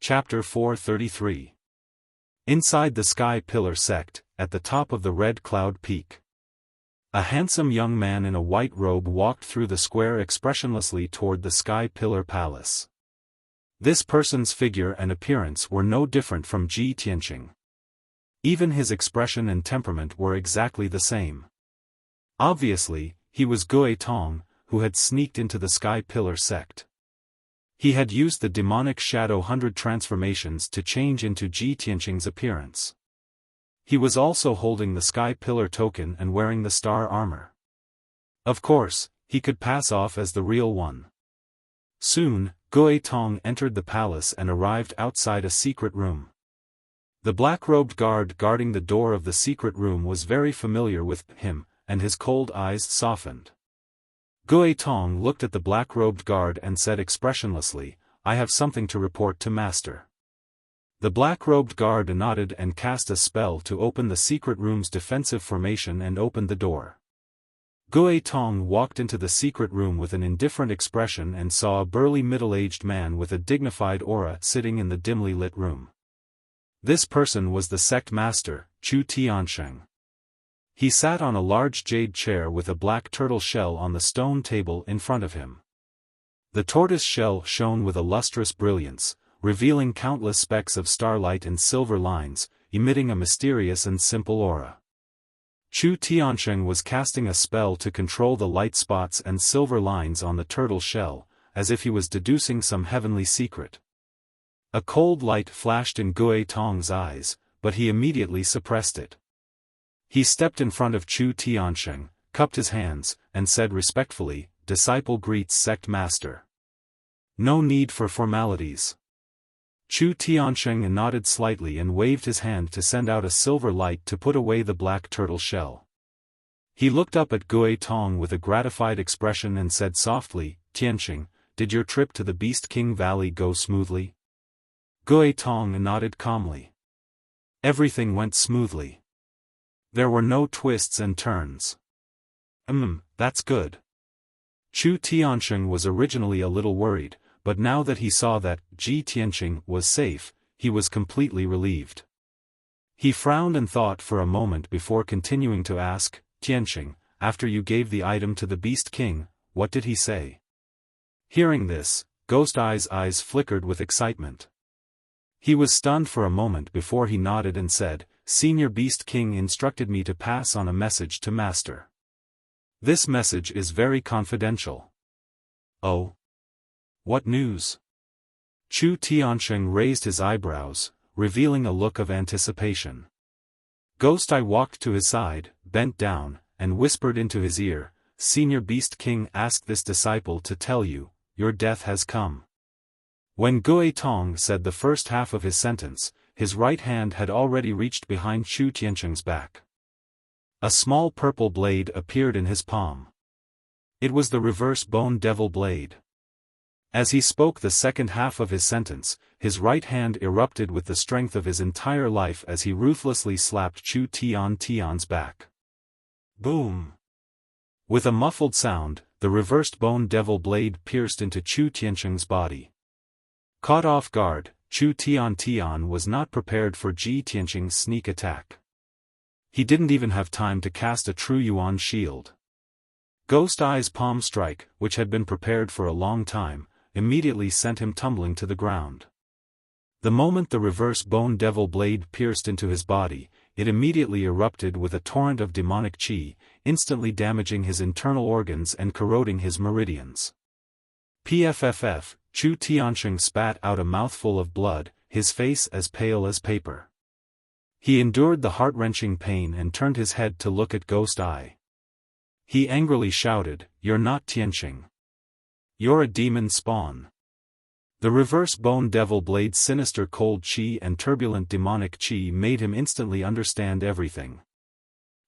Chapter 433. Inside the Sky Pillar sect, at the top of the Red Cloud Peak. A handsome young man in a white robe walked through the square expressionlessly toward the Sky Pillar Palace. This person's figure and appearance were no different from Ji Tianqing. Even his expression and temperament were exactly the same. Obviously, he was Gui Tong, who had sneaked into the Sky Pillar sect. He had used the demonic Shadow 100 transformations to change into Ji Tianqing's appearance. He was also holding the Sky Pillar token and wearing the star armor. Of course, he could pass off as the real one. Soon, Gui Tong entered the palace and arrived outside a secret room. The black-robed guard guarding the door of the secret room was very familiar with him, and his cold eyes softened. Gui Tong looked at the black-robed guard and said expressionlessly, "I have something to report to Master." The black-robed guard nodded and cast a spell to open the secret room's defensive formation and opened the door. Gui Tong walked into the secret room with an indifferent expression and saw a burly middle-aged man with a dignified aura sitting in the dimly lit room. This person was the sect master, Chu Tiansheng. He sat on a large jade chair with a black turtle shell on the stone table in front of him. The tortoise shell shone with a lustrous brilliance, revealing countless specks of starlight and silver lines, emitting a mysterious and simple aura. Chu Tiansheng was casting a spell to control the light spots and silver lines on the turtle shell, as if he was deducing some heavenly secret. A cold light flashed in Gui Tong's eyes, but he immediately suppressed it. He stepped in front of Chu Tiansheng, cupped his hands, and said respectfully, "Disciple greets sect master." No need for formalities. Chu Tiansheng nodded slightly and waved his hand to send out a silver light to put away the black turtle shell. He looked up at Gui Tong with a gratified expression and said softly, "Tianqing, did your trip to the Beast King Valley go smoothly?" Gui Tong nodded calmly. Everything went smoothly. There were no twists and turns. That's good. Chu Tiansheng was originally a little worried, but now that he saw that Ji Tianqing was safe, he was completely relieved. He frowned and thought for a moment before continuing to ask, "Tianqing, after you gave the item to the Beast King, what did he say?" Hearing this, Ghost Eye's eyes flickered with excitement. He was stunned for a moment before he nodded and said, "Senior Beast King instructed me to pass on a message to Master. This message is very confidential." "Oh? What news?" Chu Tiansheng raised his eyebrows, revealing a look of anticipation. Ghost Eye walked to his side, bent down, and whispered into his ear, "Senior Beast King asked this disciple to tell you, your death has come." When Gui Tong said the first half of his sentence, his right hand had already reached behind Chu Tiansheng's back. A small purple blade appeared in his palm. It was the reverse bone devil blade. As he spoke the second half of his sentence, his right hand erupted with the strength of his entire life as he ruthlessly slapped Chu Tian's back. Boom! With a muffled sound, the reversed bone devil blade pierced into Chu Tiansheng's body. Caught off guard, Chu Tian was not prepared for Ji Tianqing's sneak attack. He didn't even have time to cast a true Yuan shield. Ghost Eye's palm strike, which had been prepared for a long time, immediately sent him tumbling to the ground. The moment the reverse bone devil blade pierced into his body, it immediately erupted with a torrent of demonic qi, instantly damaging his internal organs and corroding his meridians. Pfff, Chu Tiansheng spat out a mouthful of blood, his face as pale as paper. He endured the heart-wrenching pain and turned his head to look at Ghost Eye. He angrily shouted, "You're not Tianqing. You're a demon spawn." The reverse bone devil blade's sinister cold qi and turbulent demonic qi made him instantly understand everything.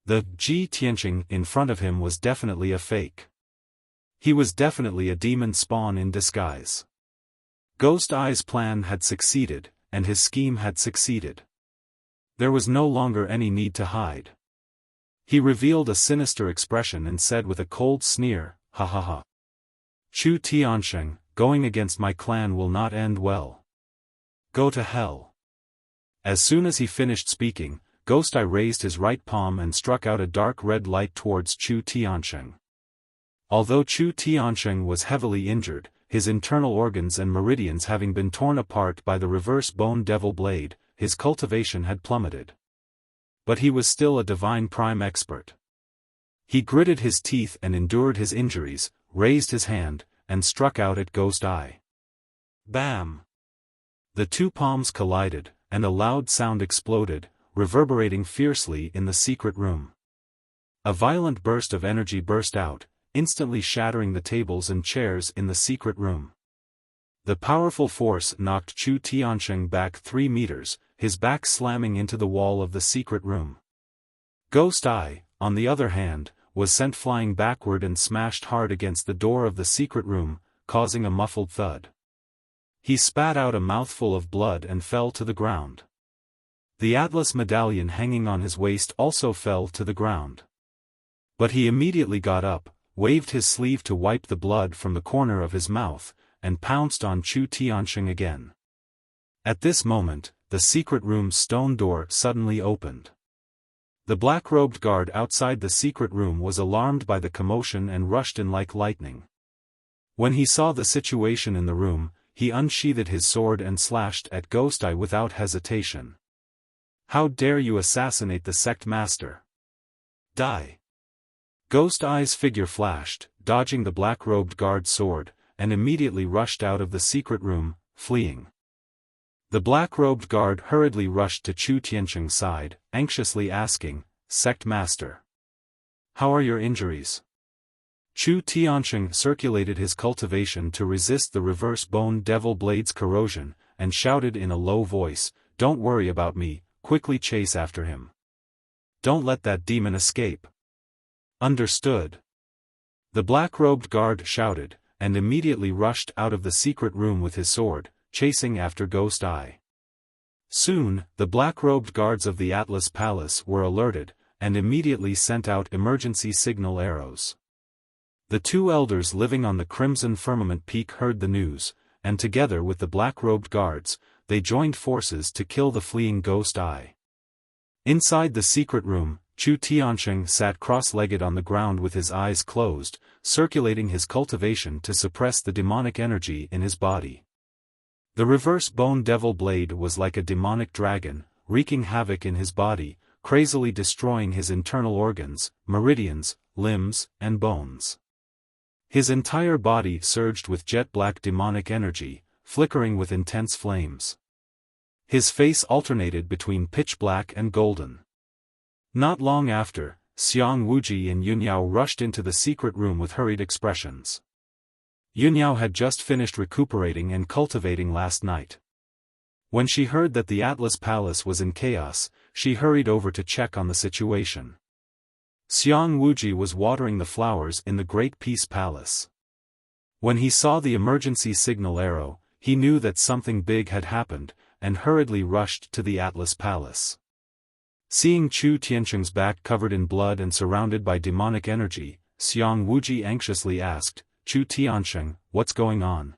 The Ji Tianqing in front of him was definitely a fake. He was definitely a demon spawn in disguise. Ghost Eye's plan had succeeded, and his scheme had succeeded. There was no longer any need to hide. He revealed a sinister expression and said with a cold sneer, "Ha ha ha. Chu Tiansheng, going against my clan will not end well." Go to hell. As soon as he finished speaking, Ghost Eye raised his right palm and struck out a dark red light towards Chu Tiansheng. Although Chu Tiansheng was heavily injured, his internal organs and meridians having been torn apart by the reverse bone devil blade, his cultivation had plummeted. But he was still a divine prime expert. He gritted his teeth and endured his injuries, raised his hand, and struck out at Ghost Eye. Bam! The two palms collided, and a loud sound exploded, reverberating fiercely in the secret room. A violent burst of energy burst out, instantly shattering the tables and chairs in the secret room. The powerful force knocked Chu Tiansheng back 3 meters, his back slamming into the wall of the secret room. Ghost Eye, on the other hand, was sent flying backward and smashed hard against the door of the secret room, causing a muffled thud. He spat out a mouthful of blood and fell to the ground. The Atlas medallion hanging on his waist also fell to the ground. But he immediately got up, waved his sleeve to wipe the blood from the corner of his mouth, and pounced on Chu Tiansheng again. At this moment, the secret room's stone door suddenly opened. The black-robed guard outside the secret room was alarmed by the commotion and rushed in like lightning. When he saw the situation in the room, he unsheathed his sword and slashed at Ghost Eye without hesitation. How dare you assassinate the sect master? Die! Ghost Eye's figure flashed, dodging the black-robed guard's sword, and immediately rushed out of the secret room, fleeing. The black-robed guard hurriedly rushed to Chu Tiansheng's side, anxiously asking, "Sect master, how are your injuries?" Chu Tiansheng circulated his cultivation to resist the reverse bone devil blade's corrosion, and shouted in a low voice, "Don't worry about me, quickly chase after him. Don't let that demon escape." Understood. The black-robed guard shouted, and immediately rushed out of the secret room with his sword, chasing after Ghost Eye. Soon, the black-robed guards of the Atlas Palace were alerted, and immediately sent out emergency signal arrows. The two elders living on the Crimson Firmament Peak heard the news, and together with the black-robed guards, they joined forces to kill the fleeing Ghost Eye. Inside the secret room, Chu Tiansheng sat cross-legged on the ground with his eyes closed, circulating his cultivation to suppress the demonic energy in his body. The reverse bone devil blade was like a demonic dragon, wreaking havoc in his body, crazily destroying his internal organs, meridians, limbs, and bones. His entire body surged with jet-black demonic energy, flickering with intense flames. His face alternated between pitch-black and golden. Not long after, Xiang Wuji and Yunyao rushed into the secret room with hurried expressions. Yunyao had just finished recuperating and cultivating last night. When she heard that the Atlas Palace was in chaos, she hurried over to check on the situation. Xiang Wuji was watering the flowers in the Great Peace Palace. When he saw the emergency signal arrow, he knew that something big had happened, and hurriedly rushed to the Atlas Palace. Seeing Chu Tiansheng's back covered in blood and surrounded by demonic energy, Xiang Wuji anxiously asked, "Chu Tiansheng, what's going on?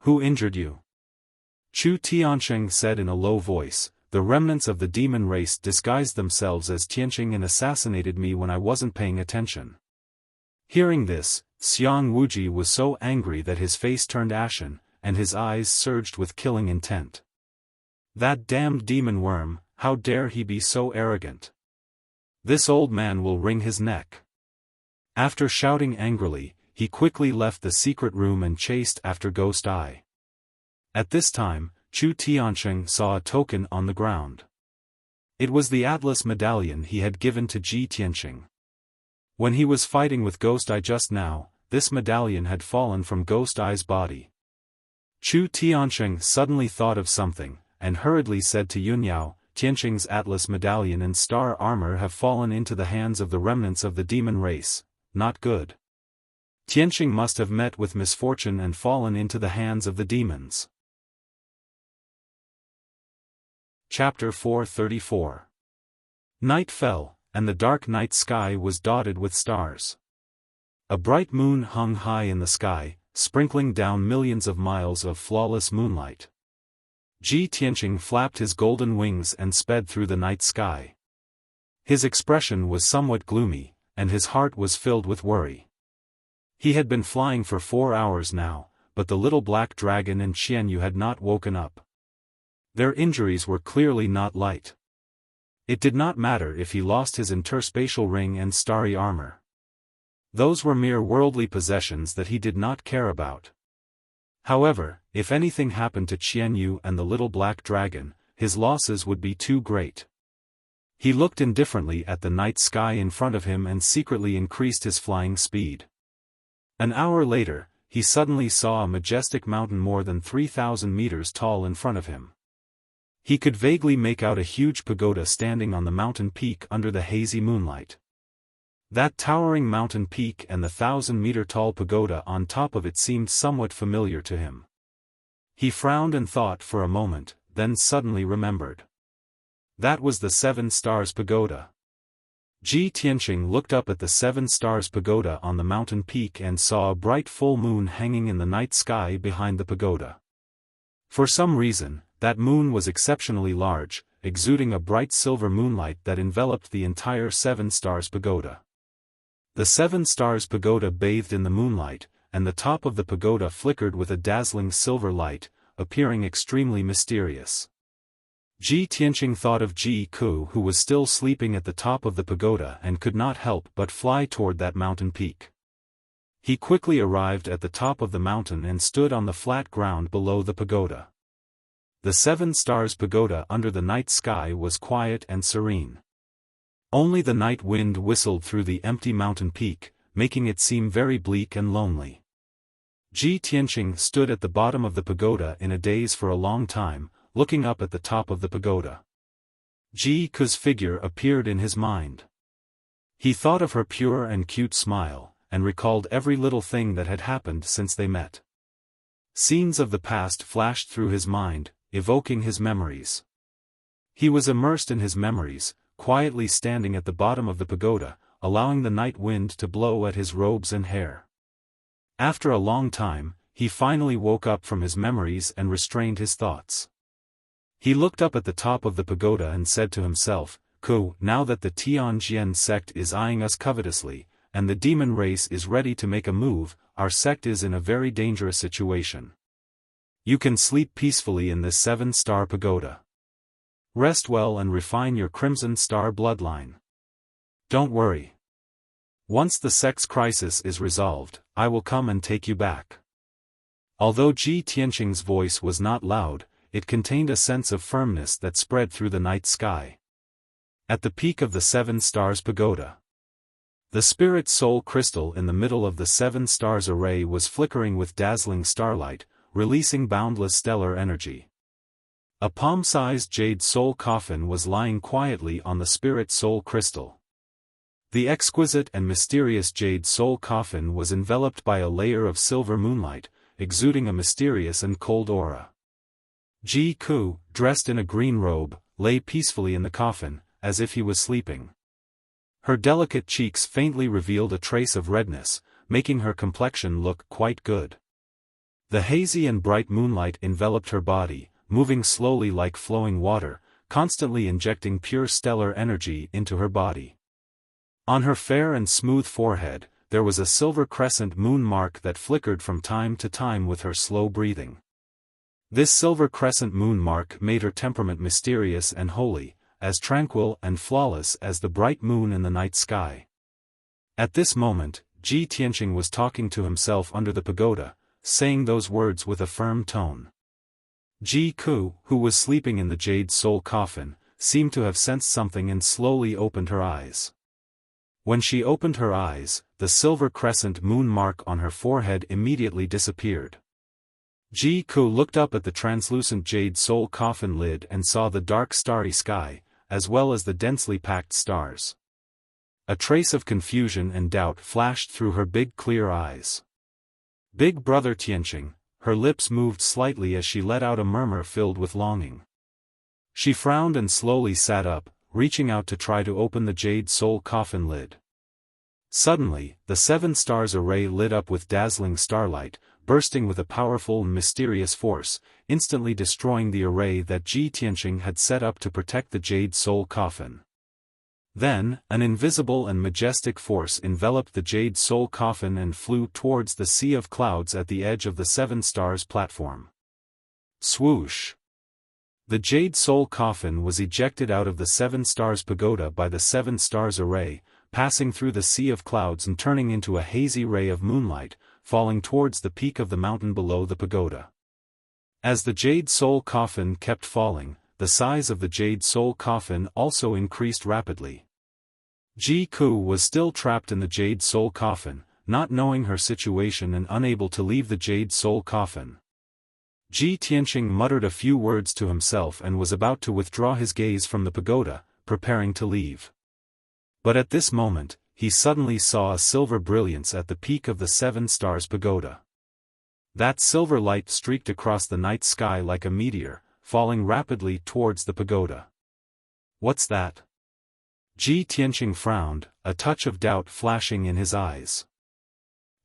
Who injured you?" Chu Tiansheng said in a low voice, "The remnants of the demon race disguised themselves as Tiansheng and assassinated me when I wasn't paying attention." Hearing this, Xiang Wuji was so angry that his face turned ashen, and his eyes surged with killing intent. That damned demon worm, how dare he be so arrogant? This old man will wring his neck. After shouting angrily, he quickly left the secret room and chased after Ghost Eye. At this time, Chu Tiansheng saw a token on the ground. It was the Atlas medallion he had given to Ji Tiansheng. When he was fighting with Ghost Eye just now, this medallion had fallen from Ghost Eye's body. Chu Tiansheng suddenly thought of something, and hurriedly said to Yunyao, "Tiansheng's Atlas medallion and star armor have fallen into the hands of the remnants of the demon race. Not good. Tiansheng must have met with misfortune and fallen into the hands of the demons." Chapter 434. Night fell, and the dark night sky was dotted with stars. A bright moon hung high in the sky, sprinkling down millions of miles of flawless moonlight. Ji Tianqing flapped his golden wings and sped through the night sky. His expression was somewhat gloomy, and his heart was filled with worry. He had been flying for 4 hours now, but the little black dragon and Xianyu had not woken up. Their injuries were clearly not light. It did not matter if he lost his interspatial ring and starry armor. Those were mere worldly possessions that he did not care about. However, if anything happened to Xianyu and the little black dragon, his losses would be too great. He looked indifferently at the night sky in front of him and secretly increased his flying speed. An hour later, he suddenly saw a majestic mountain more than 3,000 meters tall in front of him. He could vaguely make out a huge pagoda standing on the mountain peak under the hazy moonlight. That towering mountain peak and the 1,000-meter-tall pagoda on top of it seemed somewhat familiar to him. He frowned and thought for a moment, then suddenly remembered. That was the 7 Stars Pagoda. Ji Tianqing looked up at the 7 Stars Pagoda on the mountain peak and saw a bright full moon hanging in the night sky behind the pagoda. For some reason, that moon was exceptionally large, exuding a bright silver moonlight that enveloped the entire 7 Stars Pagoda. The 7 Stars Pagoda bathed in the moonlight, and the top of the pagoda flickered with a dazzling silver light, appearing extremely mysterious. Ji Tianqing thought of Ji Ku, who was still sleeping at the top of the pagoda and could not help but fly toward that mountain peak. He quickly arrived at the top of the mountain and stood on the flat ground below the pagoda. The 7 Stars Pagoda under the night sky was quiet and serene. Only the night wind whistled through the empty mountain peak, making it seem very bleak and lonely. Ji Tianqing stood at the bottom of the pagoda in a daze for a long time, looking up at the top of the pagoda. Ji Ku's figure appeared in his mind. He thought of her pure and cute smile, and recalled every little thing that had happened since they met. Scenes of the past flashed through his mind, evoking his memories. He was immersed in his memories, quietly standing at the bottom of the pagoda, allowing the night wind to blow at his robes and hair. After a long time, he finally woke up from his memories and restrained his thoughts. He looked up at the top of the pagoda and said to himself, "Ku, now that the Tianjian sect is eyeing us covetously, and the demon race is ready to make a move, our sect is in a very dangerous situation. You can sleep peacefully in this 7-star pagoda. Rest well and refine your Crimson Star bloodline. Don't worry. Once the sect's crisis is resolved, I will come and take you back." Although Ji Tianqing's voice was not loud, it contained a sense of firmness that spread through the night sky. At the peak of the 7 Stars Pagoda, the spirit soul crystal in the middle of the 7 stars array was flickering with dazzling starlight, releasing boundless stellar energy. A palm-sized jade soul coffin was lying quietly on the spirit soul crystal. The exquisite and mysterious jade soul coffin was enveloped by a layer of silver moonlight, exuding a mysterious and cold aura. Ji Ku, dressed in a green robe, lay peacefully in the coffin, as if he was sleeping. Her delicate cheeks faintly revealed a trace of redness, making her complexion look quite good. The hazy and bright moonlight enveloped her body, moving slowly like flowing water, constantly injecting pure stellar energy into her body. On her fair and smooth forehead, there was a silver crescent moon mark that flickered from time to time with her slow breathing. This silver crescent moon mark made her temperament mysterious and holy, as tranquil and flawless as the bright moon in the night sky. At this moment, Ji Tianqing was talking to himself under the pagoda, saying those words with a firm tone. Ji Ku, who was sleeping in the jade soul coffin, seemed to have sensed something and slowly opened her eyes. When she opened her eyes, the silver crescent moon mark on her forehead immediately disappeared. Ji Ku looked up at the translucent jade soul coffin lid and saw the dark starry sky, as well as the densely packed stars. A trace of confusion and doubt flashed through her big clear eyes. Big brother Tianqing, her lips moved slightly as she let out a murmur filled with longing. She frowned and slowly sat up, reaching out to try to open the jade soul coffin lid. Suddenly, the 7 stars array lit up with dazzling starlight, bursting with a powerful and mysterious force, instantly destroying the array that Ji Tianqing had set up to protect the Jade Soul Coffin. Then, an invisible and majestic force enveloped the Jade Soul Coffin and flew towards the sea of clouds at the edge of the Seven Stars platform. Swoosh! The Jade Soul Coffin was ejected out of the Seven Stars Pagoda by the Seven Stars Array, passing through the sea of clouds and turning into a hazy ray of moonlight, falling towards the peak of the mountain below the pagoda. As the Jade Soul Coffin kept falling, the size of the Jade Soul Coffin also increased rapidly. Ji Ku was still trapped in the Jade Soul Coffin, not knowing her situation and unable to leave the Jade Soul Coffin. Ji Tianqing muttered a few words to himself and was about to withdraw his gaze from the pagoda, preparing to leave. But at this moment, he suddenly saw a silver brilliance at the peak of the Seven Stars Pagoda. That silver light streaked across the night sky like a meteor, falling rapidly towards the pagoda. What's that? Ji Tianqing frowned, a touch of doubt flashing in his eyes.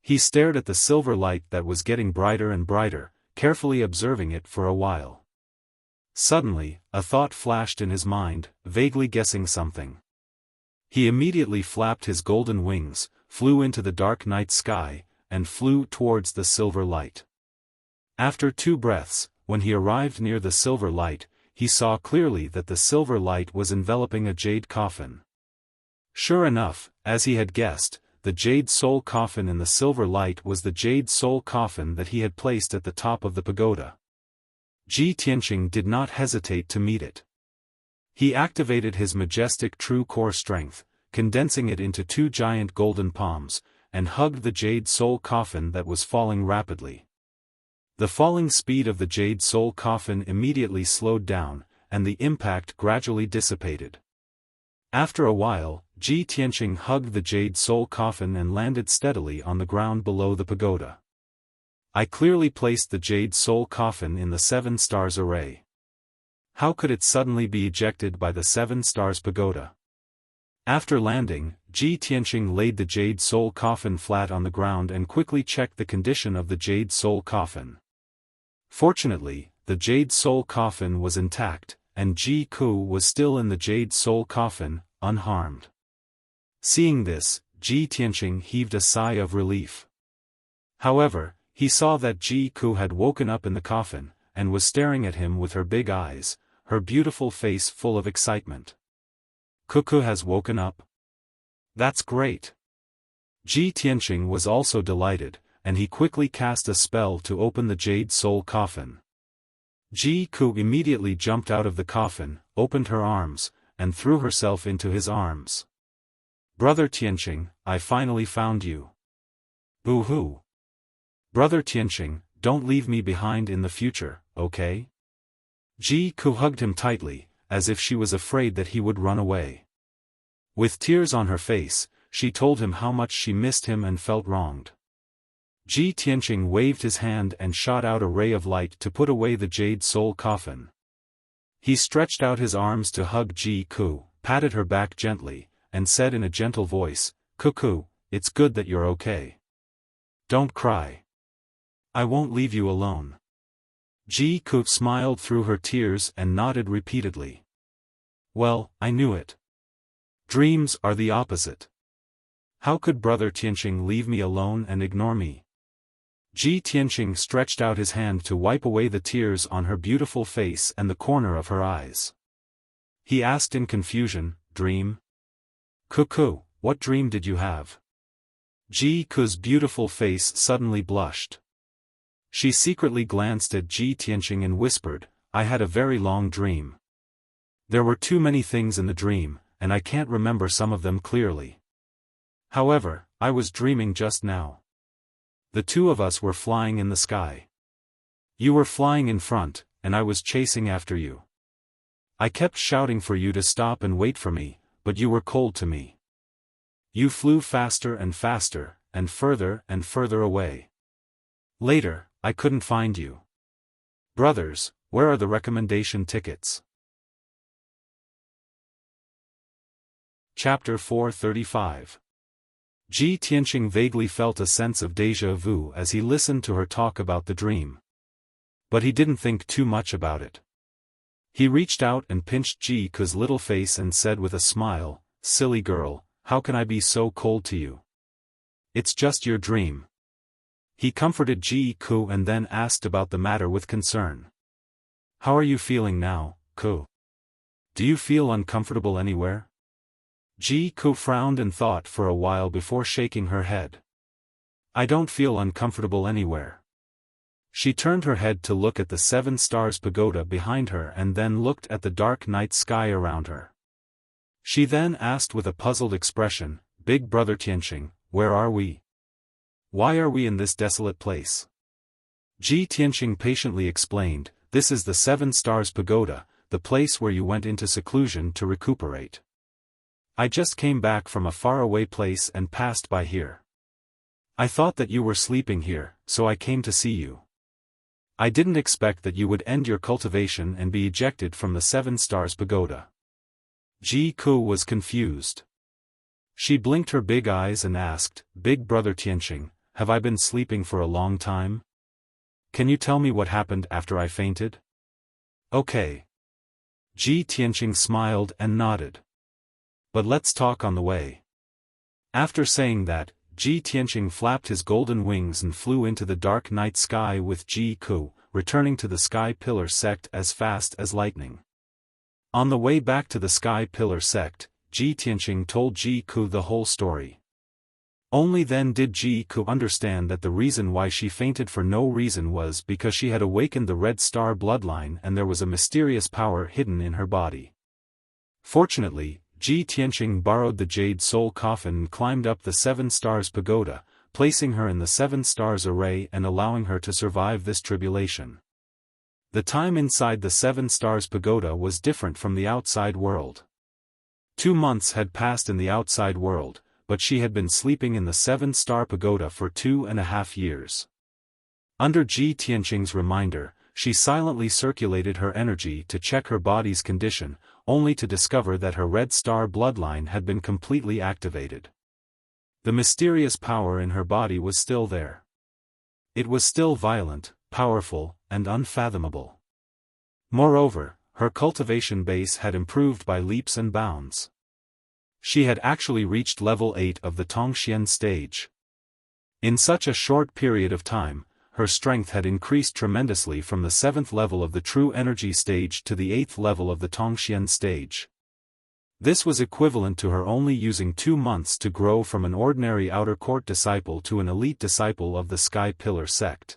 He stared at the silver light that was getting brighter and brighter, carefully observing it for a while. Suddenly, a thought flashed in his mind, vaguely guessing something. He immediately flapped his golden wings, flew into the dark night sky, and flew towards the silver light. After 2 breaths, when he arrived near the silver light, he saw clearly that the silver light was enveloping a jade coffin. Sure enough, as he had guessed, the Jade Soul Coffin in the silver light was the Jade Soul Coffin that he had placed at the top of the pagoda. Ji Tianqing did not hesitate to meet it. He activated his majestic true core strength, condensing it into 2 giant golden palms, and hugged the Jade Soul Coffin that was falling rapidly. The falling speed of the Jade Soul Coffin immediately slowed down, and the impact gradually dissipated. After a while, Ji Tianqing hugged the Jade Soul Coffin and landed steadily on the ground below the pagoda. I clearly placed the Jade Soul Coffin in the Seven Stars Array. How could it suddenly be ejected by the Seven Stars Pagoda? After landing, Ji Tianqing laid the Jade Soul Coffin flat on the ground and quickly checked the condition of the Jade Soul Coffin. Fortunately, the Jade Soul Coffin was intact, and Ji Ku was still in the Jade Soul Coffin, unharmed. Seeing this, Ji Tianqing heaved a sigh of relief. However, he saw that Ji Ku had woken up in the coffin, and was staring at him with her big eyes, her beautiful face full of excitement. Kuku has woken up? That's great. Ji Tianqing was also delighted, and he quickly cast a spell to open the Jade Soul Coffin. Ji Ku immediately jumped out of the coffin, opened her arms, and threw herself into his arms. Brother Tianqing, I finally found you. Boo-hoo. Brother Tianqing, don't leave me behind in the future, okay? Ji Ku hugged him tightly, as if she was afraid that he would run away. With tears on her face, she told him how much she missed him and felt wronged. Ji Tianqing waved his hand and shot out a ray of light to put away the Jade Soul Coffin. He stretched out his arms to hug Ji Ku, patted her back gently, and said in a gentle voice, "Kuku, it's good that you're okay. Don't cry. I won't leave you alone." Ji Ku smiled through her tears and nodded repeatedly. Well, I knew it. Dreams are the opposite. How could Brother Tianqing leave me alone and ignore me? Ji Tianqing stretched out his hand to wipe away the tears on her beautiful face and the corner of her eyes. He asked in confusion, "Dream? Kuku, what dream did you have?" Ji Ku's beautiful face suddenly blushed. She secretly glanced at Ji Tianqing and whispered, "I had a very long dream. There were too many things in the dream, and I can't remember some of them clearly. However, I was dreaming just now. The 2 of us were flying in the sky. You were flying in front, and I was chasing after you. I kept shouting for you to stop and wait for me, but you were cold to me. You flew faster and faster, and further away. Later, I couldn't find you. Brothers, where are the recommendation tickets?" Chapter 435. Ji Tianqing vaguely felt a sense of déjà vu as he listened to her talk about the dream. But he didn't think too much about it. He reached out and pinched Ji Ku's little face and said with a smile, "Silly girl, how can I be so cold to you? It's just your dream." He comforted Ji Ku and then asked about the matter with concern. "How are you feeling now, Ku? Do you feel uncomfortable anywhere?" Ji Ku frowned and thought for a while before shaking her head. "I don't feel uncomfortable anywhere." She turned her head to look at the 7 stars pagoda behind her and then looked at the dark night sky around her. She then asked with a puzzled expression, "Big brother Tianqing, where are we? Why are we in this desolate place?" Ji Tianqing patiently explained, "This is the 7 stars pagoda, the place where you went into seclusion to recuperate. I just came back from a faraway place and passed by here. I thought that you were sleeping here, so I came to see you. I didn't expect that you would end your cultivation and be ejected from the 7 stars pagoda." Ji Ku was confused. She blinked her big eyes and asked, "Big brother Tianqing, have I been sleeping for a long time? Can you tell me what happened after I fainted?" "Okay." Ji Tianqing smiled and nodded. "But let's talk on the way." After saying that, Ji Tianqing flapped his golden wings and flew into the dark night sky with Ji Ku, returning to the Sky Pillar sect as fast as lightning. On the way back to the Sky Pillar sect, Ji Tianqing told Ji Ku the whole story. Only then did Ji Ku understand that the reason why she fainted for no reason was because she had awakened the Red Star bloodline and there was a mysterious power hidden in her body. Fortunately, Ji Tianqing borrowed the Jade Soul Coffin and climbed up the 7 stars pagoda, placing her in the 7 stars array and allowing her to survive this tribulation. The time inside the 7 stars pagoda was different from the outside world. 2 months had passed in the outside world, but she had been sleeping in the 7 star pagoda for 2.5 years. Under Ji Tianqing's reminder, she silently circulated her energy to check her body's condition, only to discover that her Red Star bloodline had been completely activated. The mysterious power in her body was still there. It was still violent, powerful, and unfathomable. Moreover, her cultivation base had improved by leaps and bounds. She had actually reached level 8 of the Tongxian stage. In such a short period of time, her strength had increased tremendously from the 7th level of the True Energy stage to the 8th level of the Tongxian stage. This was equivalent to her only using 2 months to grow from an ordinary outer court disciple to an elite disciple of the Sky Pillar sect.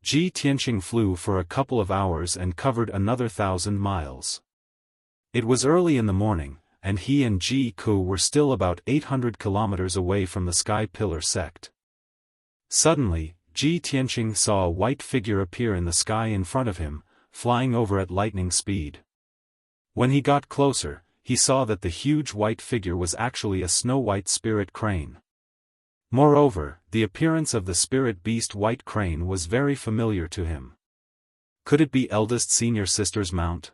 Ji Tianqing flew for a couple of hours and covered another 1,000 miles. It was early in the morning, and he and Ji Ku were still about 800 kilometers away from the Sky Pillar sect. Suddenly, Ji Tianqing saw a white figure appear in the sky in front of him, flying over at lightning speed. When he got closer, he saw that the huge white figure was actually a snow-white spirit crane. Moreover, the appearance of the spirit beast white crane was very familiar to him. Could it be eldest senior sister's mount?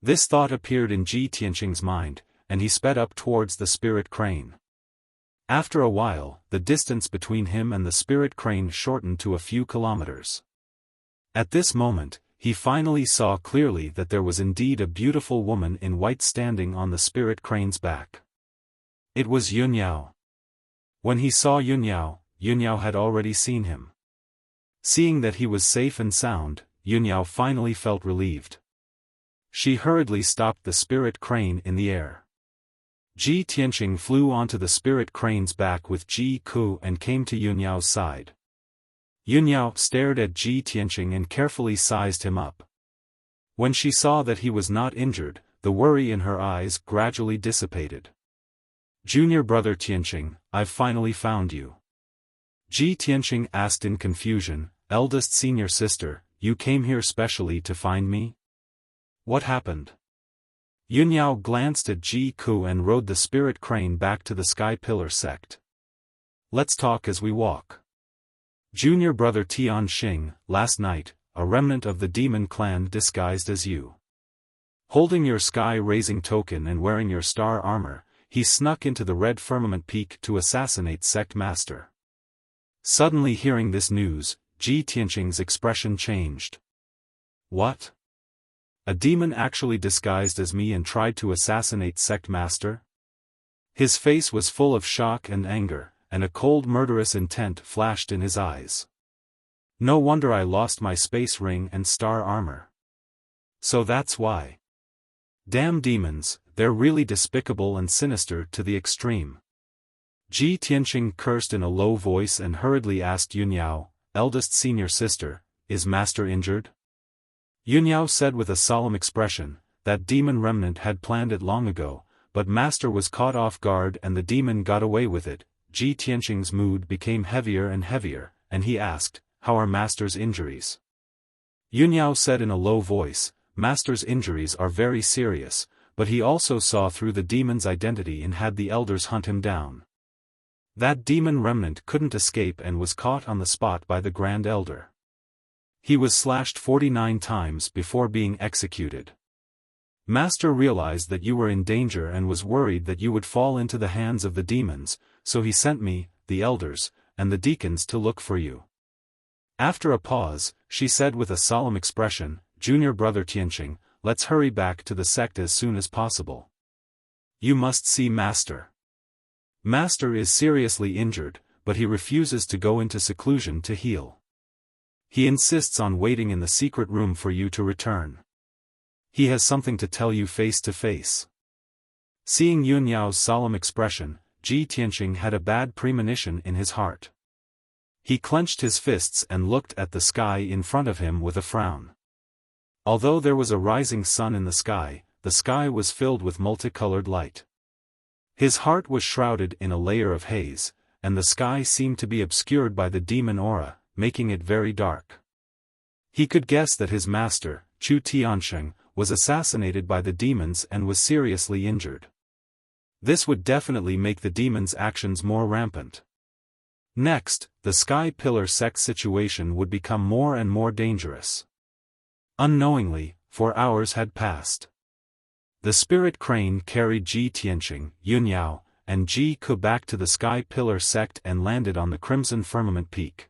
This thought appeared in Ji Tianqing's mind, and he sped up towards the spirit crane. After a while, the distance between him and the spirit crane shortened to a few kilometers. At this moment, he finally saw clearly that there was indeed a beautiful woman in white standing on the spirit crane's back. It was Yunyao. When he saw Yunyao, Yunyao had already seen him. Seeing that he was safe and sound, Yunyao finally felt relieved. She hurriedly stopped the spirit crane in the air. Ji Tianqing flew onto the spirit crane's back with Ji Ku and came to Yunyao's side. Yunyao stared at Ji Tianqing and carefully sized him up. When she saw that he was not injured, the worry in her eyes gradually dissipated. "Junior brother Tianqing, I've finally found you." Ji Tianqing asked in confusion, "Eldest senior sister, you came here specially to find me? What happened?" Yunyao glanced at Ji Ku and rode the spirit crane back to the Sky Pillar sect. "Let's talk as we walk. Junior brother Tianqing, last night, a remnant of the demon clan disguised as you. Holding your sky-raising token and wearing your star armor, he snuck into the red firmament peak to assassinate sect master. Suddenly hearing this news, Ji Tianqing's expression changed. What? A demon actually disguised as me and tried to assassinate sect master? His face was full of shock and anger, and a cold murderous intent flashed in his eyes. No wonder I lost my space ring and star armor. So that's why. Damn demons, they're really despicable and sinister to the extreme. Ji Tianqing cursed in a low voice and hurriedly asked Yunyao, eldest senior sister, is master injured? Yunyao said with a solemn expression, that demon remnant had planned it long ago, but master was caught off guard and the demon got away with it. Ji Tianqing's mood became heavier and heavier, and he asked, how are master's injuries? Yunyao said in a low voice, master's injuries are very serious, but he also saw through the demon's identity and had the elders hunt him down. That demon remnant couldn't escape and was caught on the spot by the Grand Elder. He was slashed 49 times before being executed. Master realized that you were in danger and was worried that you would fall into the hands of the demons, so he sent me, the elders, and the deacons to look for you. After a pause, she said with a solemn expression, Junior brother Tianqing, let's hurry back to the sect as soon as possible. You must see Master. Master is seriously injured, but he refuses to go into seclusion to heal. He insists on waiting in the secret room for you to return. He has something to tell you face to face. Seeing Yunyao's solemn expression, Ji Tianqing had a bad premonition in his heart. He clenched his fists and looked at the sky in front of him with a frown. Although there was a rising sun in the sky was filled with multicolored light. His heart was shrouded in a layer of haze, and the sky seemed to be obscured by the demon aura, making it very dark. He could guess that his master, Chu Tiansheng, was assassinated by the demons and was seriously injured. This would definitely make the demons' actions more rampant. Next, the Sky Pillar sect situation would become more and more dangerous. Unknowingly, 4 hours had passed. The spirit crane carried Ji Tianqing, Yunyao, and Ji Ku back to the Sky Pillar sect and landed on the Crimson Firmament Peak.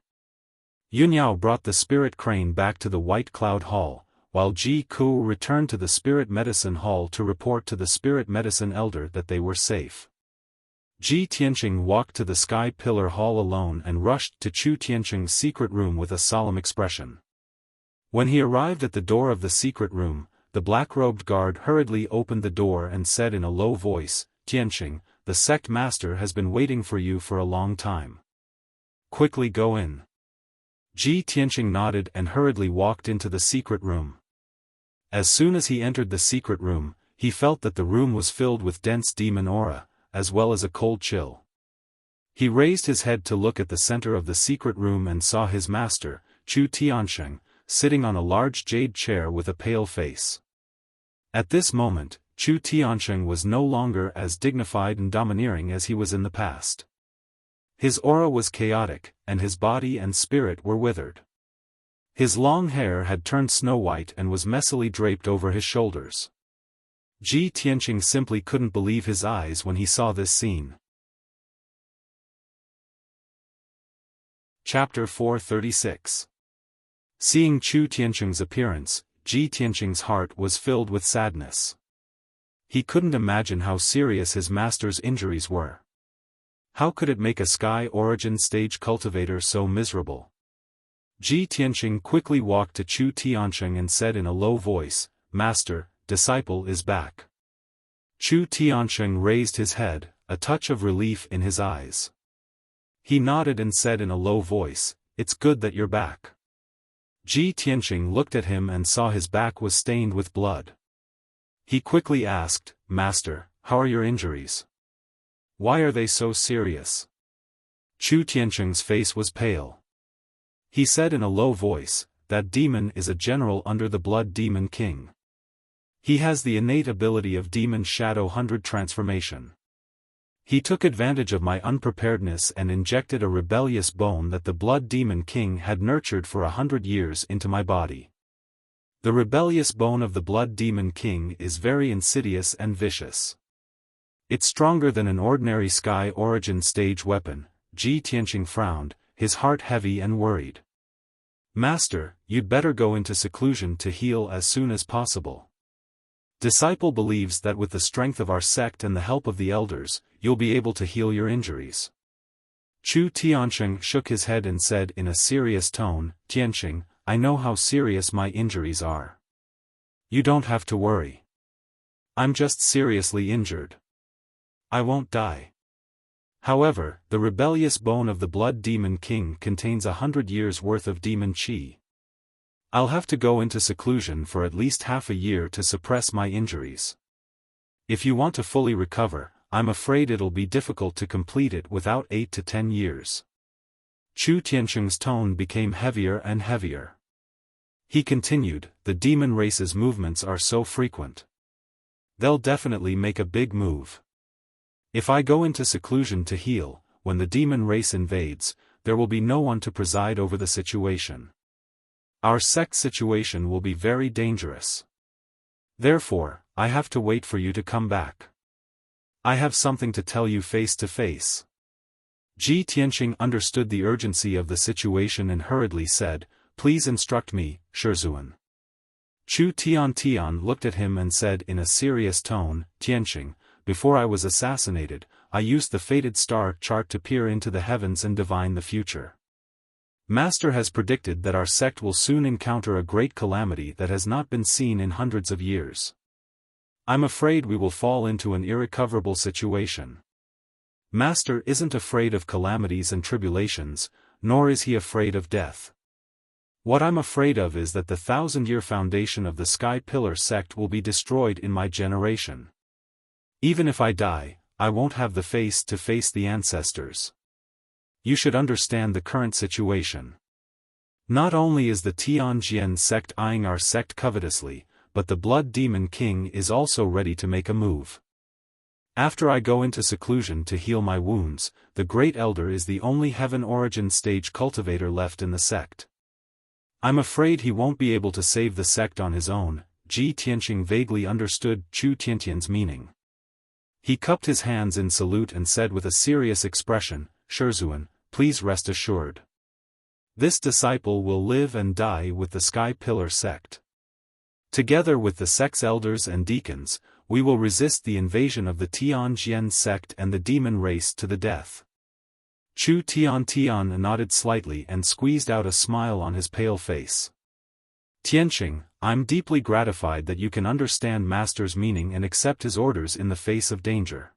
Yunyao brought the spirit crane back to the White Cloud Hall, while Ji Ku returned to the Spirit Medicine Hall to report to the Spirit Medicine Elder that they were safe. Ji Tianqing walked to the Sky Pillar Hall alone and rushed to Chu Tianqing's secret room with a solemn expression. When he arrived at the door of the secret room, the black-robed guard hurriedly opened the door and said in a low voice, Tianqing, the sect master has been waiting for you for a long time. Quickly go in. Ji Tianqing nodded and hurriedly walked into the secret room. As soon as he entered the secret room, he felt that the room was filled with dense demon aura, as well as a cold chill. He raised his head to look at the center of the secret room and saw his master, Chu Tiansheng, sitting on a large jade chair with a pale face. At this moment, Chu Tiansheng was no longer as dignified and domineering as he was in the past. His aura was chaotic, and his body and spirit were withered. His long hair had turned snow-white and was messily draped over his shoulders. Ji Tianqing simply couldn't believe his eyes when he saw this scene. Chapter 436. Seeing Chu Tianqing's appearance, Ji Tianqing's heart was filled with sadness. He couldn't imagine how serious his master's injuries were. How could it make a Sky Origin stage cultivator so miserable? Ji Tianqing quickly walked to Chu Tiansheng and said in a low voice, Master, disciple is back. Chu Tiansheng raised his head, a touch of relief in his eyes. He nodded and said in a low voice, It's good that you're back. Ji Tianqing looked at him and saw his back was stained with blood. He quickly asked, Master, how are your injuries? Why are they so serious? Chu Tiansheng's face was pale. He said in a low voice, that demon is a general under the Blood Demon King. He has the innate ability of Demon Shadow 100 transformation. He took advantage of my unpreparedness and injected a rebellious bone that the Blood Demon King had nurtured for 100 years into my body. The rebellious bone of the Blood Demon King is very insidious and vicious. It's stronger than an ordinary Sky Origin stage weapon. Ji Tianqing frowned, his heart heavy and worried. Master, you'd better go into seclusion to heal as soon as possible. Disciple believes that with the strength of our sect and the help of the elders, you'll be able to heal your injuries. Chu Tianqing shook his head and said in a serious tone, Tianqing, I know how serious my injuries are. You don't have to worry. I'm just seriously injured. I won't die. However, the rebellious bone of the Blood Demon King contains 100 years' worth of demon qi. I'll have to go into seclusion for at least half a year to suppress my injuries. If you want to fully recover, I'm afraid it'll be difficult to complete it without 8 to 10 years. Chu Tianqing's tone became heavier and heavier. He continued, the demon race's movements are so frequent. They'll definitely make a big move. If I go into seclusion to heal, when the demon race invades, there will be no one to preside over the situation. Our sect situation will be very dangerous. Therefore, I have to wait for you to come back. I have something to tell you face to face. Ji Tianqing understood the urgency of the situation and hurriedly said, Please instruct me, Shizhuan. Chu Tian looked at him and said in a serious tone, Tianqing, before I was assassinated, I used the fated star chart to peer into the heavens and divine the future. Master has predicted that our sect will soon encounter a great calamity that has not been seen in hundreds of years. I'm afraid we will fall into an irrecoverable situation. Master isn't afraid of calamities and tribulations, nor is he afraid of death. What I'm afraid of is that the 1,000-year foundation of the Sky Pillar sect will be destroyed in my generation. Even if I die, I won't have the face to face the ancestors. You should understand the current situation. Not only is the Tianjian sect eyeing our sect covetously, but the Blood Demon King is also ready to make a move. After I go into seclusion to heal my wounds, the Great Elder is the only Heaven Origin stage cultivator left in the sect. I'm afraid he won't be able to save the sect on his own. Ji Tianqing vaguely understood Chu Tiantian's meaning. He cupped his hands in salute and said with a serious expression, Shizhuan, please rest assured. This disciple will live and die with the Sky Pillar sect. Together with the sect's elders and deacons, we will resist the invasion of the Tianjian sect and the demon race to the death. Chu Tian nodded slightly and squeezed out a smile on his pale face. Tianqing, I'm deeply gratified that you can understand Master's meaning and accept his orders in the face of danger.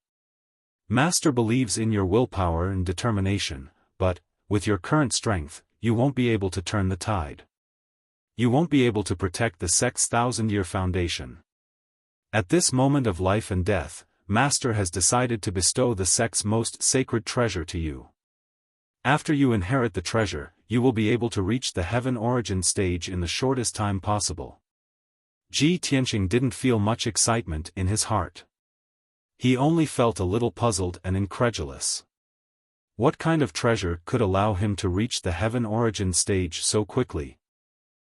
Master believes in your willpower and determination, but, with your current strength, you won't be able to turn the tide. You won't be able to protect the sect's 1,000-year foundation. At this moment of life and death, Master has decided to bestow the sect's most sacred treasure to you. After you inherit the treasure, you will be able to reach the Heaven Origin stage in the shortest time possible. Ji Tianqing didn't feel much excitement in his heart. He only felt a little puzzled and incredulous. What kind of treasure could allow him to reach the Heaven Origin stage so quickly?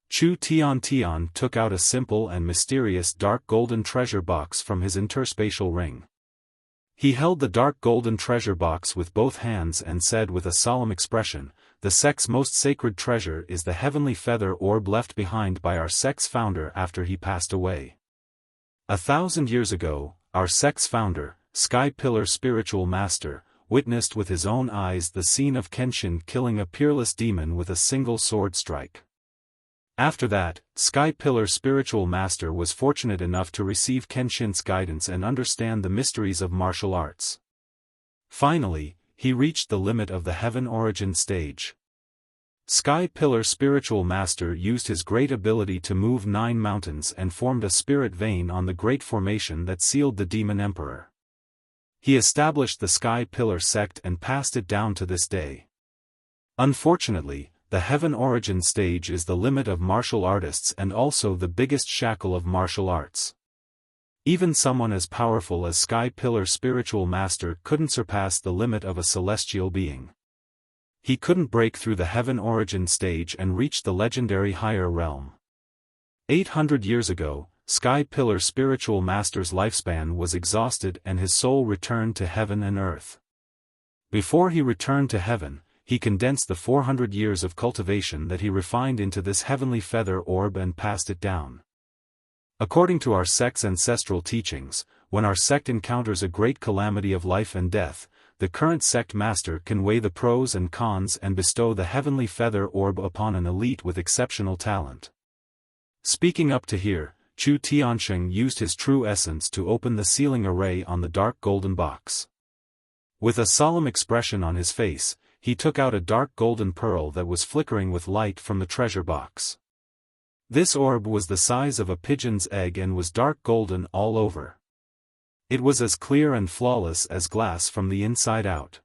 Chu Tian took out a simple and mysterious dark golden treasure box from his interspatial ring. He held the dark golden treasure box with both hands and said with a solemn expression, the sect's most sacred treasure is the heavenly feather orb left behind by our sect's founder after he passed away. 1,000 years ago, our sect's founder, Sky Pillar Spiritual Master, witnessed with his own eyes the scene of Kenshin killing a peerless demon with a single sword strike. After that, Sky Pillar Spiritual Master was fortunate enough to receive Kenshin's guidance and understand the mysteries of martial arts. Finally, he reached the limit of the Heaven Origin stage. Sky Pillar Spiritual Master used his great ability to move 9 mountains and formed a spirit vein on the great formation that sealed the Demon Emperor. He established the Sky Pillar sect and passed it down to this day. Unfortunately, the Heaven Origin stage is the limit of martial artists and also the biggest shackle of martial arts. Even someone as powerful as Sky Pillar Spiritual Master couldn't surpass the limit of a celestial being. He couldn't break through the Heaven Origin stage and reach the legendary higher realm. 800 years ago, Sky Pillar Spiritual Master's lifespan was exhausted and his soul returned to heaven and earth. Before he returned to heaven, he condensed the 400 years of cultivation that he refined into this heavenly feather orb and passed it down. According to our sect's ancestral teachings, when our sect encounters a great calamity of life and death, the current sect master can weigh the pros and cons and bestow the heavenly feather orb upon an elite with exceptional talent. Speaking up to here, Chu Tiansheng used his true essence to open the sealing array on the dark golden box. With a solemn expression on his face, he took out a dark golden pearl that was flickering with light from the treasure box. This orb was the size of a pigeon's egg and was dark golden all over. It was as clear and flawless as glass from the inside out.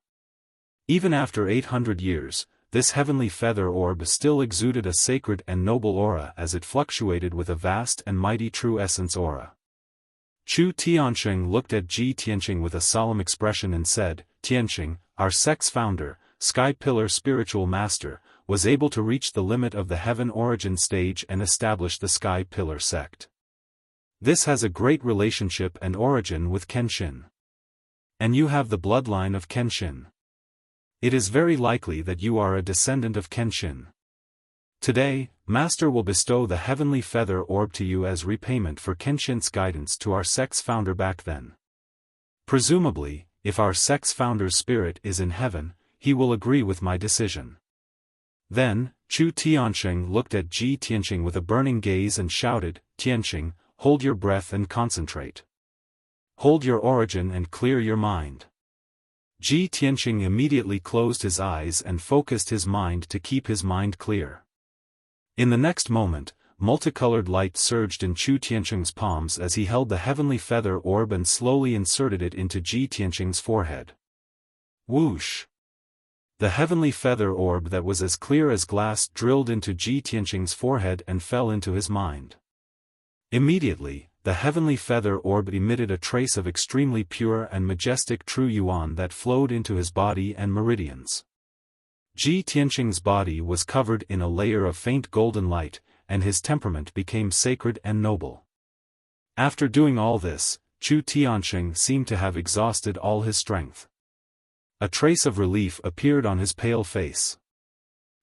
Even after 800 years, this heavenly feather orb still exuded a sacred and noble aura as it fluctuated with a vast and mighty true essence aura. Chu Tiansheng looked at Ji Tianqing with a solemn expression and said, "Tianqing, our sect's founder, Sky Pillar Spiritual Master, was able to reach the limit of the heaven origin stage and establish the Sky Pillar sect. This has a great relationship and origin with Kenshin. And you have the bloodline of Kenshin. It is very likely that you are a descendant of Kenshin. Today, Master will bestow the heavenly feather orb to you as repayment for Kenshin's guidance to our sect's founder back then. Presumably, if our sect's founder's spirit is in heaven, he will agree with my decision." Then, Chu Tiansheng looked at Ji Tianqing with a burning gaze and shouted, "Tianqing, hold your breath and concentrate. Hold your origin and clear your mind." Ji Tianqing immediately closed his eyes and focused his mind to keep his mind clear. In the next moment, multicolored light surged in Chu Tianqing's palms as he held the heavenly feather orb and slowly inserted it into Ji Tianqing's forehead. Whoosh! The heavenly feather orb that was as clear as glass drilled into Ji Tianqing's forehead and fell into his mind. Immediately, the heavenly feather orb emitted a trace of extremely pure and majestic true yuan that flowed into his body and meridians. Ji Tianqing's body was covered in a layer of faint golden light, and his temperament became sacred and noble. After doing all this, Chu Tianqing seemed to have exhausted all his strength. A trace of relief appeared on his pale face.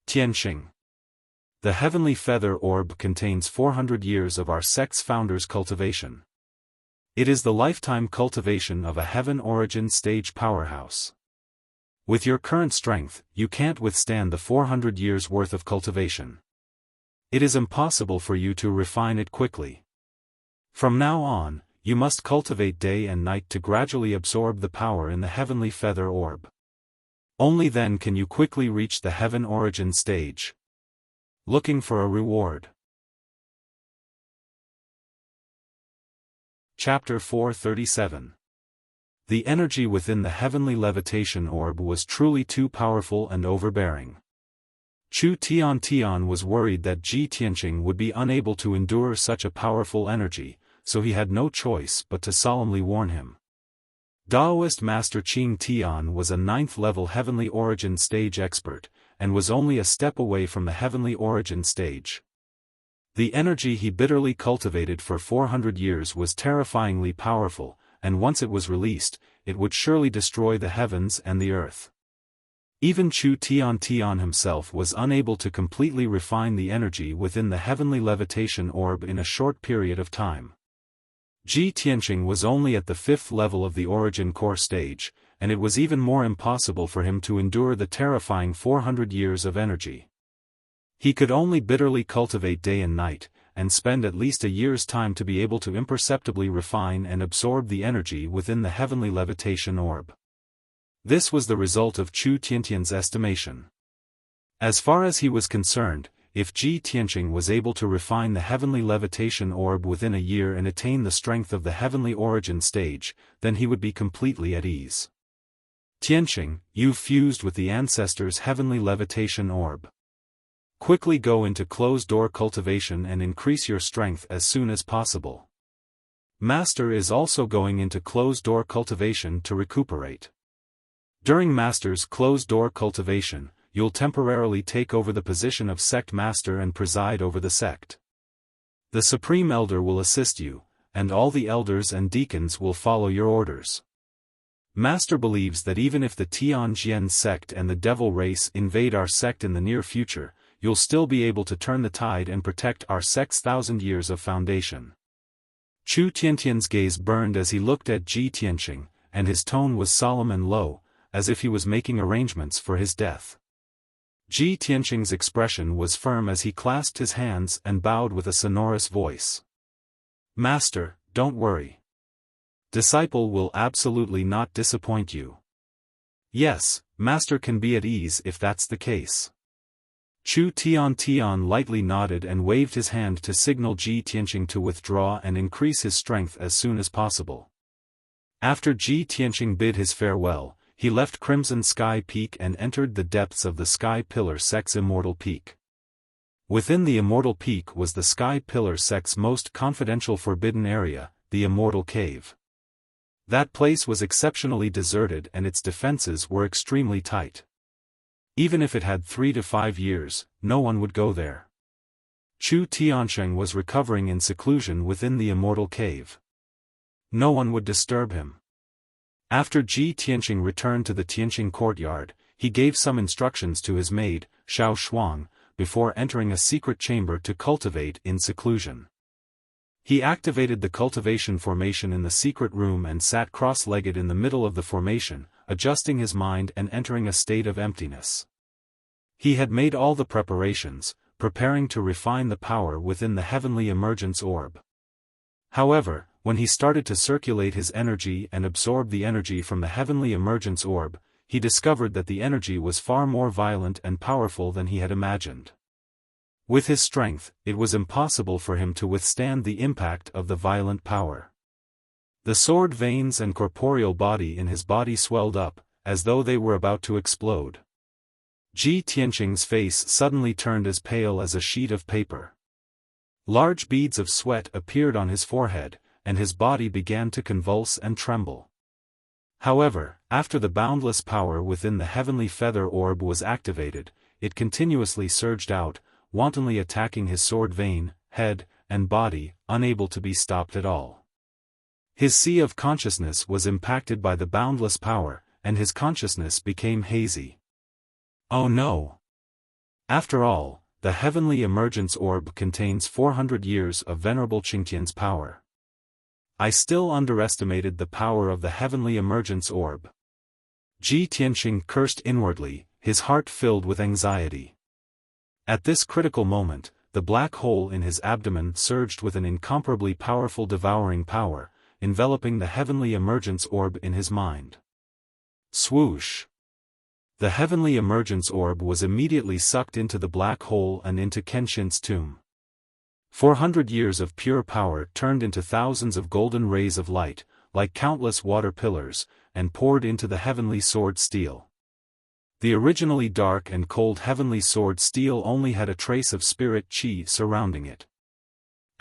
"Tianqing. The heavenly feather orb contains 400 years of our sect's founder's cultivation. It is the lifetime cultivation of a heaven origin stage powerhouse. With your current strength, you can't withstand the 400 years worth of cultivation. It is impossible for you to refine it quickly. From now on, you must cultivate day and night to gradually absorb the power in the heavenly feather orb. Only then can you quickly reach the heaven origin stage." Looking for a reward. Chapter 437. The energy within the heavenly levitation orb was truly too powerful and overbearing. Chu Tian was worried that Ji Tianqing would be unable to endure such a powerful energy, so he had no choice but to solemnly warn him. Daoist Master Qing Tian was a 9th-level heavenly origin stage expert, and was only a step away from the heavenly origin stage. The energy he bitterly cultivated for 400 years was terrifyingly powerful, and once it was released, it would surely destroy the heavens and the earth. Even Chu Tian himself was unable to completely refine the energy within the heavenly levitation orb in a short period of time. Ji Tianqing was only at the 5th level of the origin core stage, and it was even more impossible for him to endure the terrifying 400 years of energy. He could only bitterly cultivate day and night, and spend at least a year's time to be able to imperceptibly refine and absorb the energy within the heavenly levitation orb. This was the result of Chu Tiantian's estimation. As far as he was concerned, if Ji Tianqing was able to refine the heavenly levitation orb within a year and attain the strength of the heavenly origin stage, then he would be completely at ease. "Tianqing, you've fused with the ancestors' heavenly levitation orb. Quickly go into closed-door cultivation and increase your strength as soon as possible. Master is also going into closed-door cultivation to recuperate. During Master's closed-door cultivation, you'll temporarily take over the position of sect master and preside over the sect. The Supreme Elder will assist you, and all the elders and deacons will follow your orders. Master believes that even if the Tianjian sect and the devil race invade our sect in the near future, you'll still be able to turn the tide and protect our sect's 1,000 years of foundation. Chu Tiantian's gaze burned as he looked at Ji Tianqing, and his tone was solemn and low, as if he was making arrangements for his death. Ji Tianqing's expression was firm as he clasped his hands and bowed with a sonorous voice. Master, don't worry. Disciple will absolutely not disappoint you. Yes, Master can be at ease if that's the case. Chu Tian lightly nodded and waved his hand to signal Ji Tianqing to withdraw and increase his strength as soon as possible. After Ji Tianqing bid his farewell, he left Crimson Sky Peak and entered the depths of the Sky Pillar Sect's Immortal Peak. Within the Immortal Peak was the Sky Pillar Sect's most confidential forbidden area, the Immortal Cave. That place was exceptionally deserted and its defenses were extremely tight. Even if it had 3 to 5 years, no one would go there. Chu Tianqing was recovering in seclusion within the Immortal Cave. No one would disturb him. After Ji Tianqing returned to the Tianqing courtyard, he gave some instructions to his maid, Xiao Shuang, before entering a secret chamber to cultivate in seclusion. He activated the cultivation formation in the secret room and sat cross-legged in the middle of the formation, adjusting his mind and entering a state of emptiness. He had made all the preparations, preparing to refine the power within the heavenly emergence orb. However, when he started to circulate his energy and absorb the energy from the heavenly emergence orb, he discovered that the energy was far more violent and powerful than he had imagined. With his strength, it was impossible for him to withstand the impact of the violent power. The sword veins and corporeal body in his body swelled up, as though they were about to explode. Ji Tianqing's face suddenly turned as pale as a sheet of paper. Large beads of sweat appeared on his forehead, and his body began to convulse and tremble. However, after the boundless power within the heavenly feather orb was activated, it continuously surged out, wantonly attacking his sword vein, head, and body, unable to be stopped at all. His sea of consciousness was impacted by the boundless power, and his consciousness became hazy. Oh no! After all, the heavenly emergence orb contains 400 years of Venerable Qingtian's power. I still underestimated the power of the heavenly emergence orb. Ji Tianqing cursed inwardly, his heart filled with anxiety. At this critical moment, the black hole in his abdomen surged with an incomparably powerful devouring power, enveloping the heavenly emergence orb in his mind. Swoosh! The heavenly emergence orb was immediately sucked into the black hole and into Kenshin's tomb. 400 years of pure power turned into thousands of golden rays of light, like countless water pillars, and poured into the heavenly sword steel. The originally dark and cold heavenly sword steel only had a trace of spirit chi surrounding it.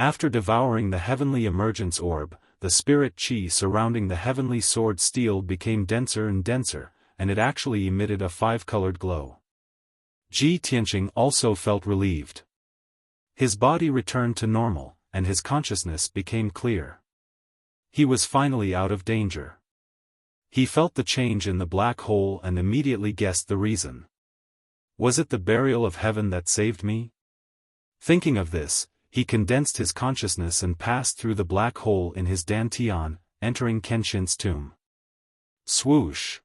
After devouring the heavenly emergence orb, the spirit chi surrounding the heavenly sword steel became denser and denser, and it actually emitted a 5-colored glow. Ji Tianqing also felt relieved. His body returned to normal, and his consciousness became clear. He was finally out of danger. He felt the change in the black hole and immediately guessed the reason. Was it the burial of heaven that saved me? Thinking of this, he condensed his consciousness and passed through the black hole in his dantian, entering Kenshin's tomb. Swoosh!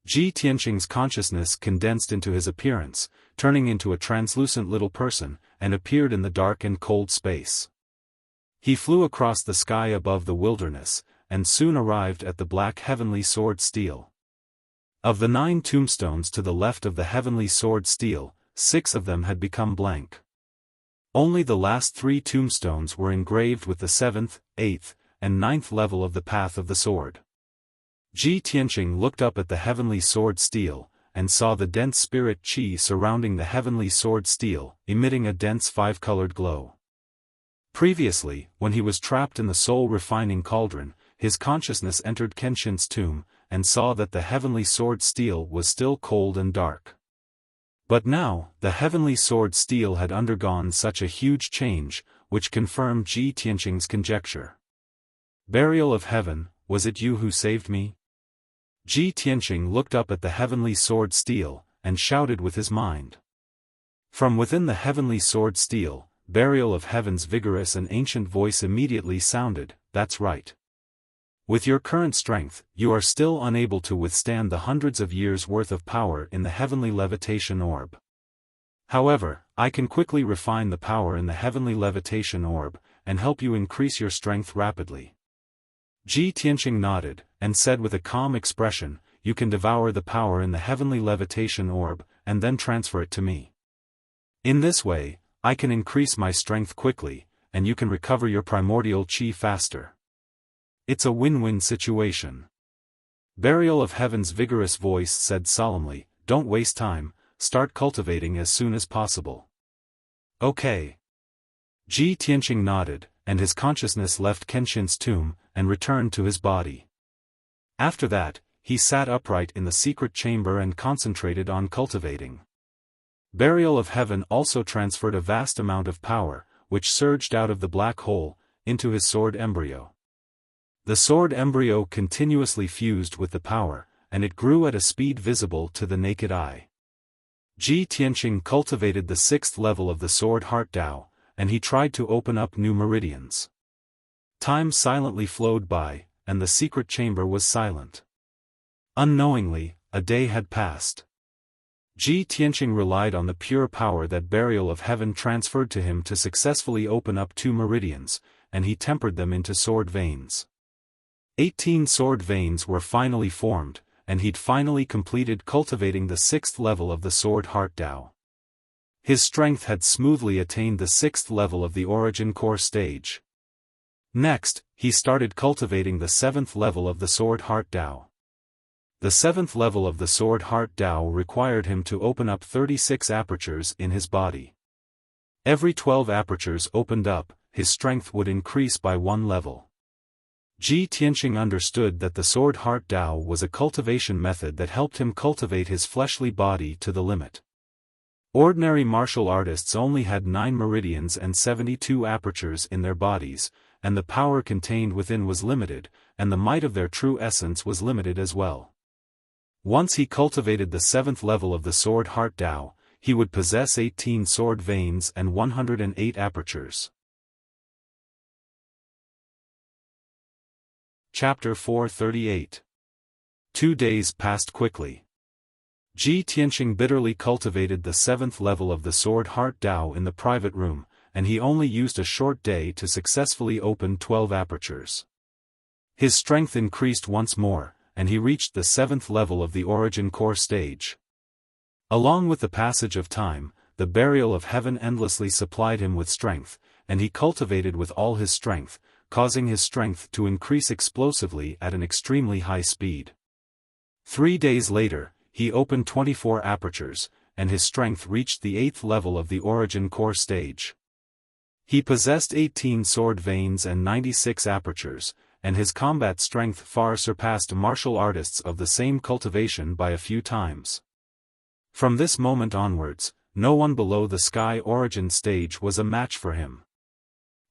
Ji Tianqing's consciousness condensed into his appearance, turning into a translucent little person, and appeared in the dark and cold space. He flew across the sky above the wilderness, and soon arrived at the black heavenly sword steel. Of the 9 tombstones to the left of the heavenly sword steel, 6 of them had become blank. Only the last 3 tombstones were engraved with the 7th, 8th, and 9th level of the path of the sword. Ji Tianqing looked up at the heavenly sword steel, and saw the dense spirit chi surrounding the heavenly sword steel, emitting a dense 5-colored glow. Previously, when he was trapped in the soul-refining cauldron, his consciousness entered Kenshin's tomb, and saw that the heavenly sword steel was still cold and dark. But now, the heavenly sword steel had undergone such a huge change, which confirmed Ji Tianqing's conjecture. Burial of heaven, was it you who saved me? Ji Tianqing looked up at the heavenly sword steel, and shouted with his mind. From within the heavenly sword steel, Burial of Heaven's vigorous and ancient voice immediately sounded, "That's right. With your current strength, you are still unable to withstand the hundreds of years' worth of power in the heavenly levitation orb. However, I can quickly refine the power in the heavenly levitation orb, and help you increase your strength rapidly." Ji Tianqing nodded, and said with a calm expression, "You can devour the power in the heavenly levitation orb, and then transfer it to me. In this way, I can increase my strength quickly, and you can recover your primordial qi faster. It's a win-win situation." Burial of Heaven's vigorous voice said solemnly, "Don't waste time, start cultivating as soon as possible." "Okay." Ji Tianqing nodded, and his consciousness left Kenshin's tomb, and returned to his body. After that, he sat upright in the secret chamber and concentrated on cultivating. Burial of Heaven also transferred a vast amount of power, which surged out of the black hole, into his sword embryo. The sword embryo continuously fused with the power, and it grew at a speed visible to the naked eye. Ji Tianqing cultivated the 6th level of the sword heart Dao, and he tried to open up new meridians. Time silently flowed by, and the secret chamber was silent. Unknowingly, a day had passed. Ji Tianqing relied on the pure power that Burial of Heaven transferred to him to successfully open up 2 meridians, and he tempered them into sword veins. 18 sword veins were finally formed, and he'd finally completed cultivating the 6th level of the sword heart Dao. His strength had smoothly attained the 6th level of the origin core stage. Next, he started cultivating the 7th level of the sword heart Dao. The 7th level of the sword heart Dao required him to open up 36 apertures in his body. Every 12 apertures opened up, his strength would increase by 1 level. Ji Tianqing understood that the sword heart Dao was a cultivation method that helped him cultivate his fleshly body to the limit. Ordinary martial artists only had 9 meridians and 72 apertures in their bodies, and the power contained within was limited, and the might of their true essence was limited as well. Once he cultivated the 7th level of the sword heart Dao, he would possess 18 sword veins and 108 apertures. Chapter 438. 2 days passed quickly. Ji Tianqing bitterly cultivated the 7th level of the sword heart Dao in the private room, and he only used a short day to successfully open 12 apertures. His strength increased once more, and he reached the 7th level of the origin core stage. Along with the passage of time, the Burial of Heaven endlessly supplied him with strength, and he cultivated with all his strength, causing his strength to increase explosively at an extremely high speed. 3 days later, he opened 24 apertures, and his strength reached the 8th level of the origin core stage. He possessed 18 sword veins and 96 apertures, and his combat strength far surpassed martial artists of the same cultivation by a few times. From this moment onwards, no one below the sky origin stage was a match for him.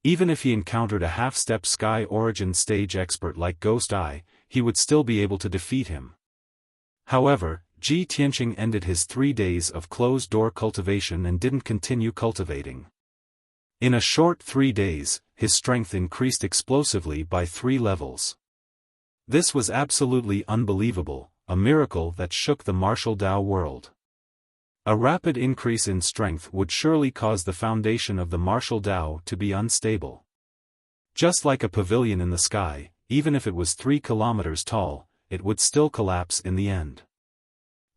Even if he encountered a half-step sky origin stage expert like Ghost Eye, he would still be able to defeat him. However, Ji Tianqing ended his 3 days of closed-door cultivation and didn't continue cultivating. In a short 3 days, his strength increased explosively by 3 levels. This was absolutely unbelievable, a miracle that shook the martial Dao world. A rapid increase in strength would surely cause the foundation of the martial Dao to be unstable. Just like a pavilion in the sky, even if it was 3 kilometers tall, it would still collapse in the end.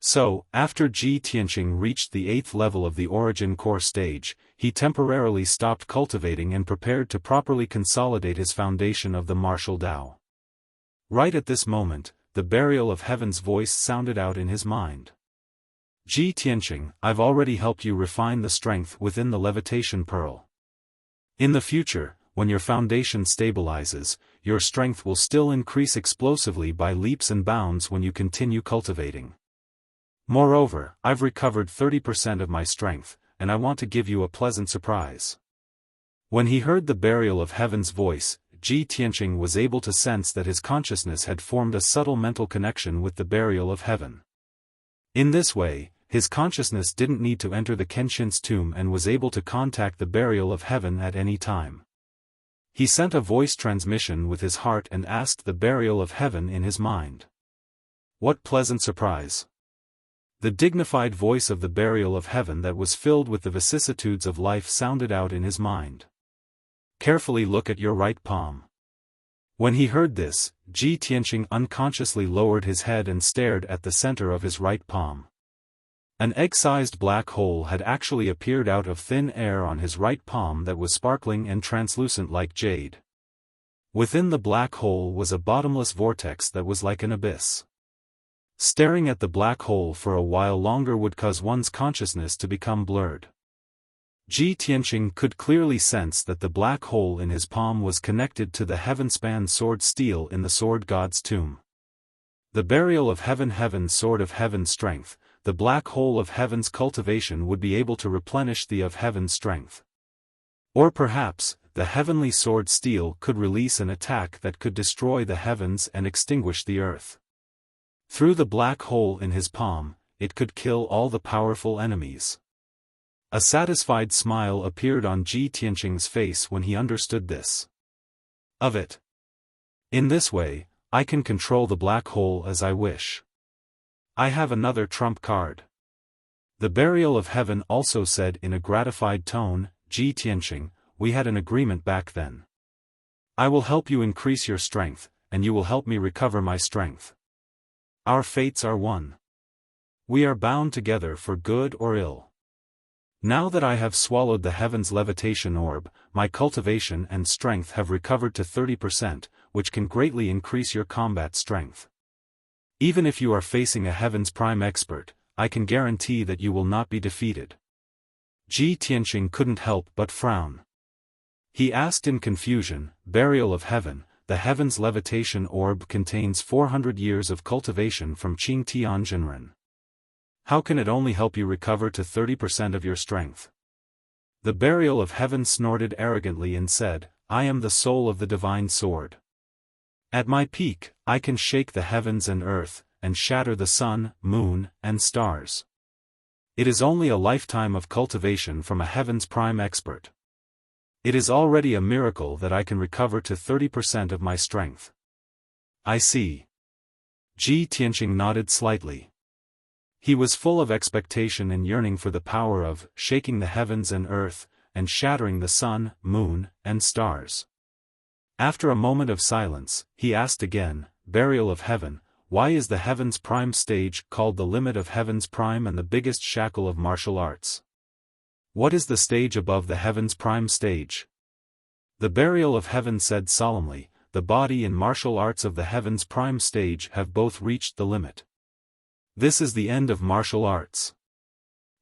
So, after Ji Tianqing reached the 8th level of the origin core stage, he temporarily stopped cultivating and prepared to properly consolidate his foundation of the martial Dao. Right at this moment, the Burial of Heaven's voice sounded out in his mind. Ji Tianqing, I've already helped you refine the strength within the levitation pearl. In the future, when your foundation stabilizes, your strength will still increase explosively by leaps and bounds when you continue cultivating. Moreover, I've recovered 30% of my strength, and I want to give you a pleasant surprise. When he heard the burial of heaven's voice, Ji Tianqing was able to sense that his consciousness had formed a subtle mental connection with the burial of heaven. In this way, his consciousness didn't need to enter the Kenshin's tomb and was able to contact the burial of heaven at any time. He sent a voice transmission with his heart and asked the burial of heaven in his mind. What pleasant surprise! The dignified voice of the burial of heaven that was filled with the vicissitudes of life sounded out in his mind. Carefully look at your right palm. When he heard this, Ji Tianqing unconsciously lowered his head and stared at the center of his right palm. An egg-sized black hole had actually appeared out of thin air on his right palm that was sparkling and translucent like jade. Within the black hole was a bottomless vortex that was like an abyss. Staring at the black hole for a while longer would cause one's consciousness to become blurred. Ji Tianqing could clearly sense that the black hole in his palm was connected to the heaven-span sword steel in the sword god's tomb. The burial of heaven, heaven's sword of heaven's strength, the black hole of heaven's cultivation would be able to replenish the of heaven's strength. Or perhaps, the heavenly sword steel could release an attack that could destroy the heavens and extinguish the earth. Through the black hole in his palm, it could kill all the powerful enemies. A satisfied smile appeared on Ji Tianqing's face when he understood this. Of it. In this way, I can control the black hole as I wish. I have another trump card. The burial of heaven also said in a gratified tone, Ji Tianqing, we had an agreement back then. I will help you increase your strength, and you will help me recover my strength. Our fates are one. We are bound together for good or ill. Now that I have swallowed the heaven's levitation orb, my cultivation and strength have recovered to 30%, which can greatly increase your combat strength. Even if you are facing a heaven's prime expert, I can guarantee that you will not be defeated. Ji Tianqing couldn't help but frown. He asked in confusion, burial of heaven, the heaven's levitation orb contains 400 years of cultivation from Qing Tianjinren. How can it only help you recover to 30% of your strength? The burial of heaven snorted arrogantly and said, I am the soul of the divine sword. At my peak, I can shake the heavens and earth, and shatter the sun, moon, and stars. It is only a lifetime of cultivation from a heaven's prime expert. It is already a miracle that I can recover to 30% of my strength. I see. Ji Tianqing nodded slightly. He was full of expectation and yearning for the power of shaking the heavens and earth, and shattering the sun, moon, and stars. After a moment of silence, he asked again, burial of heaven, why is the heaven's prime stage called the limit of heaven's prime and the biggest shackle of martial arts? What is the stage above the heaven's prime stage? The burial of heaven said solemnly, the body and martial arts of the heaven's prime stage have both reached the limit. This is the end of martial arts.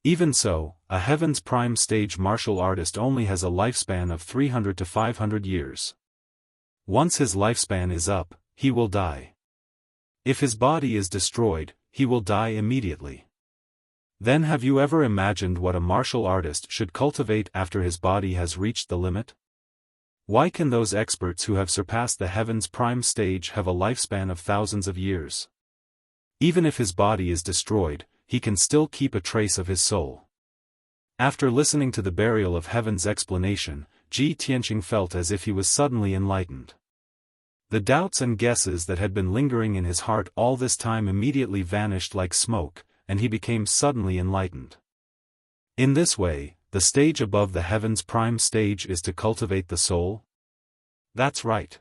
Even so, a heaven's prime stage martial artist only has a lifespan of 300 to 500 years. Once his lifespan is up, he will die. If his body is destroyed, he will die immediately. Then have you ever imagined what a martial artist should cultivate after his body has reached the limit? Why can those experts who have surpassed the heaven's prime stage have a lifespan of thousands of years? Even if his body is destroyed, he can still keep a trace of his soul. After listening to the burial of heaven's explanation, Ji Tianqing felt as if he was suddenly enlightened. The doubts and guesses that had been lingering in his heart all this time immediately vanished like smoke, and he became suddenly enlightened. In this way, the stage above the heaven's prime stage is to cultivate the soul? That's right.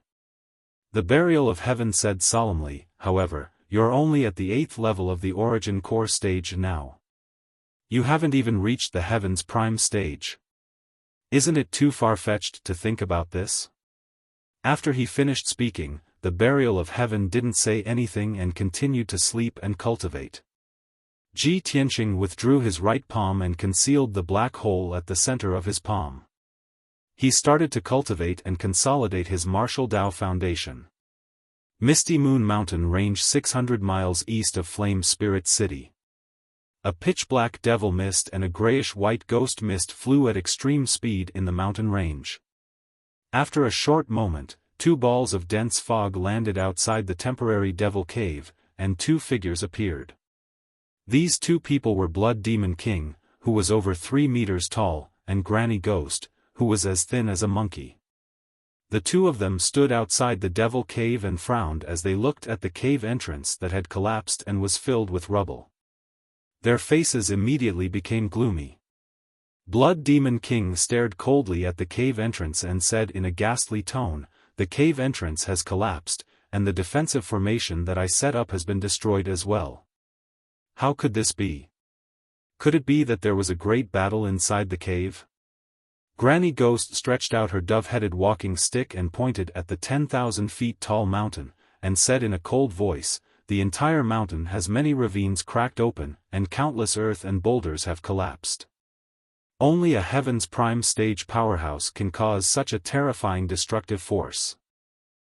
The burial of heaven said solemnly, however, you're only at the 8th level of the origin core stage now. You haven't even reached the heaven's prime stage. Isn't it too far-fetched to think about this? After he finished speaking, the burial of heaven didn't say anything and continued to sleep and cultivate. Ji Tianqing withdrew his right palm and concealed the black hole at the center of his palm. He started to cultivate and consolidate his martial Dao foundation. Misty Moon Mountain Range 600 miles east of Flame Spirit City. A pitch-black devil mist and a grayish-white ghost mist flew at extreme speed in the mountain range. After a short moment, 2 balls of dense fog landed outside the temporary devil cave, and 2 figures appeared. These 2 people were Blood Demon King, who was over 3 meters tall, and Granny Ghost, who was as thin as a monkey. The 2 of them stood outside the devil cave and frowned as they looked at the cave entrance that had collapsed and was filled with rubble. Their faces immediately became gloomy. Blood Demon King stared coldly at the cave entrance and said in a ghastly tone, "The cave entrance has collapsed, and the defensive formation that I set up has been destroyed as well. How could this be? Could it be that there was a great battle inside the cave?" Granny Ghost stretched out her dove-headed walking stick and pointed at the 10,000 feet tall mountain, and said in a cold voice, "The entire mountain has many ravines cracked open, and countless earth and boulders have collapsed. Only a Heaven's Prime Stage powerhouse can cause such a terrifying destructive force."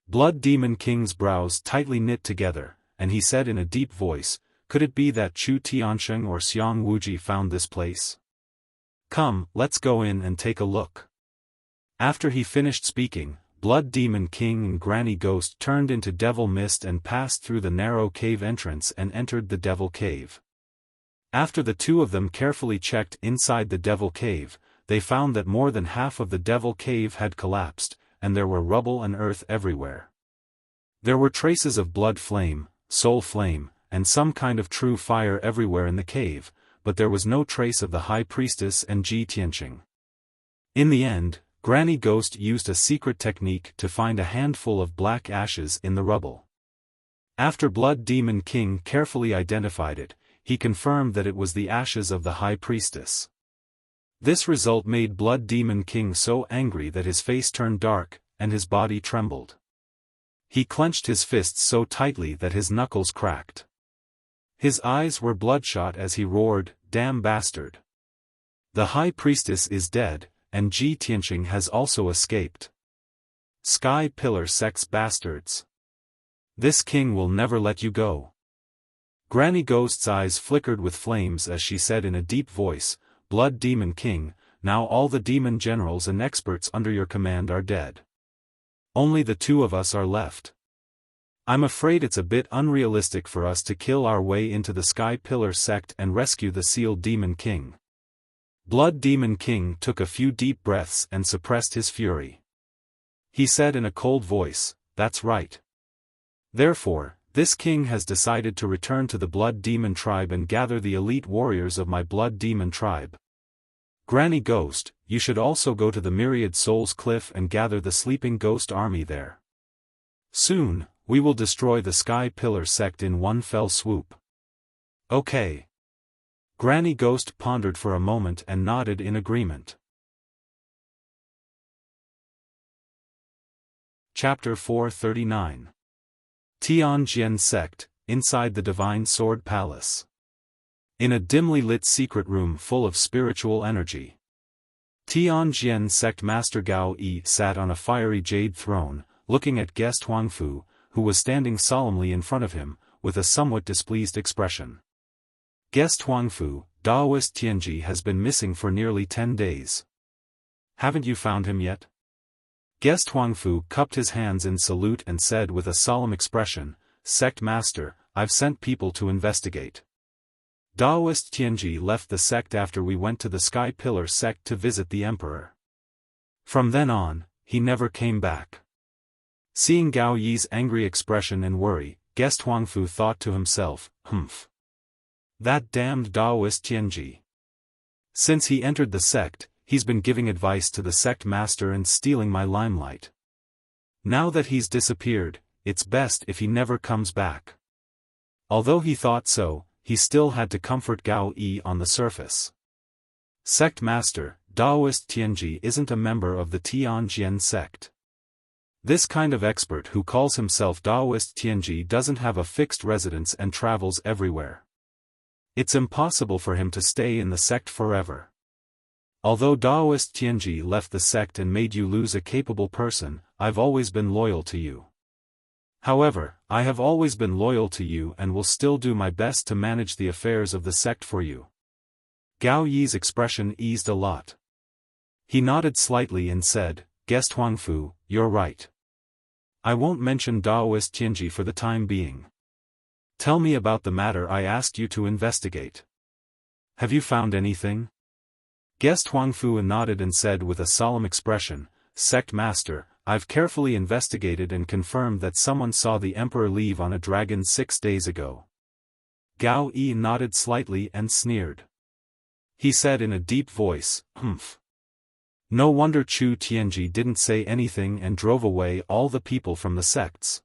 Blood Demon King's brows tightly knit together, and he said in a deep voice, "Could it be that Chu Tiansheng or Xiang Wuji found this place? Come, let's go in and take a look." After he finished speaking, Blood Demon King and Granny Ghost turned into devil mist and passed through the narrow cave entrance and entered the devil cave. After the 2 of them carefully checked inside the devil cave, they found that more than half of the devil cave had collapsed, and there were rubble and earth everywhere. There were traces of blood flame, soul flame, and some kind of true fire everywhere in the cave, but there was no trace of the High Priestess and Ji Tianqing. In the end, Granny Ghost used a secret technique to find a handful of black ashes in the rubble. After Blood Demon King carefully identified it, he confirmed that it was the ashes of the High Priestess. This result made Blood Demon King so angry that his face turned dark, and his body trembled. He clenched his fists so tightly that his knuckles cracked. His eyes were bloodshot as he roared, "Damn bastard! The High Priestess is dead, and Ji Tianqing has also escaped. Sky Pillar Sect's bastards! This king will never let you go." Granny Ghost's eyes flickered with flames as she said in a deep voice, "Blood Demon King, now all the demon generals and experts under your command are dead. Only the 2 of us are left. I'm afraid it's a bit unrealistic for us to kill our way into the Sky Pillar Sect and rescue the Sealed Demon King." Blood Demon King took a few deep breaths and suppressed his fury. He said in a cold voice, "That's right. Therefore, this king has decided to return to the Blood Demon tribe and gather the elite warriors of my Blood Demon tribe. Granny Ghost, you should also go to the Myriad Souls Cliff and gather the Sleeping Ghost army there. Soon, we will destroy the Sky Pillar Sect in one fell swoop." "Okay." Granny Ghost pondered for a moment and nodded in agreement. Chapter 439. Tianjian Sect, inside the Divine Sword Palace. In a dimly lit secret room full of spiritual energy, Tianjian Sect Master Gao Yi sat on a fiery jade throne, looking at guest Huangfu, who was standing solemnly in front of him, with a somewhat displeased expression. "Guest Huangfu, Daoist Tianji has been missing for nearly 10 days. Haven't you found him yet?" Guest Huangfu cupped his hands in salute and said with a solemn expression, "Sect Master, I've sent people to investigate. Daoist Tianji left the sect after we went to the Sky Pillar Sect to visit the Emperor. From then on, he never came back." Seeing Gao Yi's angry expression and worry, guest Huangfu thought to himself, "Humph. That damned Daoist Tianji. Since he entered the sect, he's been giving advice to the sect master and stealing my limelight. Now that he's disappeared, it's best if he never comes back." Although he thought so, he still had to comfort Gao Yi on the surface. "Sect Master, Daoist Tianji isn't a member of the Tianjian sect. This kind of expert who calls himself Daoist Tianji doesn't have a fixed residence and travels everywhere. It's impossible for him to stay in the sect forever. Although Daoist Tianji left the sect and made you lose a capable person, I've always been loyal to you. However, I have always been loyal to you and will still do my best to manage the affairs of the sect for you." Gao Yi's expression eased a lot. He nodded slightly and said, guessed Huangfu, you're right. I won't mention Daoist Tianji for the time being. Tell me about the matter I asked you to investigate. Have you found anything? Guest Huangfu nodded and said with a solemn expression, Sect Master, I've carefully investigated and confirmed that someone saw the Emperor leave on a dragon 6 days ago. Gao Yi nodded slightly and sneered. He said in a deep voice, Humph. No wonder Chu Tianji didn't say anything and drove away all the people from the sects.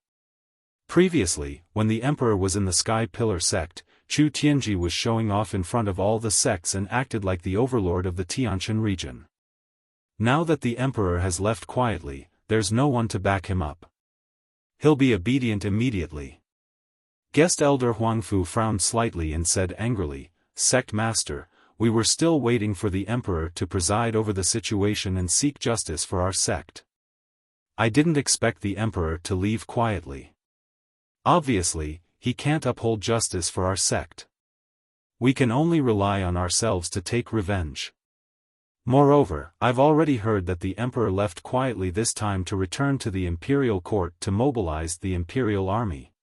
Previously, when the Emperor was in the Sky Pillar sect, Chu Tianji was showing off in front of all the sects and acted like the overlord of the Tianshan region. Now that the Emperor has left quietly, there's no one to back him up. He'll be obedient immediately. Guest Elder Huangfu frowned slightly and said angrily, Sect Master, we were still waiting for the Emperor to preside over the situation and seek justice for our sect. I didn't expect the Emperor to leave quietly. Obviously, he can't uphold justice for our sect. We can only rely on ourselves to take revenge. Moreover, I've already heard that the Emperor left quietly this time to return to the Imperial Court to mobilize the Imperial Army.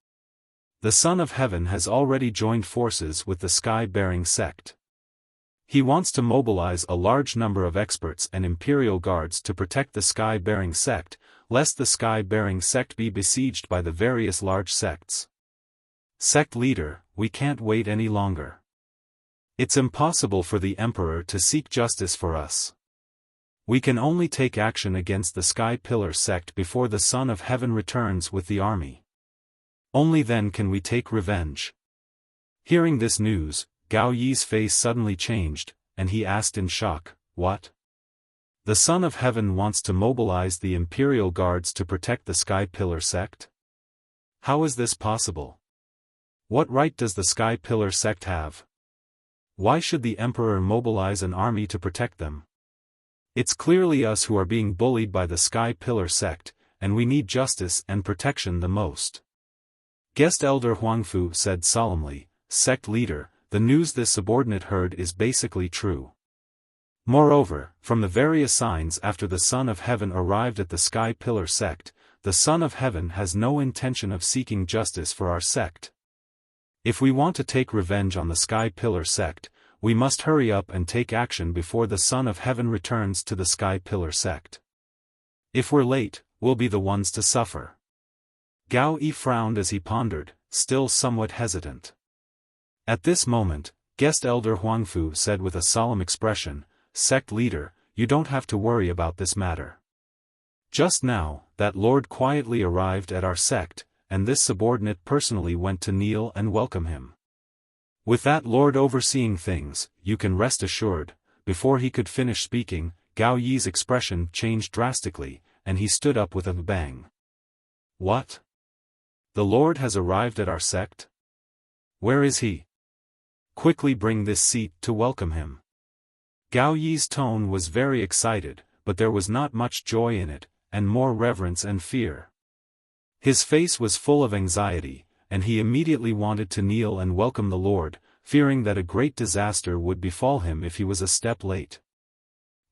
The Son of Heaven has already joined forces with the Sky-bearing sect. He wants to mobilize a large number of experts and Imperial guards to protect the Sky-bearing sect, lest the Sky-bearing sect be besieged by the various large sects. Sect leader, we can't wait any longer. It's impossible for the Emperor to seek justice for us. We can only take action against the Sky Pillar sect before the Son of Heaven returns with the army. Only then can we take revenge. Hearing this news, Gao Yi's face suddenly changed, and he asked in shock, What? The Son of Heaven wants to mobilize the Imperial Guards to protect the Sky Pillar sect? How is this possible? What right does the Sky Pillar sect have? Why should the Emperor mobilize an army to protect them? It's clearly us who are being bullied by the Sky Pillar sect, and we need justice and protection the most. Guest Elder Huangfu said solemnly, Sect leader, the news this subordinate heard is basically true. Moreover, from the various signs after the Son of Heaven arrived at the Sky Pillar sect, the Son of Heaven has no intention of seeking justice for our sect. If we want to take revenge on the Sky Pillar sect, we must hurry up and take action before the Son of Heaven returns to the Sky Pillar sect. If we're late, we'll be the ones to suffer. Gao Yi frowned as he pondered, still somewhat hesitant. At this moment, Guest Elder Huangfu said with a solemn expression, Sect leader, you don't have to worry about this matter. Just now, that lord quietly arrived at our sect, and this subordinate personally went to kneel and welcome him. With that lord overseeing things, you can rest assured. Before he could finish speaking, Gao Yi's expression changed drastically, and he stood up with a bang. What? The Lord has arrived at our sect? Where is he? Quickly bring this seat to welcome him. Gao Yi's tone was very excited, but there was not much joy in it, and more reverence and fear. His face was full of anxiety, and he immediately wanted to kneel and welcome the Lord, fearing that a great disaster would befall him if he was a step late.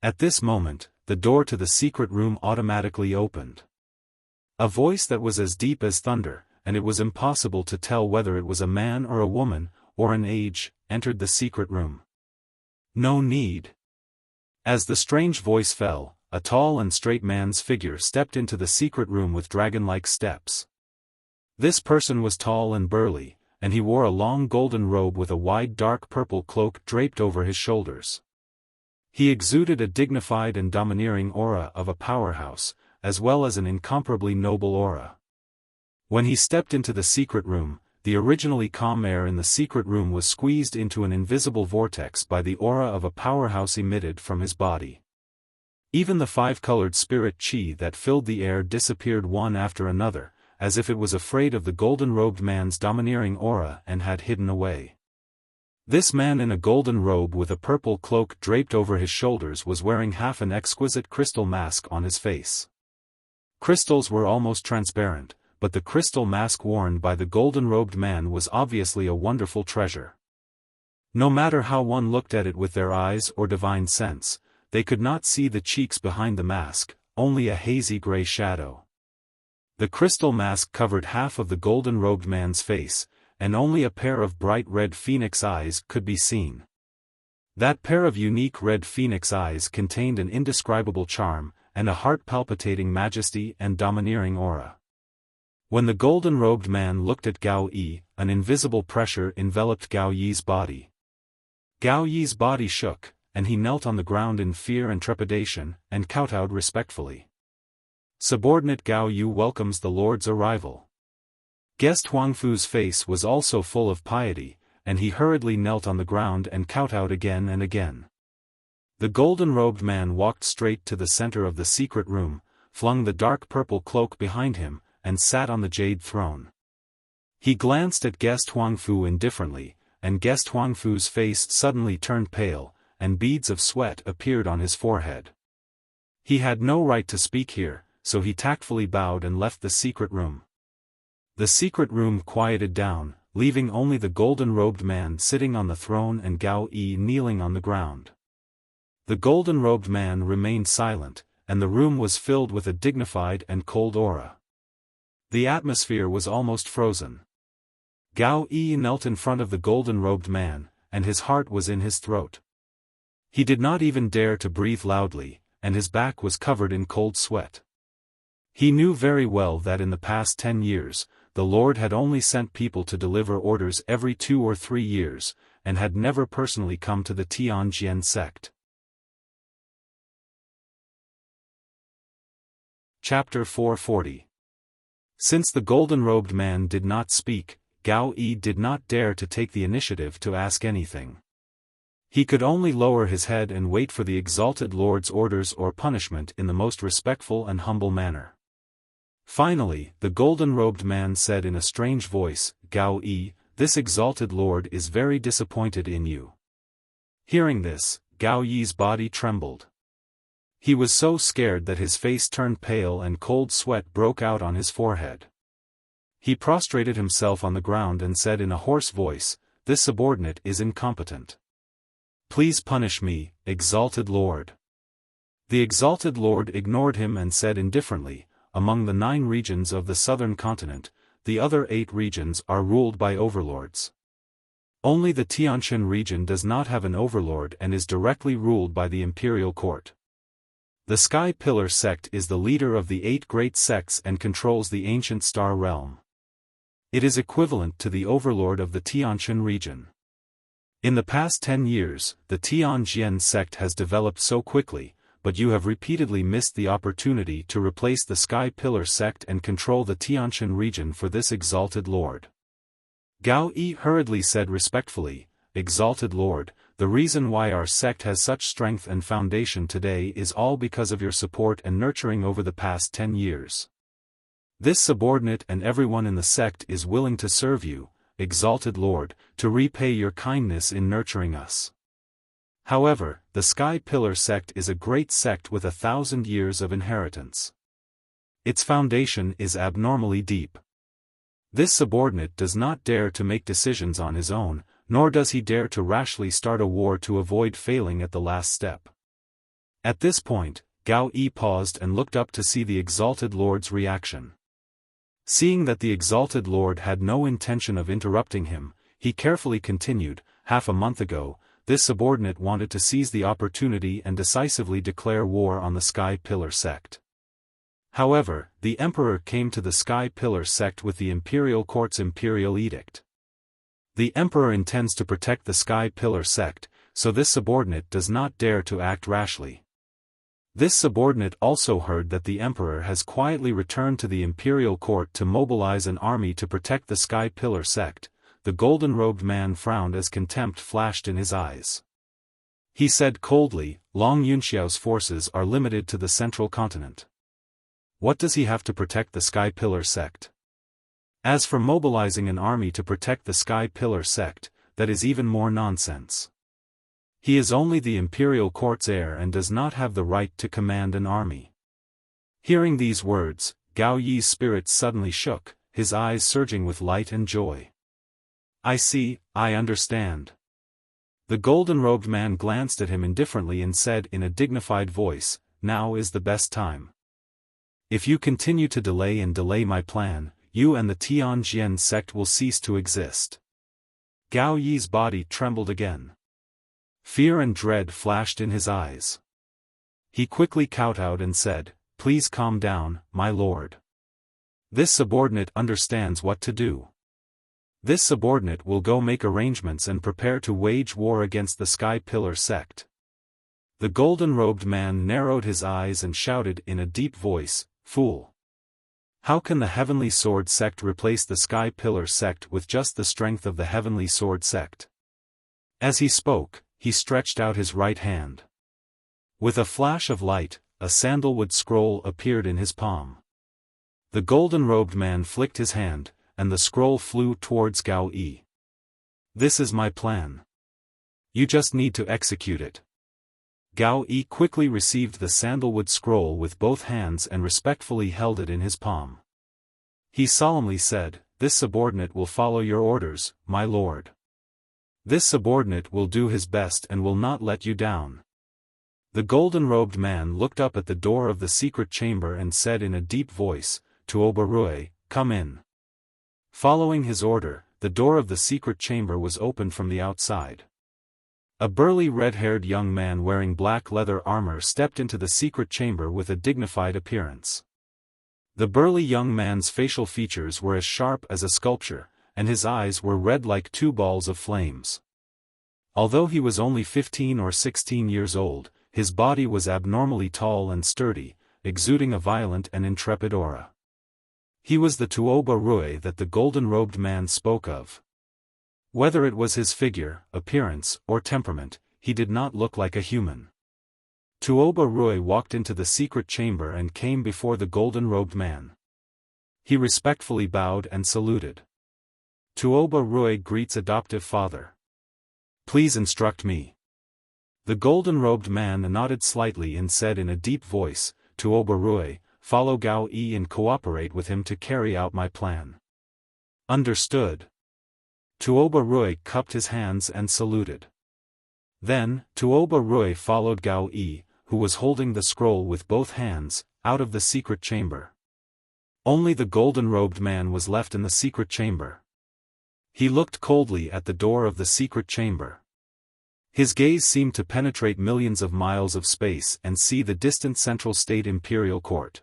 At this moment, the door to the secret room automatically opened. A voice that was as deep as thunder, and it was impossible to tell whether it was a man or a woman, or an age, entered the secret room. No need. As the strange voice fell, a tall and straight man's figure stepped into the secret room with dragon-like steps. This person was tall and burly, and he wore a long golden robe with a wide dark purple cloak draped over his shoulders. He exuded a dignified and domineering aura of a powerhouse, as well as an incomparably noble aura. When he stepped into the secret room, the originally calm air in the secret room was squeezed into an invisible vortex by the aura of a powerhouse emitted from his body. Even the five-colored spirit chi that filled the air disappeared one after another, as if it was afraid of the golden-robed man's domineering aura and had hidden away. This man in a golden robe with a purple cloak draped over his shoulders was wearing half an exquisite crystal mask on his face. Crystals were almost transparent, but the crystal mask worn by the golden-robed man was obviously a wonderful treasure. No matter how one looked at it with their eyes or divine sense, they could not see the cheeks behind the mask, only a hazy gray shadow. The crystal mask covered half of the golden-robed man's face, and only a pair of bright red phoenix eyes could be seen. That pair of unique red phoenix eyes contained an indescribable charm, and a heart-palpitating majesty and domineering aura. When the golden-robed man looked at Gao Yi, an invisible pressure enveloped Gao Yi's body. Gao Yi's body shook, and he knelt on the ground in fear and trepidation, and kowtowed respectfully. Subordinate Gao Yu welcomes the Lord's arrival. Guest Huangfu's face was also full of piety, and he hurriedly knelt on the ground and kowtowed again and again. The golden-robed man walked straight to the center of the secret room, flung the dark purple cloak behind him, and sat on the jade throne. He glanced at Guest Huangfu indifferently, and Guest Huangfu's face suddenly turned pale, and beads of sweat appeared on his forehead. He had no right to speak here, so he tactfully bowed and left the secret room. The secret room quieted down, leaving only the golden-robed man sitting on the throne and Gao Yi kneeling on the ground. The golden-robed man remained silent, and the room was filled with a dignified and cold aura. The atmosphere was almost frozen. Gao Yi knelt in front of the golden-robed man, and his heart was in his throat. He did not even dare to breathe loudly, and his back was covered in cold sweat. He knew very well that in the past 10 years, the Lord had only sent people to deliver orders every 2 or 3 years, and had never personally come to the Tianjin sect. Chapter 440. Since the golden-robed man did not speak, Gao Yi did not dare to take the initiative to ask anything. He could only lower his head and wait for the exalted Lord's orders or punishment in the most respectful and humble manner. Finally, the golden-robed man said in a strange voice, "Gao Yi, this exalted Lord is very disappointed in you." Hearing this, Gao Yi's body trembled. He was so scared that his face turned pale and cold sweat broke out on his forehead. He prostrated himself on the ground and said in a hoarse voice, "This subordinate is incompetent. Please punish me, exalted Lord." The exalted Lord ignored him and said indifferently, "Among the 9 regions of the southern continent, the other 8 regions are ruled by overlords. Only the Tianjin region does not have an overlord and is directly ruled by the imperial court. The Sky Pillar sect is the leader of the 8 great sects and controls the ancient star realm. It is equivalent to the overlord of the Tianjin region. In the past 10 years, the Tianjin sect has developed so quickly, but you have repeatedly missed the opportunity to replace the Sky Pillar sect and control the Tianjin region for this exalted Lord." Gao Yi hurriedly said respectfully, "Exalted Lord, the reason why our sect has such strength and foundation today is all because of your support and nurturing over the past 10 years. This subordinate and everyone in the sect is willing to serve you, exalted Lord, to repay your kindness in nurturing us. However, the Sky Pillar sect is a great sect with 1,000 years of inheritance. Its foundation is abnormally deep. This subordinate does not dare to make decisions on his own, nor does he dare to rashly start a war to avoid failing at the last step." At this point, Gao Yi paused and looked up to see the exalted Lord's reaction. Seeing that the exalted Lord had no intention of interrupting him, he carefully continued, "Half a month ago, this subordinate wanted to seize the opportunity and decisively declare war on the Sky Pillar sect. However, the emperor came to the Sky Pillar sect with the imperial court's imperial edict. The emperor intends to protect the Sky Pillar sect, so this subordinate does not dare to act rashly. This subordinate also heard that the emperor has quietly returned to the imperial court to mobilize an army to protect the Sky Pillar sect." The golden-robed man frowned as contempt flashed in his eyes. He said coldly, "Long Yunxiao's forces are limited to the central continent. What does he have to protect the Sky Pillar sect? As for mobilizing an army to protect the Sky Pillar sect, that is even more nonsense. He is only the imperial court's heir and does not have the right to command an army." Hearing these words, Gao Yi's spirit suddenly shook, his eyes surging with light and joy. "I see, I understand." The golden-robed man glanced at him indifferently and said in a dignified voice, "Now is the best time." If you continue to delay my plan, you and the Tianjin sect will cease to exist. Gao Yi's body trembled again. Fear and dread flashed in his eyes. He quickly kowtowed and said, "Please calm down, my lord. This subordinate understands what to do. This subordinate will go make arrangements and prepare to wage war against the Sky Pillar sect." The golden-robed man narrowed his eyes and shouted in a deep voice, "Fool! How can the Heavenly Sword sect replace the Sky Pillar sect with just the strength of the Heavenly Sword sect?" As he spoke, he stretched out his right hand. With a flash of light, a sandalwood scroll appeared in his palm. The golden-robed man flicked his hand, and the scroll flew towards Gao Yi. "This is my plan. You just need to execute it." Gao Yi quickly received the sandalwood scroll with both hands and respectfully held it in his palm. He solemnly said, "This subordinate will follow your orders, my lord. This subordinate will do his best and will not let you down." The golden-robed man looked up at the door of the secret chamber and said in a deep voice, "Tuoba Rui, come in." Following his order, the door of the secret chamber was opened from the outside. A burly red-haired young man wearing black leather armor stepped into the secret chamber with a dignified appearance. The burly young man's facial features were as sharp as a sculpture, and his eyes were red like two balls of flames. Although he was only 15 or 16 years old, his body was abnormally tall and sturdy, exuding a violent and intrepid aura. He was the Tuoba Rui that the golden-robed man spoke of. Whether it was his figure, appearance, or temperament, he did not look like a human. Tuoba Rui walked into the secret chamber and came before the golden-robed man. He respectfully bowed and saluted. "Tuoba Rui greets adoptive father. Please instruct me." The golden-robed man nodded slightly and said in a deep voice, "Tuoba Rui, follow Gao Yi and cooperate with him to carry out my plan." "Understood." Tuoba Rui cupped his hands and saluted. Then, Tuoba Rui followed Gao Yi, who was holding the scroll with both hands, out of the secret chamber. Only the golden-robed man was left in the secret chamber. He looked coldly at the door of the secret chamber. His gaze seemed to penetrate millions of miles of space and see the distant Central State Imperial Court.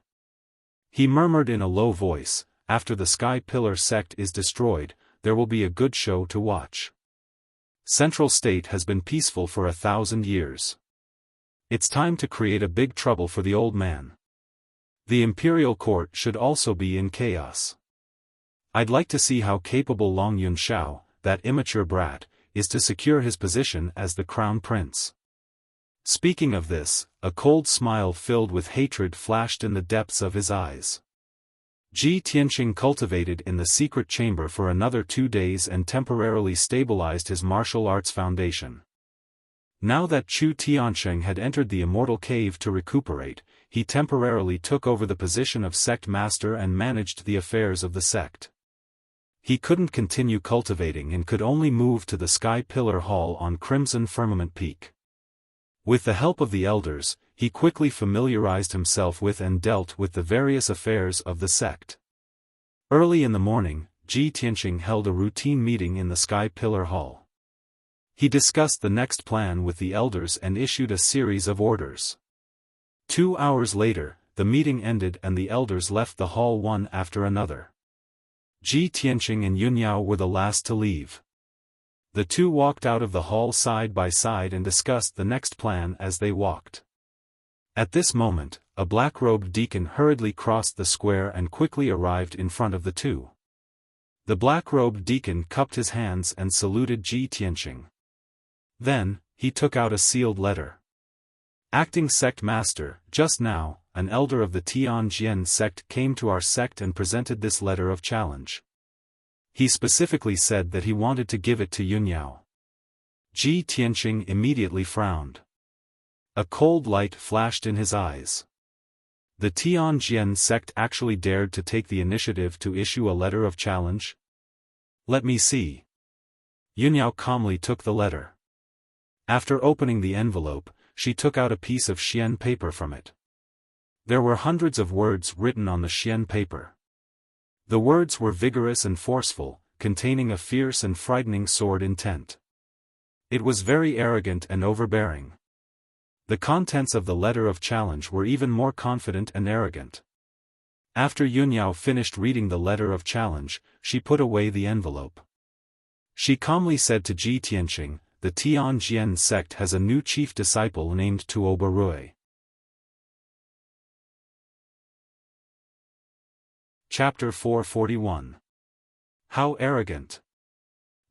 He murmured in a low voice, "After the Sky Pillar sect is destroyed, there will be a good show to watch. Central State has been peaceful for 1,000 years. It's time to create a big trouble for the old man. The Imperial Court should also be in chaos. I'd like to see how capable Long Yunxiao, that immature brat, is to secure his position as the Crown Prince." Speaking of this, a cold smile filled with hatred flashed in the depths of his eyes. Ji Tianqing cultivated in the secret chamber for another 2 days and temporarily stabilized his martial arts foundation. Now that Chu Tianqing had entered the immortal cave to recuperate, he temporarily took over the position of sect master and managed the affairs of the sect. He couldn't continue cultivating and could only move to the Sky Pillar Hall on Crimson Firmament Peak. With the help of the elders, he quickly familiarized himself with and dealt with the various affairs of the sect. Early in the morning, Ji Tianqing held a routine meeting in the Sky Pillar Hall. He discussed the next plan with the elders and issued a series of orders. 2 hours later, the meeting ended and the elders left the hall one after another. Ji Tianqing and Yunyao were the last to leave. The two walked out of the hall side by side and discussed the next plan as they walked. At this moment, a black-robed deacon hurriedly crossed the square and quickly arrived in front of the two. The black-robed deacon cupped his hands and saluted Ji Tianqing. Then, he took out a sealed letter. "Acting Sect Master, just now, an elder of the Tianjin sect came to our sect and presented this letter of challenge. He specifically said that he wanted to give it to Yunyao." Ji Tianqing immediately frowned. A cold light flashed in his eyes. The Tianjin sect actually dared to take the initiative to issue a letter of challenge? Let me see. Yunyao calmly took the letter. After opening the envelope, she took out a piece of Xian paper from it. There were hundreds of words written on the Xian paper. The words were vigorous and forceful, containing a fierce and frightening sword intent. It was very arrogant and overbearing. The contents of the letter of challenge were even more confident and arrogant. After Yunyao finished reading the letter of challenge, she put away the envelope. She calmly said to Ji Tianqing, "The Tianjian sect has a new chief disciple named Tuo Barui." Chapter 441. How arrogant!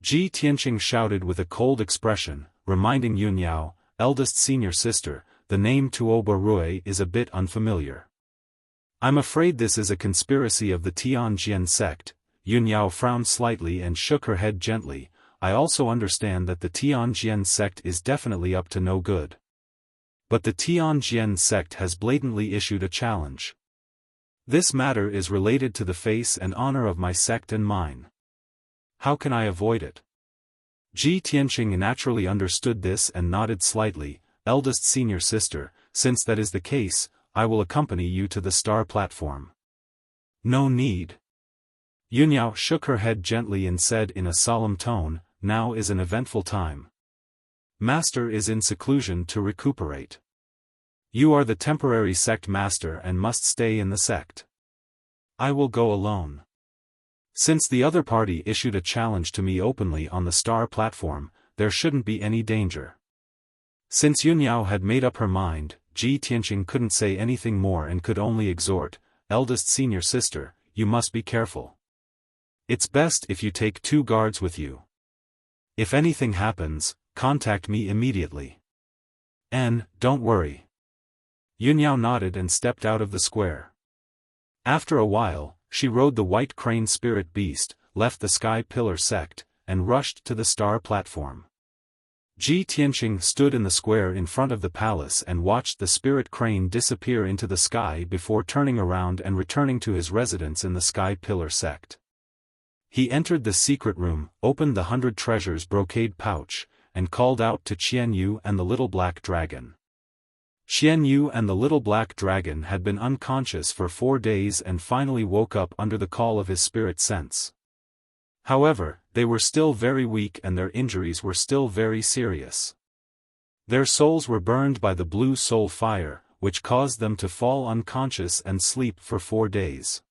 Ji Tianqing shouted with a cold expression, reminding Yunyao, eldest senior sister, "The name Tuo Barui is a bit unfamiliar." "I'm afraid this is a conspiracy of the Tianjian sect." Yunyao frowned slightly and shook her head gently. "I also understand that the Tianjian sect is definitely up to no good. But the Tianjian sect has blatantly issued a challenge. This matter is related to the face and honor of my sect and mine. How can I avoid it?" Ji Tianqing naturally understood this and nodded slightly. "Eldest senior sister, since that is the case, I will accompany you to the star platform." "No need." Yunyao shook her head gently and said in a solemn tone, "Now is an eventful time. Master is in seclusion to recuperate. You are the temporary sect master and must stay in the sect. I will go alone. Since the other party issued a challenge to me openly on the star platform, there shouldn't be any danger." Since Yunyao had made up her mind, Ji Tianqing couldn't say anything more and could only exhort, "Eldest senior sister, you must be careful. It's best if you take 2 guards with you. If anything happens, contact me immediately. And, don't worry." Yunyao nodded and stepped out of the square. After a while, she rode the white crane spirit beast, left the sky pillar sect, and rushed to the star platform. Ji Tianqing stood in the square in front of the palace and watched the spirit crane disappear into the sky before turning around and returning to his residence in the sky pillar sect. He entered the secret room, opened the 100 treasures brocade pouch, and called out to Qian Yu and the little black dragon. Qian Yu and the little black dragon had been unconscious for 4 days and finally woke up under the call of his spirit sense. However, they were still very weak and their injuries were still very serious. Their souls were burned by the blue soul fire, which caused them to fall unconscious and sleep for 4 days.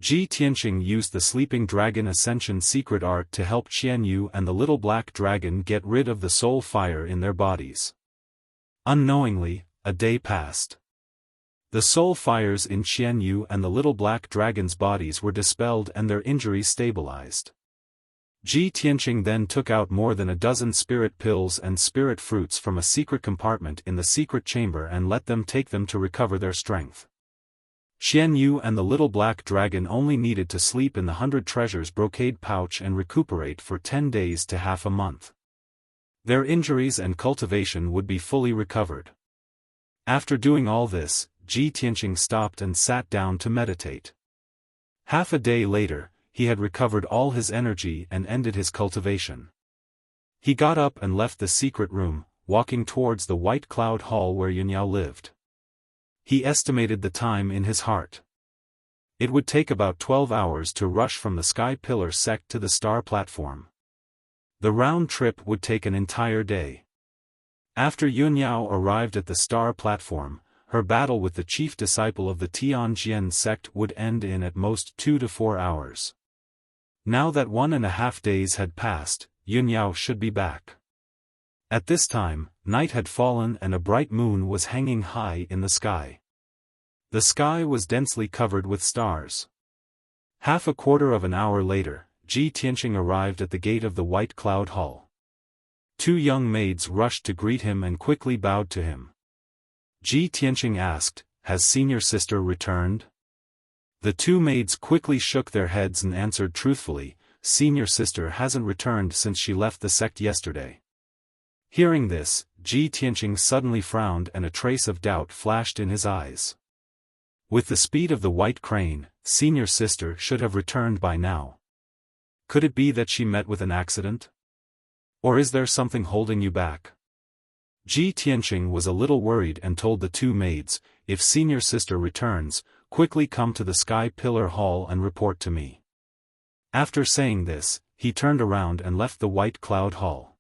Ji Tianqing used the sleeping dragon ascension secret art to help Qian Yu and the little black dragon get rid of the soul fire in their bodies. Unknowingly, a day passed. The soul fires in Qian Yu and the little black dragon's bodies were dispelled and their injuries stabilized. Ji Tianqing then took out more than a dozen spirit pills and spirit fruits from a secret compartment in the secret chamber and let them take them to recover their strength. Qian Yu and the little black dragon only needed to sleep in the 100 treasures brocade pouch and recuperate for 10 days to half a month. Their injuries and cultivation would be fully recovered. After doing all this, Ji Tianqing stopped and sat down to meditate. Half a day later, he had recovered all his energy and ended his cultivation. He got up and left the secret room, walking towards the white cloud hall where Yunyao lived. He estimated the time in his heart. It would take about 12 hours to rush from the sky pillar sect to the star platform. The round trip would take an entire day. After Yunyao arrived at the star platform, her battle with the chief disciple of the Tianjian sect would end in at most 2 to 4 hours. Now that 1.5 days had passed, Yunyao should be back. At this time, night had fallen and a bright moon was hanging high in the sky. The sky was densely covered with stars. Half a quarter of an hour later, Ji Tianqing arrived at the gate of the White Cloud Hall. 2 young maids rushed to greet him and quickly bowed to him. Ji Tianqing asked, "Has senior sister returned?" The 2 maids quickly shook their heads and answered truthfully, "Senior sister hasn't returned since she left the sect yesterday." Hearing this, Ji Tianqing suddenly frowned and a trace of doubt flashed in his eyes. With the speed of the white crane, senior sister should have returned by now. Could it be that she met with an accident? Or is there something holding you back? Ji Tianqing was a little worried and told the two maids, "If senior sister returns, quickly come to the Sky Pillar Hall and report to me." After saying this, he turned around and left the White Cloud Hall.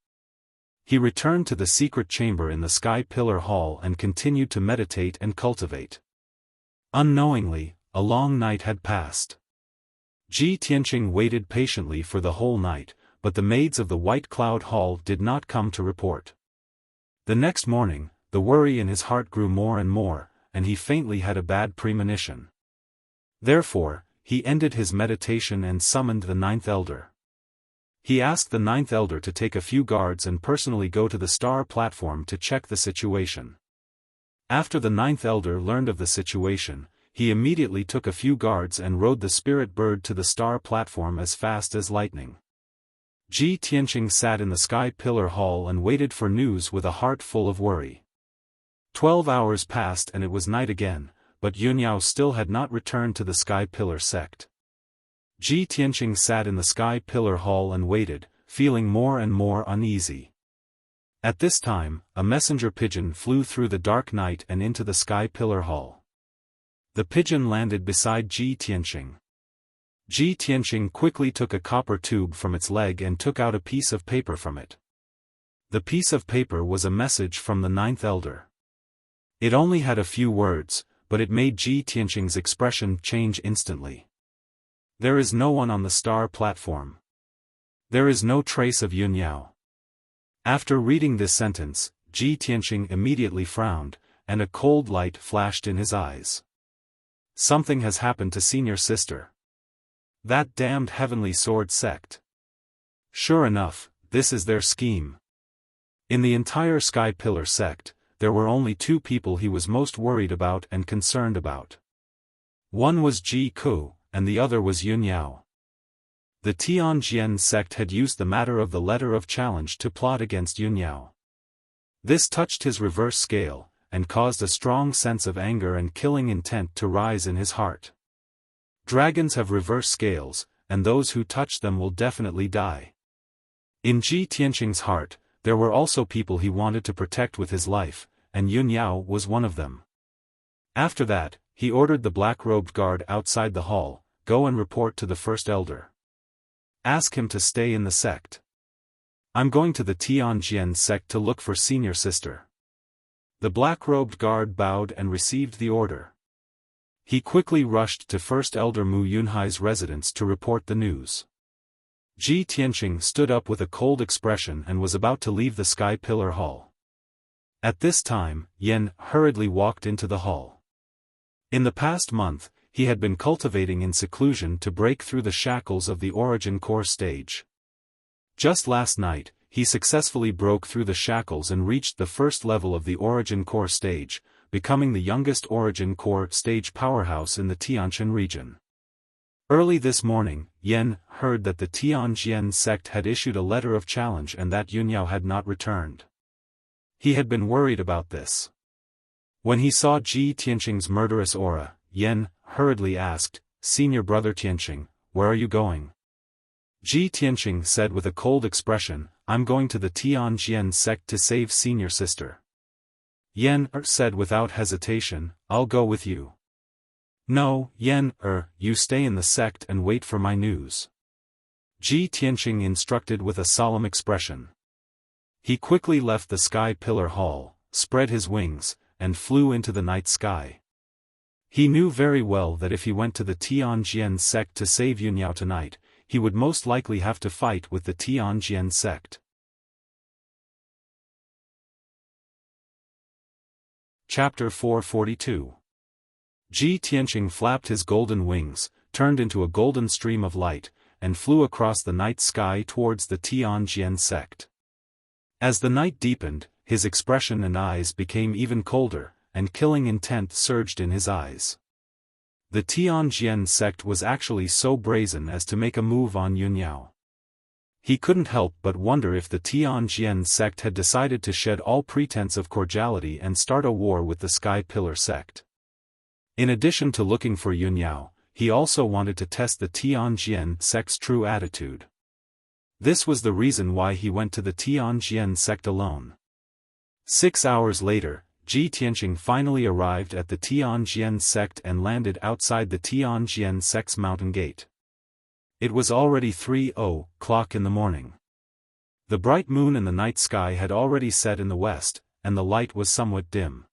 He returned to the secret chamber in the Sky Pillar Hall and continued to meditate and cultivate. Unknowingly, a long night had passed. Ji Tianqing waited patiently for the whole night, but the maids of the White Cloud Hall did not come to report. The next morning, the worry in his heart grew more and more, and he faintly had a bad premonition. Therefore, he ended his meditation and summoned the ninth elder. He asked the ninth elder to take a few guards and personally go to the star platform to check the situation. After the ninth elder learned of the situation, he immediately took a few guards and rode the spirit bird to the star platform as fast as lightning. Ji Tianqing sat in the Sky Pillar Hall and waited for news with a heart full of worry. 12 hours passed and it was night again, but Yunyao still had not returned to the Sky Pillar sect. Ji Tianqing sat in the Sky Pillar Hall and waited, feeling more and more uneasy. At this time, a messenger pigeon flew through the dark night and into the Sky Pillar Hall. The pigeon landed beside Ji Tianqing. Ji Tianqing quickly took a copper tube from its leg and took out a piece of paper from it. The piece of paper was a message from the ninth elder. It only had a few words, but it made Ji Tianqing's expression change instantly. There is no one on the star platform. There is no trace of Yunyao. After reading this sentence, Ji Tianqing immediately frowned, and a cold light flashed in his eyes. Something has happened to senior sister. That damned Heavenly Sword sect. Sure enough, this is their scheme. In the entire Sky Pillar sect, there were only two people he was most worried about and concerned about. One was Ji Ku, and the other was Yunyao. The Tianjian sect had used the matter of the letter of challenge to plot against Yunyao. This touched his reverse scale, and caused a strong sense of anger and killing intent to rise in his heart. Dragons have reverse scales, and those who touch them will definitely die. In Ji Tianqing's heart, there were also people he wanted to protect with his life, and Yunyao was one of them. After that, he ordered the black-robed guard outside the hall, "Go and report to the first elder. Ask him to stay in the sect. I'm going to the Tianjian sect to look for senior sister." The black-robed guard bowed and received the order. He quickly rushed to First Elder Mu Yunhai's residence to report the news. Ji Tianqing stood up with a cold expression and was about to leave the Sky Pillar Hall. At this time, Yen hurriedly walked into the hall. In the past month, he had been cultivating in seclusion to break through the shackles of the Origin Core stage. Just last night, he successfully broke through the shackles and reached the first level of the Origin Core stage, becoming the youngest Origin Core stage powerhouse in the Tianjin region. Early this morning, Yen heard that the Tianjian sect had issued a letter of challenge and that Yunyao had not returned. He had been worried about this. When he saw Ji Tianqing's murderous aura, Yen hurriedly asked, "Senior brother Tianqing, where are you going?" Ji Tianqing said with a cold expression, "I'm going to the Tianjian sect to save senior sister." Yen said without hesitation, "I'll go with you." "No, Yen, you stay in the sect and wait for my news," Ji Tianqing instructed with a solemn expression. He quickly left the Sky Pillar Hall, spread his wings, and flew into the night sky. He knew very well that if he went to the Tianjian sect to save Yunyao tonight, he would most likely have to fight with the Tianjian sect. Chapter 442. Ji Tianqing flapped his golden wings, turned into a golden stream of light, and flew across the night sky towards the Tianjian sect. As the night deepened, his expression and eyes became even colder, and killing intent surged in his eyes. The Tianjian sect was actually so brazen as to make a move on Yunyao. He couldn't help but wonder if the Tianjian sect had decided to shed all pretense of cordiality and start a war with the Sky Pillar sect. In addition to looking for Yunyao, he also wanted to test the Tianjian sect's true attitude. This was the reason why he went to the Tianjian sect alone. 6 hours later, Ji Tianqing finally arrived at the Tianjian sect and landed outside the Tianjian sect's mountain gate. It was already 3:00 in the morning. The bright moon in the night sky had already set in the west, and the light was somewhat dim.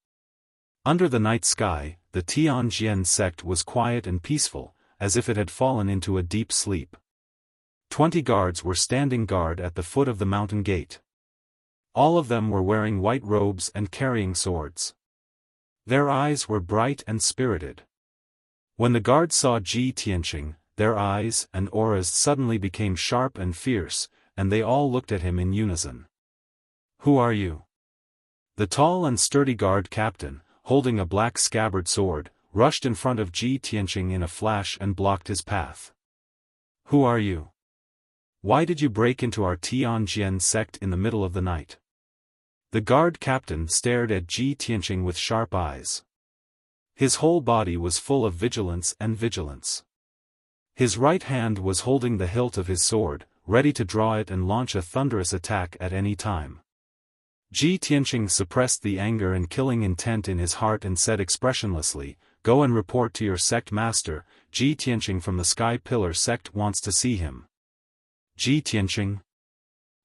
Under the night sky, the Tianjian sect was quiet and peaceful, as if it had fallen into a deep sleep. 20 guards were standing guard at the foot of the mountain gate. All of them were wearing white robes and carrying swords. Their eyes were bright and spirited. When the guards saw Ji Tianqing, their eyes and auras suddenly became sharp and fierce, and they all looked at him in unison. "Who are you?" The tall and sturdy guard captain, holding a black scabbard sword, rushed in front of Ji Tianqing in a flash and blocked his path. "Who are you? Why did you break into our Tianjian sect in the middle of the night?" The guard captain stared at Ji Tianqing with sharp eyes. His whole body was full of vigilance. His right hand was holding the hilt of his sword, ready to draw it and launch a thunderous attack at any time. Ji Tianqing suppressed the anger and killing intent in his heart and said expressionlessly, "Go and report to your sect master. Ji Tianqing from the Sky Pillar sect wants to see him." Ji Tianqing?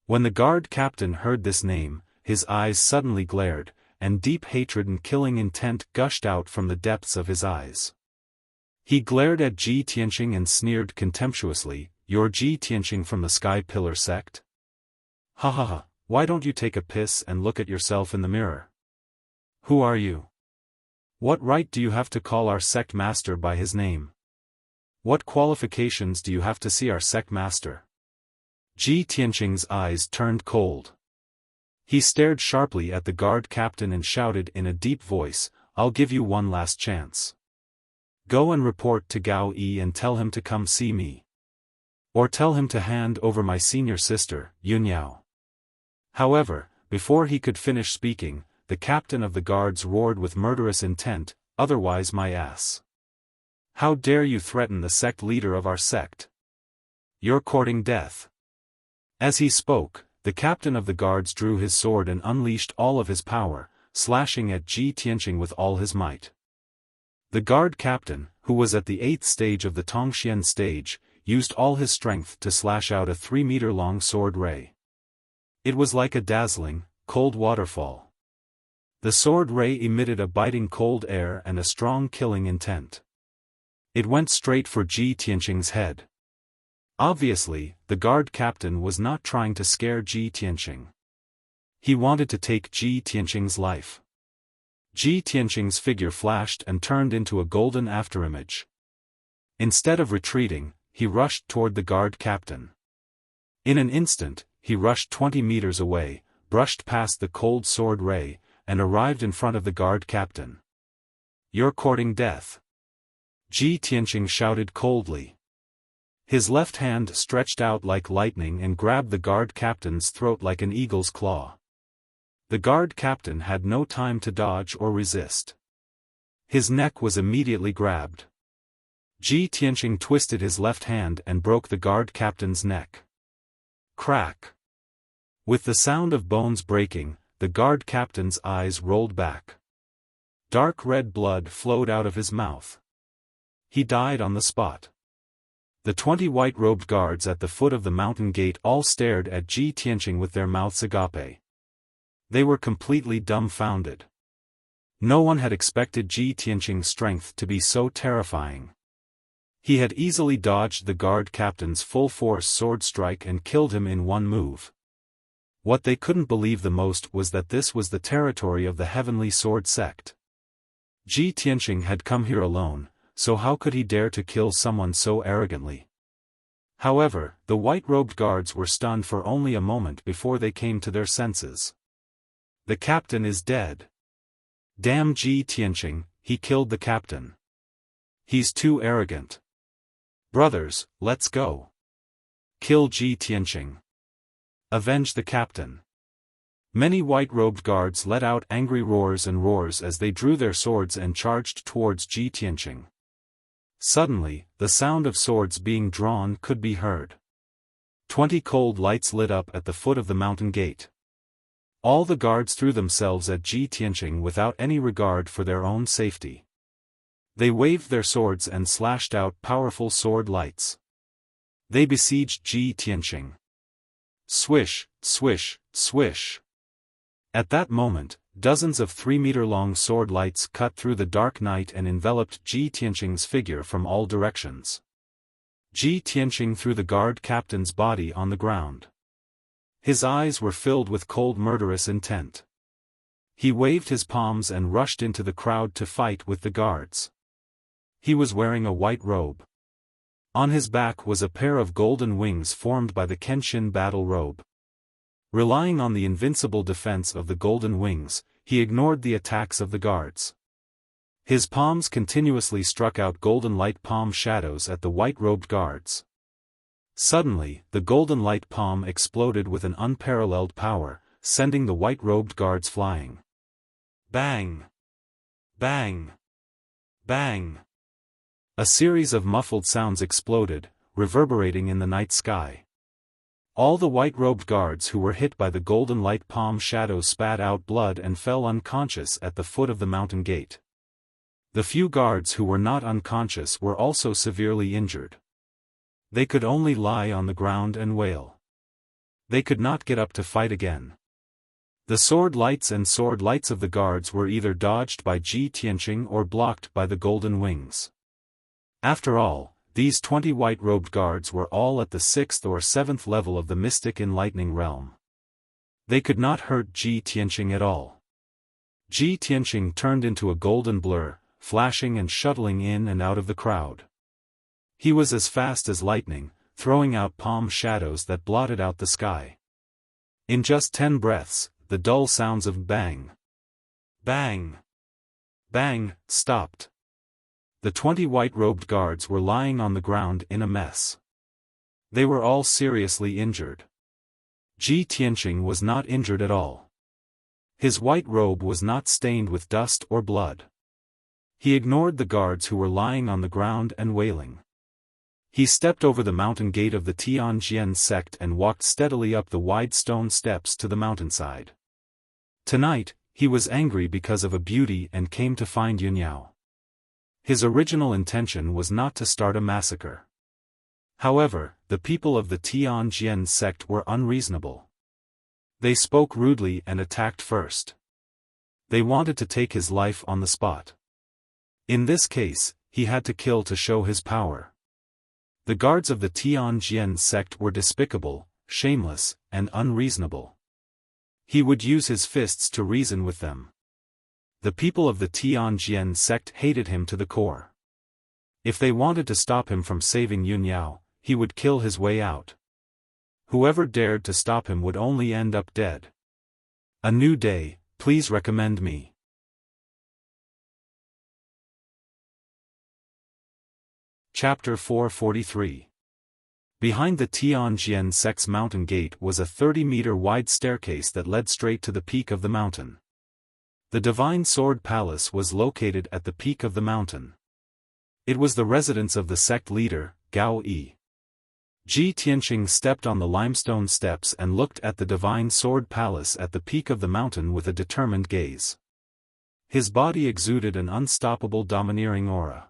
When the guard captain heard this name, his eyes suddenly glared, and deep hatred and killing intent gushed out from the depths of his eyes. He glared at Ji Tianqing and sneered contemptuously, "You're Ji Tianqing from the Sky Pillar sect? Ha ha ha, why don't you take a piss and look at yourself in the mirror? Who are you? What right do you have to call our sect master by his name? What qualifications do you have to see our sect master?" Ji Tianqing's eyes turned cold. He stared sharply at the guard captain and shouted in a deep voice, "I'll give you one last chance. Go and report to Gao Yi and tell him to come see me. Or tell him to hand over my senior sister, Yunyao." However, before he could finish speaking, the captain of the guards roared with murderous intent, "Otherwise my ass. How dare you threaten the sect leader of our sect? You're courting death." As he spoke, the captain of the guards drew his sword and unleashed all of his power, slashing at Ji Tianqing with all his might. The guard captain, who was at the 8th stage of the Tongxian stage, used all his strength to slash out a 3-meter-long sword ray. It was like a dazzling, cold waterfall. The sword ray emitted a biting cold air and a strong killing intent. It went straight for Ji Tianqing's head. Obviously, the guard captain was not trying to scare Ji Tianqing. He wanted to take Ji Tianqing's life. Ji Tianqing's figure flashed and turned into a golden afterimage. Instead of retreating, he rushed toward the guard captain. In an instant, he rushed 20 meters away, brushed past the cold sword ray, and arrived in front of the guard captain. "You're courting death," Ji Tianqing shouted coldly. His left hand stretched out like lightning and grabbed the guard captain's throat like an eagle's claw. The guard captain had no time to dodge or resist. His neck was immediately grabbed. Ji Tianqing twisted his left hand and broke the guard captain's neck. Crack! With the sound of bones breaking, the guard captain's eyes rolled back. Dark red blood flowed out of his mouth. He died on the spot. The 20 white-robed guards at the foot of the mountain gate all stared at Ji Tianqing with their mouths agape. They were completely dumbfounded. No one had expected Ji Tianqing's strength to be so terrifying. He had easily dodged the guard captain's full-force sword strike and killed him in one move. What they couldn't believe the most was that this was the territory of the Heavenly Sword sect. Ji Tianqing had come here alone, so how could he dare to kill someone so arrogantly? However, the white-robed guards were stunned for only a moment before they came to their senses. The captain is dead. Damn Ji Tianqing, he killed the captain. He's too arrogant. Brothers, let's go. Kill Ji Tianqing. Avenge the captain. Many white-robed guards let out angry roars as they drew their swords and charged towards Ji Tianqing. Suddenly, the sound of swords being drawn could be heard. 20 cold lights lit up at the foot of the mountain gate. All the guards threw themselves at Ji Tianqing without any regard for their own safety. They waved their swords and slashed out powerful sword lights. They besieged Ji Tianqing. Swish, swish, swish. At that moment, dozens of 3-meter-long sword lights cut through the dark night and enveloped Ji Tianqing's figure from all directions. Ji Tianqing threw the guard captain's body on the ground. His eyes were filled with cold murderous intent. He waved his palms and rushed into the crowd to fight with the guards. He was wearing a white robe. On his back was a pair of golden wings formed by the Kenshin battle robe. Relying on the invincible defense of the golden wings, he ignored the attacks of the guards. His palms continuously struck out golden light palm shadows at the white-robed guards. Suddenly, the golden light palm exploded with an unparalleled power, sending the white-robed guards flying. Bang! Bang! Bang! A series of muffled sounds exploded, reverberating in the night sky. All the white-robed guards who were hit by the golden light palm shadows spat out blood and fell unconscious at the foot of the mountain gate. The few guards who were not unconscious were also severely injured. They could only lie on the ground and wail. They could not get up to fight again. The sword lights of the guards were either dodged by Ji Tianqing or blocked by the golden wings. After all, these 20 white-robed guards were all at the 6th or 7th level of the mystic enlightening realm. They could not hurt Ji Tianqing at all. Ji Tianqing turned into a golden blur, flashing and shuttling in and out of the crowd. He was as fast as lightning, throwing out palm shadows that blotted out the sky. In just 10 breaths, the dull sounds of bang, bang, bang stopped. The 20 white-robed guards were lying on the ground in a mess. They were all seriously injured. Ji Tianqing was not injured at all. His white robe was not stained with dust or blood. He ignored the guards who were lying on the ground and wailing. He stepped over the mountain gate of the Tianjian sect and walked steadily up the wide stone steps to the mountainside. Tonight, he was angry because of a beauty and came to find Yunyao. His original intention was not to start a massacre. However, the people of the Tianjian sect were unreasonable. They spoke rudely and attacked first. They wanted to take his life on the spot. In this case, he had to kill to show his power. The guards of the Tianjian sect were despicable, shameless, and unreasonable. He would use his fists to reason with them. The people of the Tianjian sect hated him to the core. If they wanted to stop him from saving Yunyao, he would kill his way out. Whoever dared to stop him would only end up dead. A new day, please recommend me. Chapter 443. Behind the Tianjian sect's mountain gate was a 30-meter wide staircase that led straight to the peak of the mountain. The Divine Sword Palace was located at the peak of the mountain. It was the residence of the sect leader, Gao Yi. Ji Tianqing stepped on the limestone steps and looked at the Divine Sword Palace at the peak of the mountain with a determined gaze. His body exuded an unstoppable domineering aura.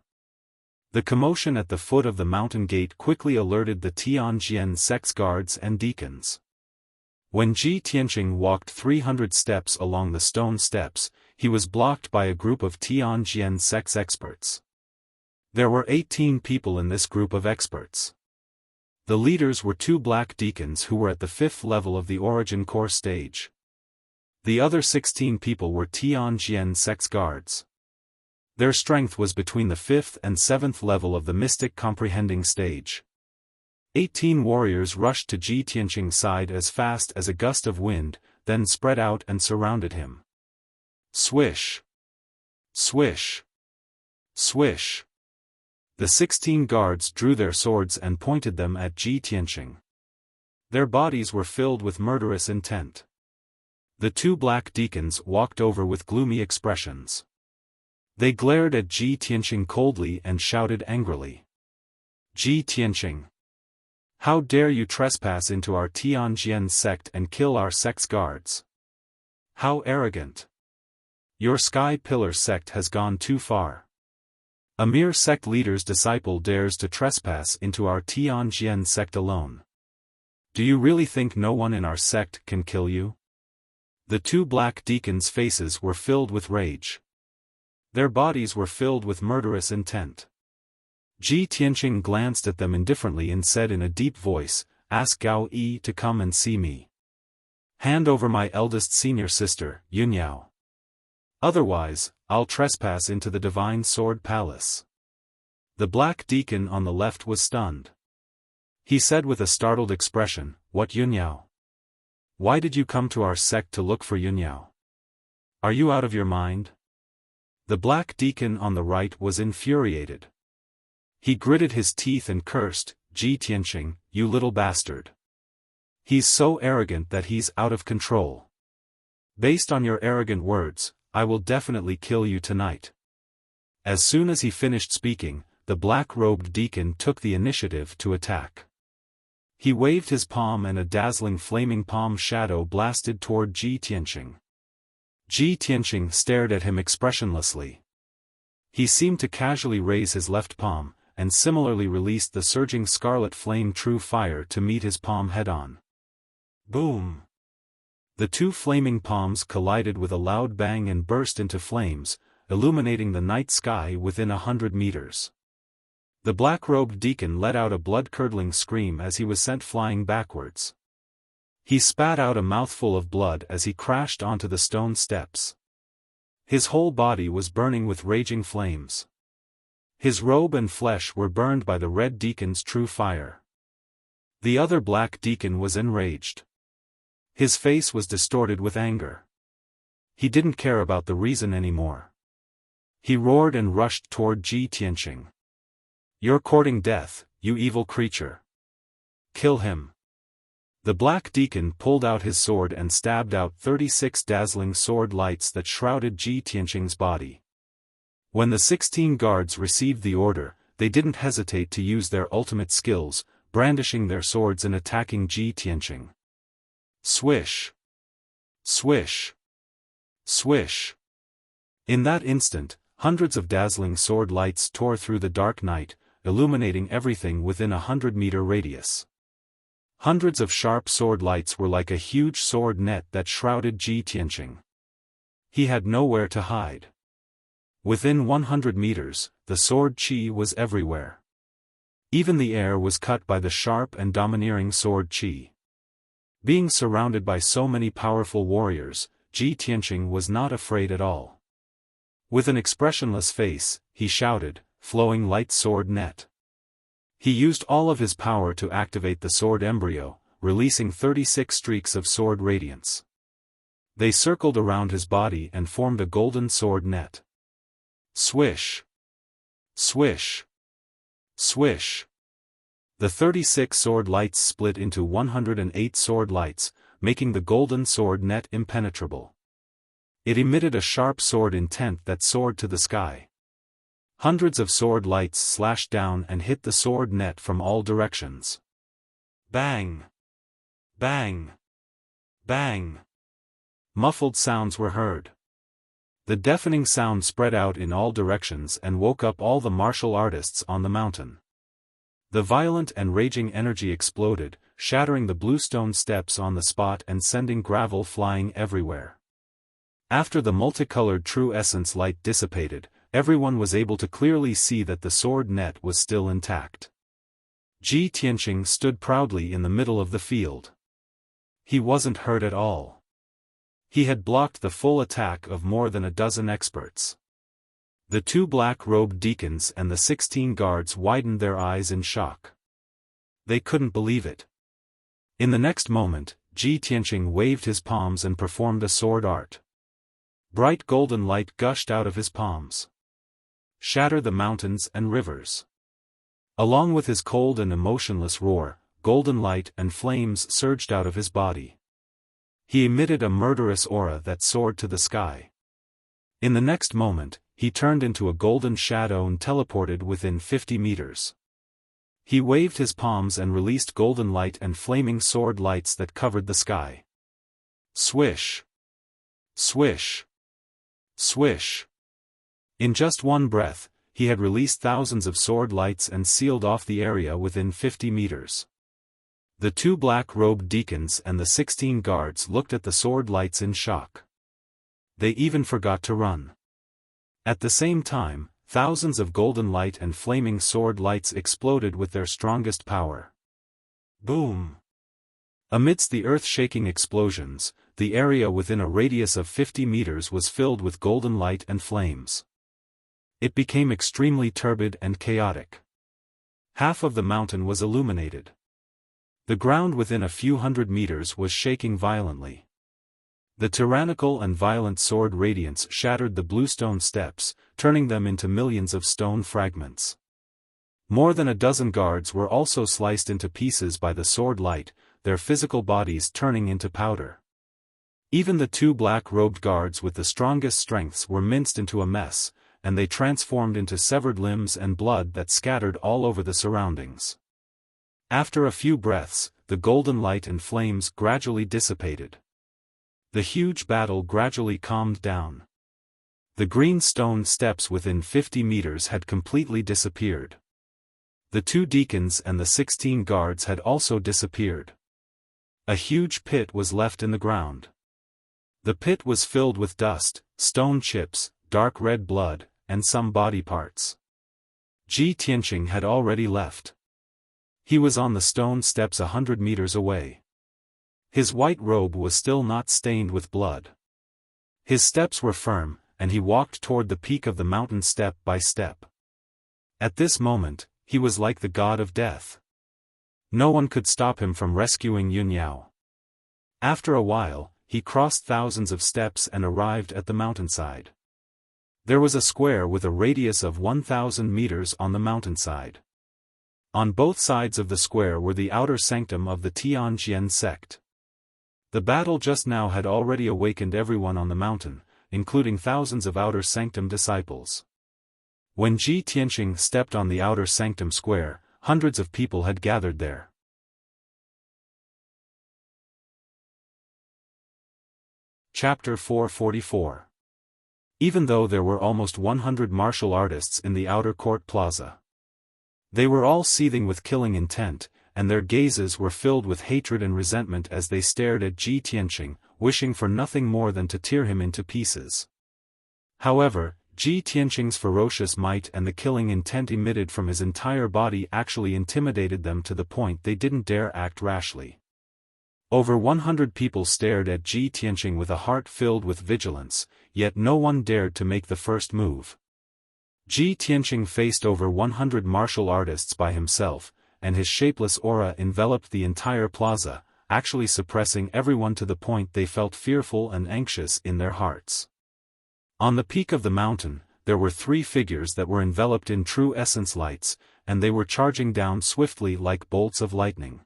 The commotion at the foot of the mountain gate quickly alerted the Tianjian sect's guards and deacons. When Ji Tianqing walked 300 steps along the stone steps, he was blocked by a group of Tianjian sect's experts. There were 18 people in this group of experts. The leaders were 2 black deacons who were at the 5th level of the origin core stage. The other 16 people were Tianjian sect's guards. Their strength was between the 5th and 7th level of the mystic comprehending stage. 18 warriors rushed to Ji Tianqing's side as fast as a gust of wind, then spread out and surrounded him. Swish! Swish! Swish! The 16 guards drew their swords and pointed them at Ji Tianqing. Their bodies were filled with murderous intent. The 2 black deacons walked over with gloomy expressions. They glared at Ji Tianqing coldly and shouted angrily. Ji Tianqing! How dare you trespass into our Tianjian sect and kill our sect's guards? How arrogant! Your Sky Pillar sect has gone too far. A mere sect leader's disciple dares to trespass into our Tianjian sect alone. Do you really think no one in our sect can kill you? The two black deacons' faces were filled with rage. Their bodies were filled with murderous intent. Ji Tianqing glanced at them indifferently and said in a deep voice, "Ask Gao Yi to come and see me. Hand over my eldest senior sister, Yunyao. Otherwise, I'll trespass into the Divine Sword Palace." The black deacon on the left was stunned. He said with a startled expression, "What Yunyao? Why did you come to our sect to look for Yunyao? Are you out of your mind?" The black deacon on the right was infuriated. He gritted his teeth and cursed, "Ji Tianqing, you little bastard. He's so arrogant that he's out of control. Based on your arrogant words, I will definitely kill you tonight." As soon as he finished speaking, the black-robed deacon took the initiative to attack. He waved his palm and a dazzling flaming palm shadow blasted toward Ji Tianqing. Ji Tianqing stared at him expressionlessly. He seemed to casually raise his left palm, and similarly released the surging scarlet flame true fire to meet his palm head-on. Boom! The two flaming palms collided with a loud bang and burst into flames, illuminating the night sky within 100 meters. The black-robed deacon let out a blood-curdling scream as he was sent flying backwards. He spat out a mouthful of blood as he crashed onto the stone steps. His whole body was burning with raging flames. His robe and flesh were burned by the red deacon's true fire. The other black deacon was enraged. His face was distorted with anger. He didn't care about the reason anymore. He roared and rushed toward Ji Tianqing. "You're courting death, you evil creature. Kill him." The black deacon pulled out his sword and stabbed out 36 dazzling sword lights that shrouded Ji Tianqing's body. When the 16 guards received the order, they didn't hesitate to use their ultimate skills, brandishing their swords and attacking Ji Tianqing. Swish! Swish! Swish! In that instant, hundreds of dazzling sword lights tore through the dark night, illuminating everything within a 100-meter radius. Hundreds of sharp sword lights were like a huge sword net that shrouded Ji Tianqing. He had nowhere to hide. Within 100 meters, the sword chi was everywhere. Even the air was cut by the sharp and domineering sword chi. Being surrounded by so many powerful warriors, Ji Tianqing was not afraid at all. With an expressionless face, he shouted, "Flowing light sword net." He used all of his power to activate the sword embryo, releasing 36 streaks of sword radiance. They circled around his body and formed a golden sword net. Swish! Swish! Swish! The 36 sword lights split into 108 sword lights, making the golden sword net impenetrable. It emitted a sharp sword intent that soared to the sky. Hundreds of sword lights slashed down and hit the sword net from all directions. Bang! Bang! Bang! Muffled sounds were heard. The deafening sound spread out in all directions and woke up all the martial artists on the mountain. The violent and raging energy exploded, shattering the bluestone steps on the spot and sending gravel flying everywhere. After the multicolored true essence light dissipated, everyone was able to clearly see that the sword net was still intact. Ji Tianqing stood proudly in the middle of the field. He wasn't hurt at all. He had blocked the full attack of more than a dozen experts. The two black-robed deacons and the 16 guards widened their eyes in shock. They couldn't believe it. In the next moment, Ji Tianqing waved his palms and performed a sword art. Bright golden light gushed out of his palms. Shatter the mountains and rivers. Along with his cold and emotionless roar, golden light and flames surged out of his body. He emitted a murderous aura that soared to the sky. In the next moment, he turned into a golden shadow and teleported within 50 meters. He waved his palms and released golden light and flaming sword lights that covered the sky. Swish! Swish! Swish! In just one breath, he had released thousands of sword lights and sealed off the area within 50 meters. The 2 black-robed deacons and the 16 guards looked at the sword lights in shock. They even forgot to run. At the same time, thousands of golden light and flaming sword lights exploded with their strongest power. Boom! Amidst the earth-shaking explosions, the area within a radius of 50 meters was filled with golden light and flames. It became extremely turbid and chaotic. Half of the mountain was illuminated. The ground within a few hundred meters was shaking violently. The tyrannical and violent sword radiance shattered the bluestone steps, turning them into millions of stone fragments. More than a dozen guards were also sliced into pieces by the sword light, their physical bodies turning into powder. Even the 2 black-robed guards with the strongest strengths were minced into a mess, and they transformed into severed limbs and blood that scattered all over the surroundings. After a few breaths, the golden light and flames gradually dissipated. The huge battle gradually calmed down. The green stone steps within 50 meters had completely disappeared. The 2 deacons and the 16 guards had also disappeared. A huge pit was left in the ground. The pit was filled with dust, stone chips, dark red blood, and some body parts. Ji Tianqing had already left. He was on the stone steps 100 meters away. His white robe was still not stained with blood. His steps were firm, and he walked toward the peak of the mountain step by step. At this moment, he was like the god of death. No one could stop him from rescuing Yun Yao. After a while, he crossed thousands of steps and arrived at the mountainside. There was a square with a radius of 1,000 meters on the mountainside. On both sides of the square were the outer sanctum of the Tianjian sect. The battle just now had already awakened everyone on the mountain, including thousands of outer sanctum disciples. When Ji Tianqing stepped on the outer sanctum square, hundreds of people had gathered there. Chapter 444. Even though there were almost 100 martial artists in the outer court plaza. They were all seething with killing intent, and their gazes were filled with hatred and resentment as they stared at Ji Tianqing, wishing for nothing more than to tear him into pieces. However, Ji Tianqing's ferocious might and the killing intent emitted from his entire body actually intimidated them to the point they didn't dare act rashly. Over 100 people stared at Ji Tianqing with a heart filled with vigilance, yet no one dared to make the first move. Ji Tianqing faced over 100 martial artists by himself, and his shapeless aura enveloped the entire plaza, actually suppressing everyone to the point they felt fearful and anxious in their hearts. On the peak of the mountain, there were 3 figures that were enveloped in true essence lights, and they were charging down swiftly like bolts of lightning.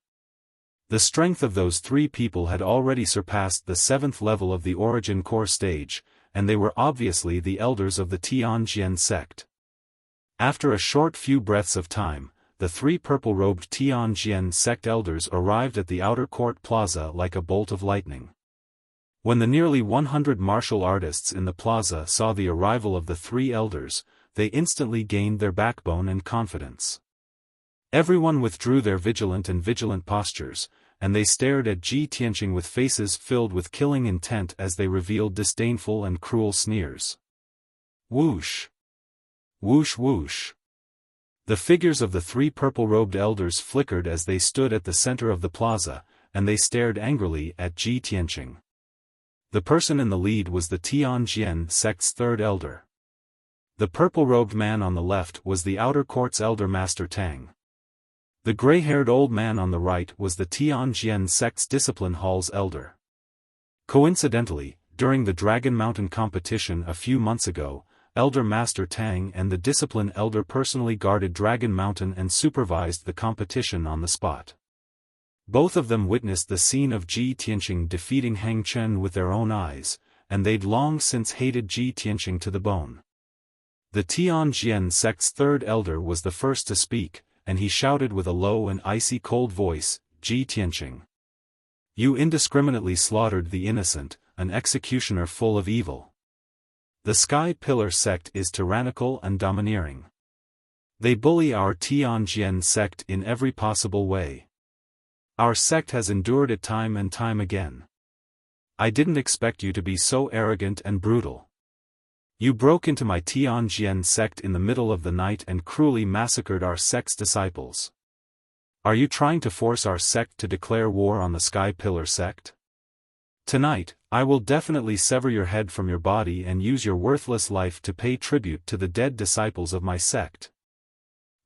The strength of those 3 people had already surpassed the 7th level of the origin core stage, and they were obviously the elders of the Tianjian sect. After a short few breaths of time, the 3 purple-robed Tianjian sect elders arrived at the outer court plaza like a bolt of lightning. When the nearly 100 martial artists in the plaza saw the arrival of the 3 elders, they instantly gained their backbone and confidence. Everyone withdrew their vigilant postures, and they stared at Ji Tianqing with faces filled with killing intent as they revealed disdainful and cruel sneers. Whoosh! Whoosh whoosh! The figures of the 3 purple-robed elders flickered as they stood at the center of the plaza, and they stared angrily at Ji Tianqing. The person in the lead was the Tianjian sect's 3rd elder. The purple-robed man on the left was the outer court's elder Master Tang. The gray-haired old man on the right was the Tianjian sect's discipline hall's elder. Coincidentally, during the Dragon Mountain competition a few months ago, Elder Master Tang and the discipline elder personally guarded Dragon Mountain and supervised the competition on the spot. Both of them witnessed the scene of Ji Tianqing defeating Hang Chen with their own eyes, and they'd long since hated Ji Tianqing to the bone. The Tianjian sect's 3rd elder was the first to speak, and he shouted with a low and icy cold voice, "Ji Tianqing! You indiscriminately slaughtered the innocent, an executioner full of evil. The Sky Pillar sect is tyrannical and domineering. They bully our Tianjin sect in every possible way. Our sect has endured it time and time again. I didn't expect you to be so arrogant and brutal. You broke into my Tianjin sect in the middle of the night and cruelly massacred our sect's disciples. Are you trying to force our sect to declare war on the Sky Pillar sect? Tonight, I will definitely sever your head from your body and use your worthless life to pay tribute to the dead disciples of my sect.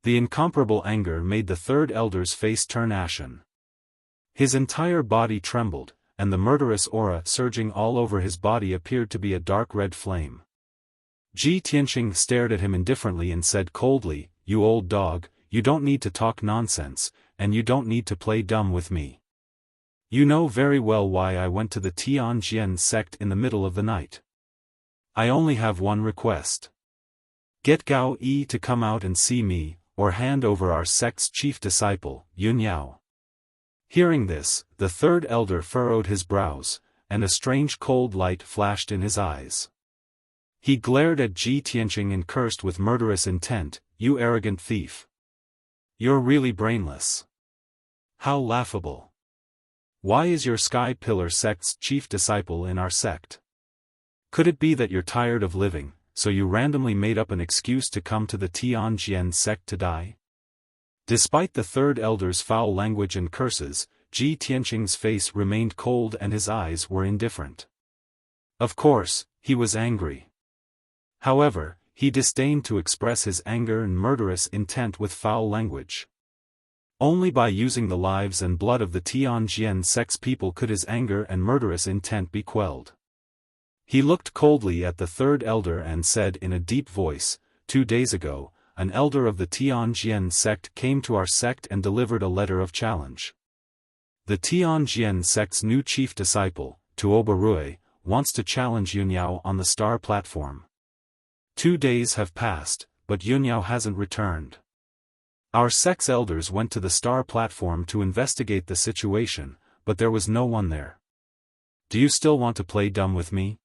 The incomparable anger made the third elder's face turn ashen. His entire body trembled, and the murderous aura surging all over his body appeared to be a dark red flame. Ji Tianqing stared at him indifferently and said coldly, "You old dog, you don't need to talk nonsense, and you don't need to play dumb with me. You know very well why I went to the Tianjin sect in the middle of the night. I only have one request. Get Gao Yi to come out and see me, or hand over our sect's chief disciple, Yun Yao." Hearing this, the third elder furrowed his brows, and a strange cold light flashed in his eyes. He glared at Ji Tianqing and cursed with murderous intent, "You arrogant thief. You're really brainless. How laughable. Why is your Sky Pillar sect's chief disciple in our sect? Could it be that you're tired of living, so you randomly made up an excuse to come to the Tianjin sect to die?" Despite the third elder's foul language and curses, Ji Tianqing's face remained cold and his eyes were indifferent. Of course, he was angry. However, he disdained to express his anger and murderous intent with foul language. Only by using the lives and blood of the Tianjin sect's people could his anger and murderous intent be quelled. He looked coldly at the third elder and said in a deep voice, 2 days ago, an elder of the Tianjin sect came to our sect and delivered a letter of challenge. The Tianjin sect's new chief disciple, Tuoba Rui, wants to challenge Yun Yao on the star platform. 2 days have passed, but Yun Yao hasn't returned. Our sect's elders went to the star platform to investigate the situation, but there was no one there. Do you still want to play dumb with me?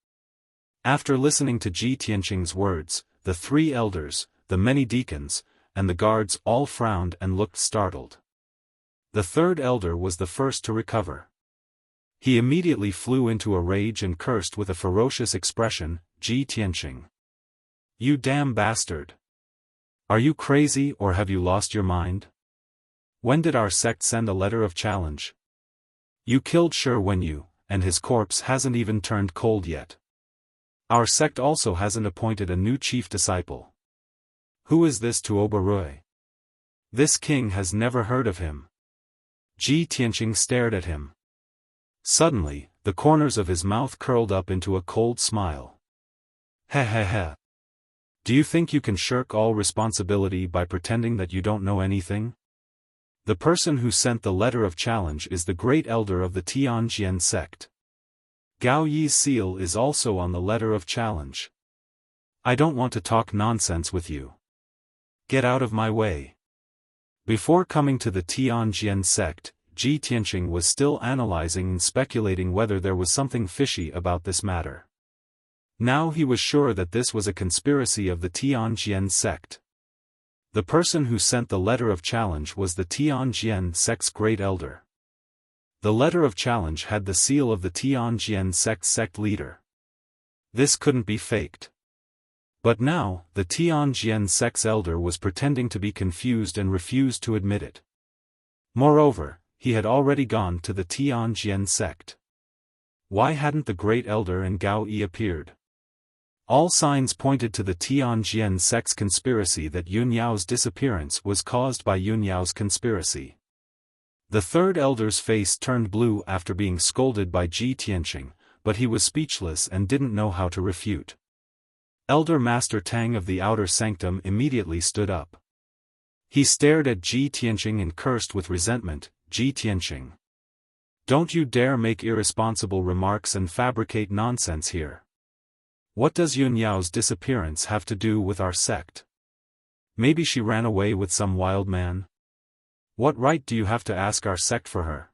After listening to Ji Tianqing's words, the 3 elders, the many deacons, and the guards all frowned and looked startled. The third elder was the first to recover. He immediately flew into a rage and cursed with a ferocious expression, "Ji Tianqing. You damn bastard! Are you crazy or have you lost your mind? When did our sect send a letter of challenge? You killed Shi Wenyu, and his corpse hasn't even turned cold yet. Our sect also hasn't appointed a new chief disciple. Who is this Tuoba Rui? This king has never heard of him." Ji Tianqing stared at him. Suddenly, the corners of his mouth curled up into a cold smile. "Heh heh heh. Do you think you can shirk all responsibility by pretending that you don't know anything? The person who sent the letter of challenge is the great elder of the Tianjin sect. Gao Yi's seal is also on the letter of challenge. I don't want to talk nonsense with you. Get out of my way." Before coming to the Tianjin sect, Ji Tianqing was still analyzing and speculating whether there was something fishy about this matter. Now he was sure that this was a conspiracy of the Tianjin sect. The person who sent the letter of challenge was the Tianjin sect's great elder. The letter of challenge had the seal of the Tianjin sect's sect leader. This couldn't be faked. But now, the Tianjin sect's elder was pretending to be confused and refused to admit it. Moreover, he had already gone to the Tianjin sect. Why hadn't the great elder and Gao Yi appeared? All signs pointed to the Tianjin sect's conspiracy that Yun Yao's disappearance was caused by Yun Yao's conspiracy. The third elder's face turned blue after being scolded by Ji Tianqing, but he was speechless and didn't know how to refute. Elder Master Tang of the Outer Sanctum immediately stood up. He stared at Ji Tianqing and cursed with resentment, "Ji Tianqing. Don't you dare make irresponsible remarks and fabricate nonsense here. What does Yun Yao's disappearance have to do with our sect? Maybe she ran away with some wild man? What right do you have to ask our sect for her?"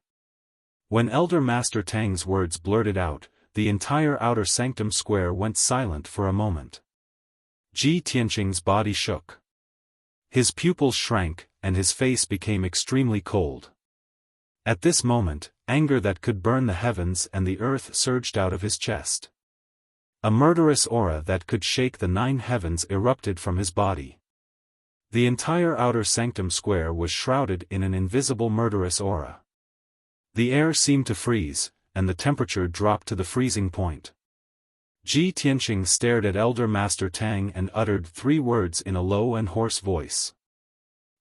When Elder Master Tang's words blurted out, the entire outer sanctum square went silent for a moment. Ji Tianqing's body shook. His pupils shrank, and his face became extremely cold. At this moment, anger that could burn the heavens and the earth surged out of his chest. A murderous aura that could shake the 9 heavens erupted from his body. The entire outer sanctum square was shrouded in an invisible murderous aura. The air seemed to freeze, and the temperature dropped to the freezing point. Ji Tianqing stared at Elder Master Tang and uttered 3 words in a low and hoarse voice.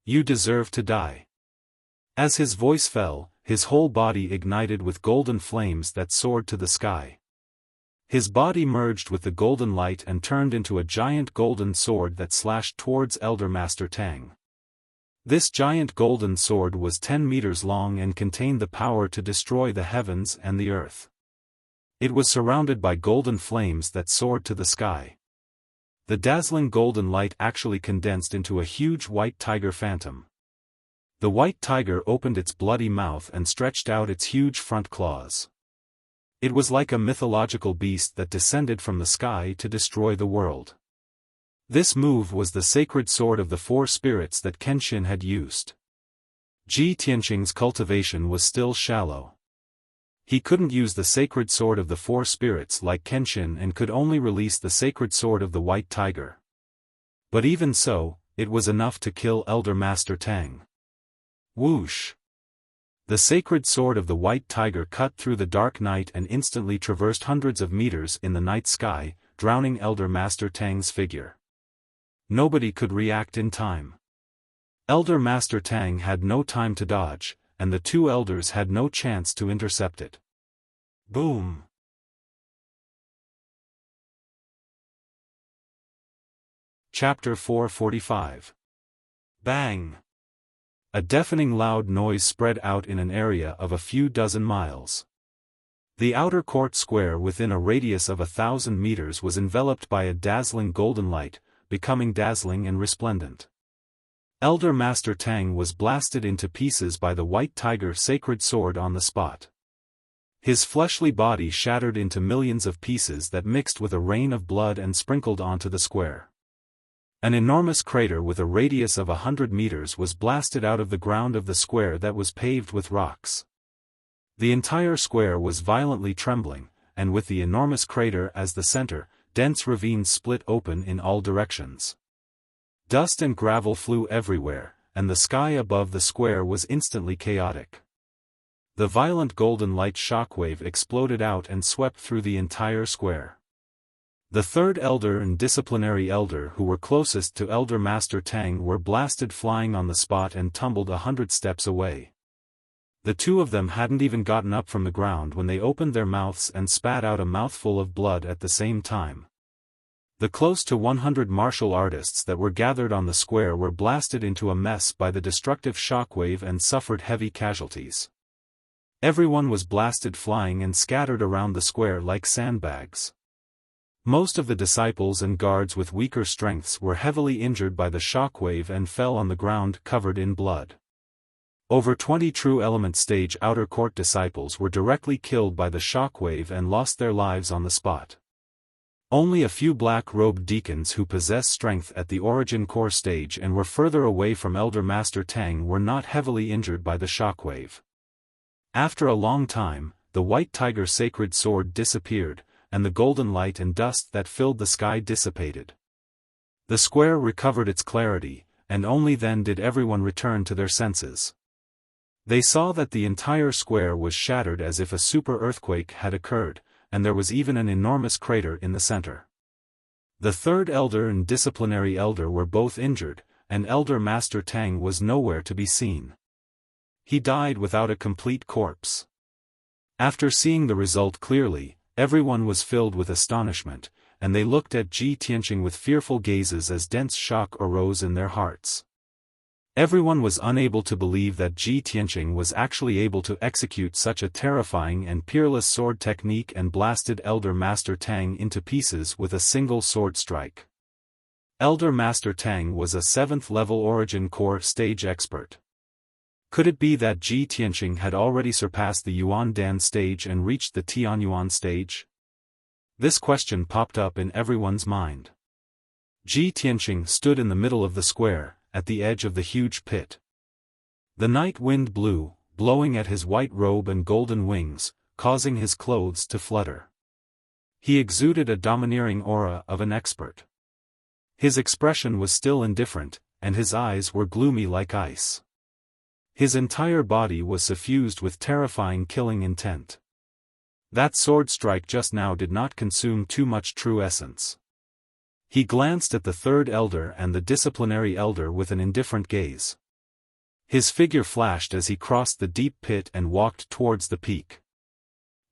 "You deserve to die." As his voice fell, his whole body ignited with golden flames that soared to the sky. His body merged with the golden light and turned into a giant golden sword that slashed towards Elder Master Tang. This giant golden sword was 10 meters long and contained the power to destroy the heavens and the earth. It was surrounded by golden flames that soared to the sky. The dazzling golden light actually condensed into a huge white tiger phantom. The white tiger opened its bloody mouth and stretched out its huge front claws. It was like a mythological beast that descended from the sky to destroy the world. This move was the sacred sword of the 4 spirits that Kenshin had used. Ji Tianqing's cultivation was still shallow. He couldn't use the sacred sword of the 4 spirits like Kenshin and could only release the sacred sword of the white tiger. But even so, it was enough to kill Elder Master Tang. Whoosh! The sacred sword of the white tiger cut through the dark night and instantly traversed hundreds of meters in the night sky, drowning Elder Master Tang's figure. Nobody could react in time. Elder Master Tang had no time to dodge, and the 2 elders had no chance to intercept it. Boom! Chapter 445. Bang! A deafening loud noise spread out in an area of a few dozen miles. The outer court square within a radius of 1,000 meters was enveloped by a dazzling golden light, becoming dazzling and resplendent. Elder Master Tang was blasted into pieces by the white tiger sacred sword on the spot. His fleshly body shattered into millions of pieces that mixed with a rain of blood and sprinkled onto the square. An enormous crater with a radius of 100 meters was blasted out of the ground of the square that was paved with rocks. The entire square was violently trembling, and with the enormous crater as the center, dense ravines split open in all directions. Dust and gravel flew everywhere, and the sky above the square was instantly chaotic. The violent golden light shockwave exploded out and swept through the entire square. The 3rd elder and disciplinary elder who were closest to Elder Master Tang were blasted flying on the spot and tumbled 100 steps away. The 2 of them hadn't even gotten up from the ground when they opened their mouths and spat out a mouthful of blood at the same time. The close to 100 martial artists that were gathered on the square were blasted into a mess by the destructive shockwave and suffered heavy casualties. Everyone was blasted flying and scattered around the square like sandbags. Most of the disciples and guards with weaker strengths were heavily injured by the shockwave and fell on the ground covered in blood. Over 20 true element stage outer court disciples were directly killed by the shockwave and lost their lives on the spot. Only a few black-robed deacons who possessed strength at the origin core stage and were further away from Elder Master Tang were not heavily injured by the shockwave. After a long time, the white tiger sacred sword disappeared, and the golden light and dust that filled the sky dissipated. The square recovered its clarity, and only then did everyone return to their senses. They saw that the entire square was shattered as if a super earthquake had occurred, and there was even an enormous crater in the center. The 3rd elder and disciplinary elder were both injured, and Elder Master Tang was nowhere to be seen. He died without a complete corpse. After seeing the result clearly, everyone was filled with astonishment, and they looked at Ji Tianqing with fearful gazes as dense shock arose in their hearts. Everyone was unable to believe that Ji Tianqing was actually able to execute such a terrifying and peerless sword technique and blasted Elder Master Tang into pieces with a single sword strike. Elder Master Tang was a 7th level origin core stage expert. Could it be that Ji Tianqing had already surpassed the Yuan Dan stage and reached the Tianyuan stage? This question popped up in everyone's mind. Ji Tianqing stood in the middle of the square, at the edge of the huge pit. The night wind blew, blowing at his white robe and golden wings, causing his clothes to flutter. He exuded a domineering aura of an expert. His expression was still indifferent, and his eyes were gloomy like ice. His entire body was suffused with terrifying killing intent. That sword strike just now did not consume too much true essence. He glanced at the third elder and the disciplinary elder with an indifferent gaze. His figure flashed as he crossed the deep pit and walked towards the peak.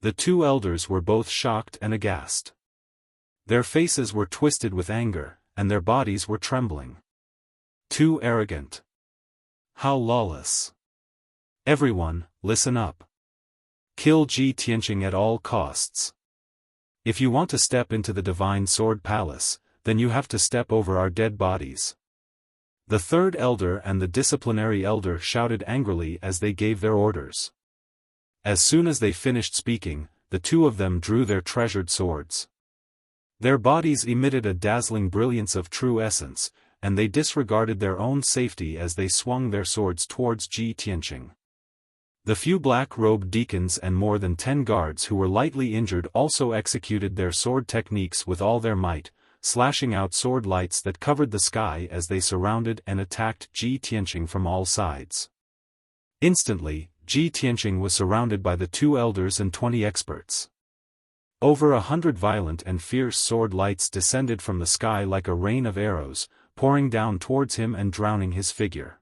The two elders were both shocked and aghast. Their faces were twisted with anger, and their bodies were trembling. Too arrogant. How lawless. Everyone, listen up. Kill Ji Tianqing at all costs. If you want to step into the Divine Sword Palace, then you have to step over our dead bodies. The third elder and the disciplinary elder shouted angrily as they gave their orders. As soon as they finished speaking, the two of them drew their treasured swords. Their bodies emitted a dazzling brilliance of true essence, and they disregarded their own safety as they swung their swords towards Ji Tianqing. The few black-robed deacons and more than 10 guards who were lightly injured also executed their sword techniques with all their might, slashing out sword lights that covered the sky as they surrounded and attacked Ji Tianqing from all sides. Instantly, Ji Tianqing was surrounded by the two elders and 20 experts. Over 100 violent and fierce sword lights descended from the sky like a rain of arrows, pouring down towards him and drowning his figure.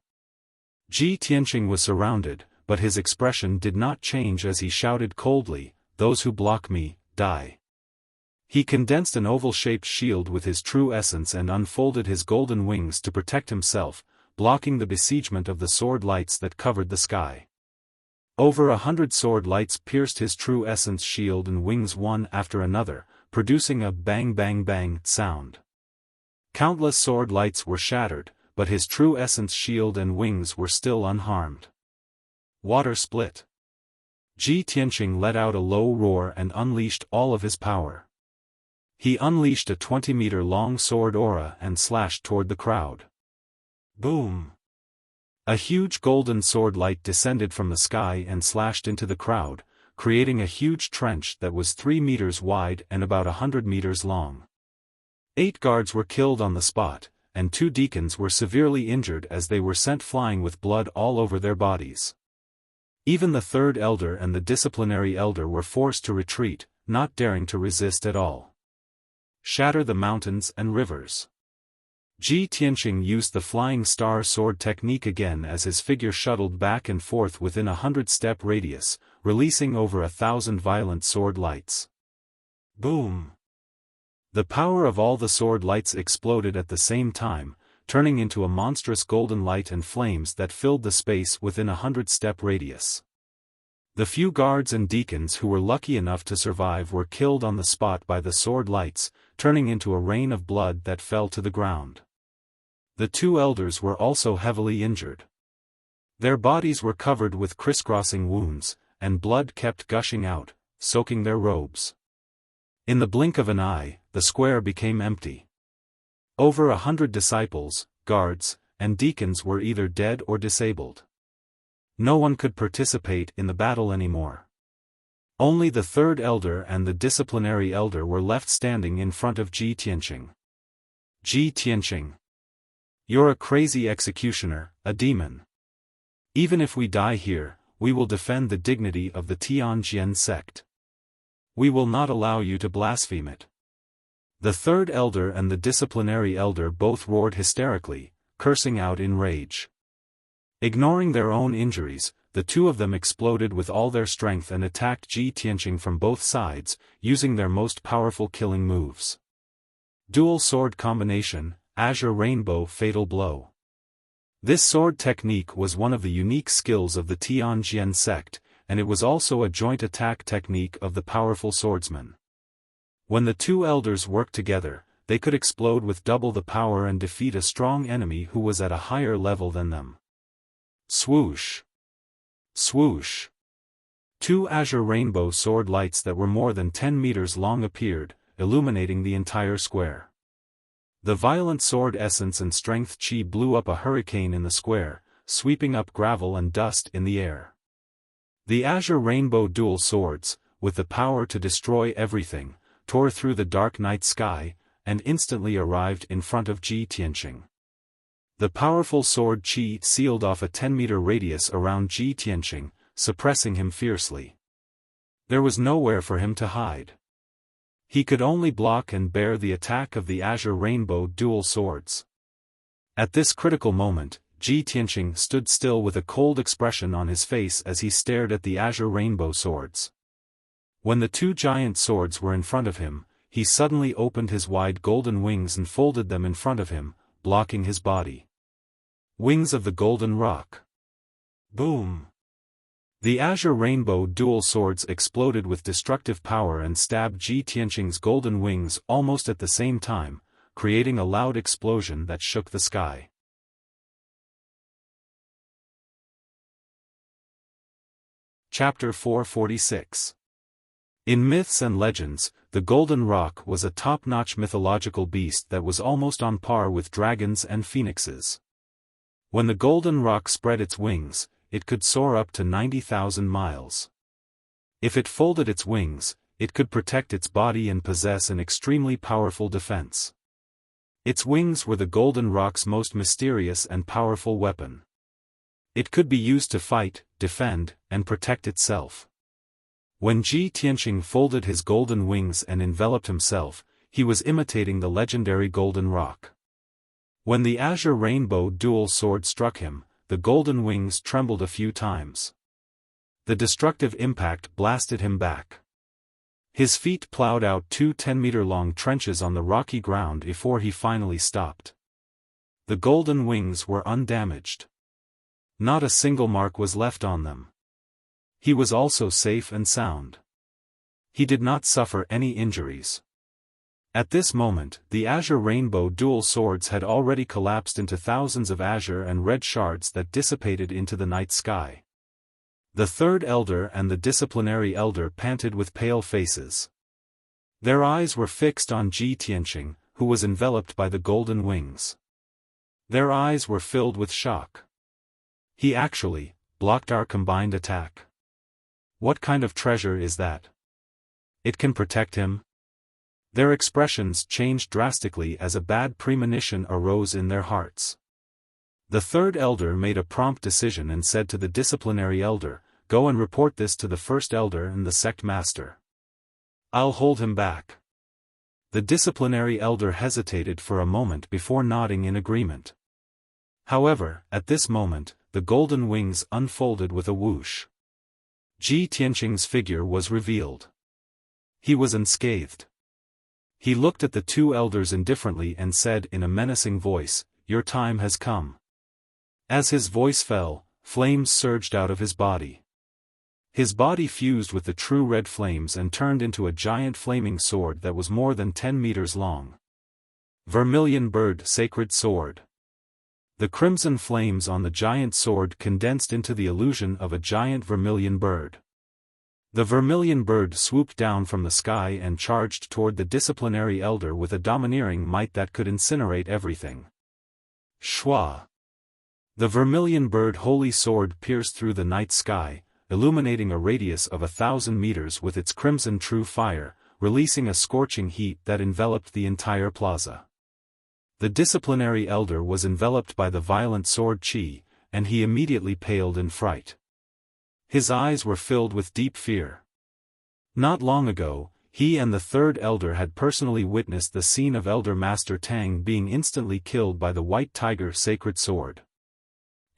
Ji Tianqing was surrounded, but his expression did not change as he shouted coldly, "Those who block me, die." He condensed an oval-shaped shield with his true essence and unfolded his golden wings to protect himself, blocking the besiegement of the sword lights that covered the sky. Over 100 sword lights pierced his true essence shield and wings one after another, producing a bang-bang-bang sound. Countless sword lights were shattered, but his true essence shield and wings were still unharmed. Water split. Ji Tianqing let out a low roar and unleashed all of his power. He unleashed a 20-meter-long sword aura and slashed toward the crowd. Boom! A huge golden sword light descended from the sky and slashed into the crowd, creating a huge trench that was 3 meters wide and about 100 meters long. 8 guards were killed on the spot, and 2 deacons were severely injured as they were sent flying with blood all over their bodies. Even the third elder and the disciplinary elder were forced to retreat, not daring to resist at all. Shatter the mountains and rivers. Ji Tianqing used the flying star sword technique again as his figure shuttled back and forth within a 100-step radius, releasing over 1,000 violent sword lights. Boom! The power of all the sword lights exploded at the same time, turning into a monstrous golden light and flames that filled the space within a 100-step radius. The few guards and deacons who were lucky enough to survive were killed on the spot by the sword lights, turning into a rain of blood that fell to the ground. The 2 elders were also heavily injured. Their bodies were covered with crisscrossing wounds, and blood kept gushing out, soaking their robes. In the blink of an eye, the square became empty. Over 100 disciples, guards, and deacons were either dead or disabled. No one could participate in the battle anymore. Only the third elder and the disciplinary elder were left standing in front of Ji Tianqing. Ji Tianqing. You're a crazy executioner, a demon. Even if we die here, we will defend the dignity of the Tianjian sect. We will not allow you to blaspheme it. The third elder and the disciplinary elder both roared hysterically, cursing out in rage. Ignoring their own injuries, the 2 of them exploded with all their strength and attacked Ji Tianqing from both sides, using their most powerful killing moves. Dual sword combination, Azure Rainbow Fatal Blow. This sword technique was one of the unique skills of the Tianjian sect, and it was also a joint attack technique of the powerful swordsman. When the 2 elders worked together, they could explode with double the power and defeat a strong enemy who was at a higher level than them. Swoosh! Swoosh! 2 azure rainbow sword lights that were more than 10 meters long appeared, illuminating the entire square. The violent sword essence and strength chi blew up a hurricane in the square, sweeping up gravel and dust in the air. The azure rainbow dual swords, with the power to destroy everything, tore through the dark night sky, and instantly arrived in front of Ji Tianqing. The powerful sword chi sealed off a 10-meter radius around Ji Tianqing, suppressing him fiercely. There was nowhere for him to hide. He could only block and bear the attack of the azure rainbow dual swords. At this critical moment, Ji Tianqing stood still with a cold expression on his face as he stared at the azure rainbow swords. When the two giant swords were in front of him, he suddenly opened his wide golden wings and folded them in front of him, blocking his body. Wings of the Golden Rock. Boom! The azure rainbow dual swords exploded with destructive power and stabbed Ji Tianqing's golden wings almost at the same time, creating a loud explosion that shook the sky. Chapter 446. In myths and legends, the Golden Rock was a top-notch mythological beast that was almost on par with dragons and phoenixes. When the Golden Rock spread its wings, it could soar up to 90,000 miles. If it folded its wings, it could protect its body and possess an extremely powerful defense. Its wings were the Golden Rock's most mysterious and powerful weapon. It could be used to fight, defend, and protect itself. When Ji Tianqing folded his golden wings and enveloped himself, he was imitating the legendary Golden Rock. When the azure rainbow dual sword struck him, the golden wings trembled a few times. The destructive impact blasted him back. His feet plowed out 2 10-meter-long trenches on the rocky ground before he finally stopped. The golden wings were undamaged. Not a single mark was left on them. He was also safe and sound. He did not suffer any injuries. At this moment, the azure rainbow dual swords had already collapsed into thousands of azure and red shards that dissipated into the night sky. The third elder and the disciplinary elder panted with pale faces. Their eyes were fixed on Ji Tianqing, who was enveloped by the golden wings. Their eyes were filled with shock. He actually blocked our combined attack. What kind of treasure is that? It can protect him? Their expressions changed drastically as a bad premonition arose in their hearts. The third elder made a prompt decision and said to the disciplinary elder, "Go and report this to the first elder and the sect master. I'll hold him back." The disciplinary elder hesitated for a moment before nodding in agreement. However, at this moment, the golden wings unfolded with a whoosh. Ji Tianqing's figure was revealed. He was unscathed. He looked at the two elders indifferently and said in a menacing voice, "Your time has come." As his voice fell, flames surged out of his body. His body fused with the true red flames and turned into a giant flaming sword that was more than 10 meters long. Vermilion Bird Sacred Sword. The crimson flames on the giant sword condensed into the illusion of a giant vermilion bird. The vermilion bird swooped down from the sky and charged toward the disciplinary elder with a domineering might that could incinerate everything. Shwa! The vermilion bird holy sword pierced through the night sky, illuminating a radius of 1,000 meters with its crimson true fire, releasing a scorching heat that enveloped the entire plaza. The disciplinary elder was enveloped by the violent sword chi, and he immediately paled in fright. His eyes were filled with deep fear. Not long ago, he and the third elder had personally witnessed the scene of Elder Master Tang being instantly killed by the White Tiger sacred sword.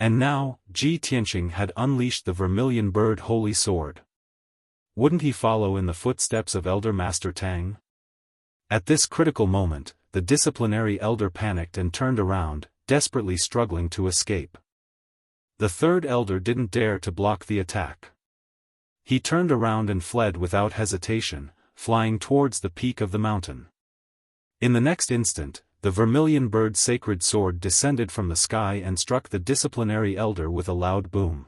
And now, Ji Tianqing had unleashed the Vermilion Bird Holy Sword. Wouldn't he follow in the footsteps of Elder Master Tang? At this critical moment, the disciplinary elder panicked and turned around, desperately struggling to escape. The third elder didn't dare to block the attack. He turned around and fled without hesitation, flying towards the peak of the mountain. In the next instant, the Vermilion Bird sacred sword descended from the sky and struck the disciplinary elder with a loud boom.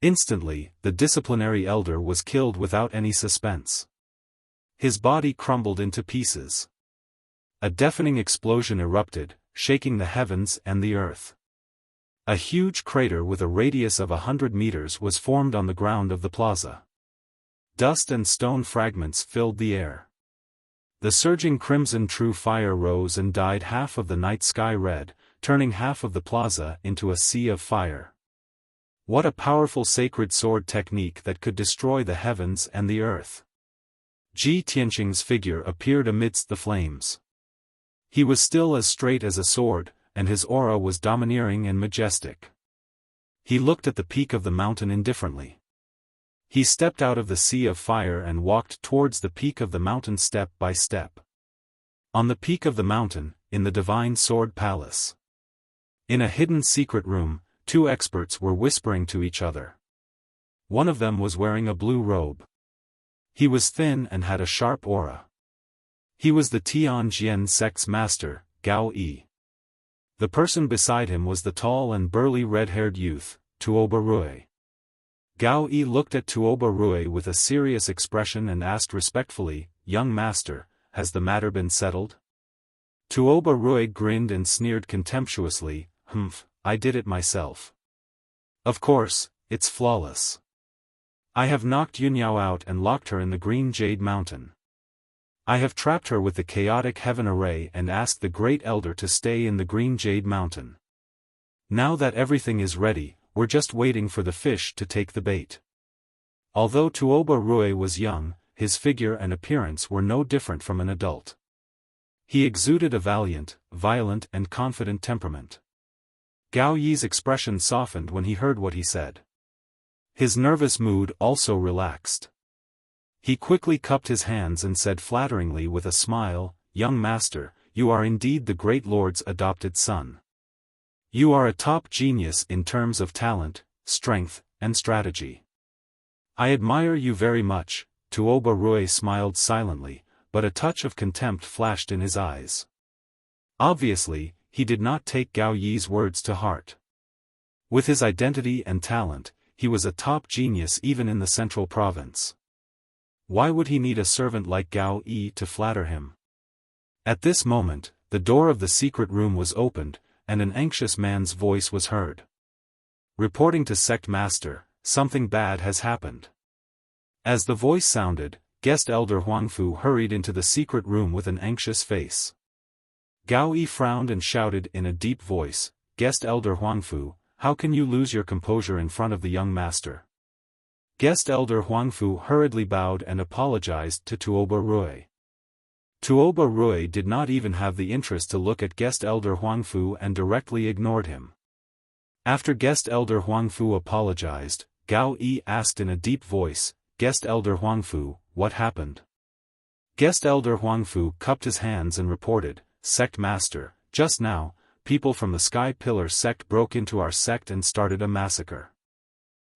Instantly, the disciplinary elder was killed without any suspense. His body crumbled into pieces. A deafening explosion erupted, shaking the heavens and the earth. A huge crater with a radius of 100 meters was formed on the ground of the plaza. Dust and stone fragments filled the air. The surging crimson true fire rose and dyed half of the night sky red, turning half of the plaza into a sea of fire. What a powerful sacred sword technique that could destroy the heavens and the earth. Ji Tianqing's figure appeared amidst the flames. He was still as straight as a sword, and his aura was domineering and majestic. He looked at the peak of the mountain indifferently. He stepped out of the sea of fire and walked towards the peak of the mountain step by step. On the peak of the mountain, in the Divine Sword Palace. In a hidden secret room, two experts were whispering to each other. One of them was wearing a blue robe. He was thin and had a sharp aura. He was the Tianjin sect's master, Gao Yi. The person beside him was the tall and burly red-haired youth, Tuoba Rui. Gao Yi looked at Tuoba Rui with a serious expression and asked respectfully, "Young master, has the matter been settled?" Tuoba Rui grinned and sneered contemptuously, "Humph, I did it myself. Of course, it's flawless. I have knocked Yunyao out and locked her in the Green Jade Mountain. I have trapped her with the chaotic heaven array and asked the Great Elder to stay in the Green Jade Mountain. Now that everything is ready, we're just waiting for the fish to take the bait." Although Tuoba Rui was young, his figure and appearance were no different from an adult. He exuded a valiant, violent and confident temperament. Gao Yi's expression softened when he heard what he said. His nervous mood also relaxed. He quickly cupped his hands and said flatteringly with a smile, "Young master, you are indeed the great lord's adopted son. You are a top genius in terms of talent, strength, and strategy. I admire you very much." Tuoba Rui smiled silently, but a touch of contempt flashed in his eyes. Obviously, he did not take Gao Yi's words to heart. With his identity and talent, he was a top genius even in the central province. Why would he need a servant like Gao Yi to flatter him? At this moment, the door of the secret room was opened, and an anxious man's voice was heard. "Reporting to Sect Master, something bad has happened." As the voice sounded, Guest Elder Huangfu hurried into the secret room with an anxious face. Gao Yi frowned and shouted in a deep voice, "Guest Elder Huangfu, how can you lose your composure in front of the young master?" Guest Elder Huangfu hurriedly bowed and apologized to Tuoba Rui. Tuoba Rui did not even have the interest to look at Guest Elder Huangfu and directly ignored him. After Guest Elder Huangfu apologized, Gao Yi asked in a deep voice, "Guest Elder Huangfu, what happened?" Guest Elder Huangfu cupped his hands and reported, "Sect Master, just now, people from the Sky Pillar sect broke into our sect and started a massacre."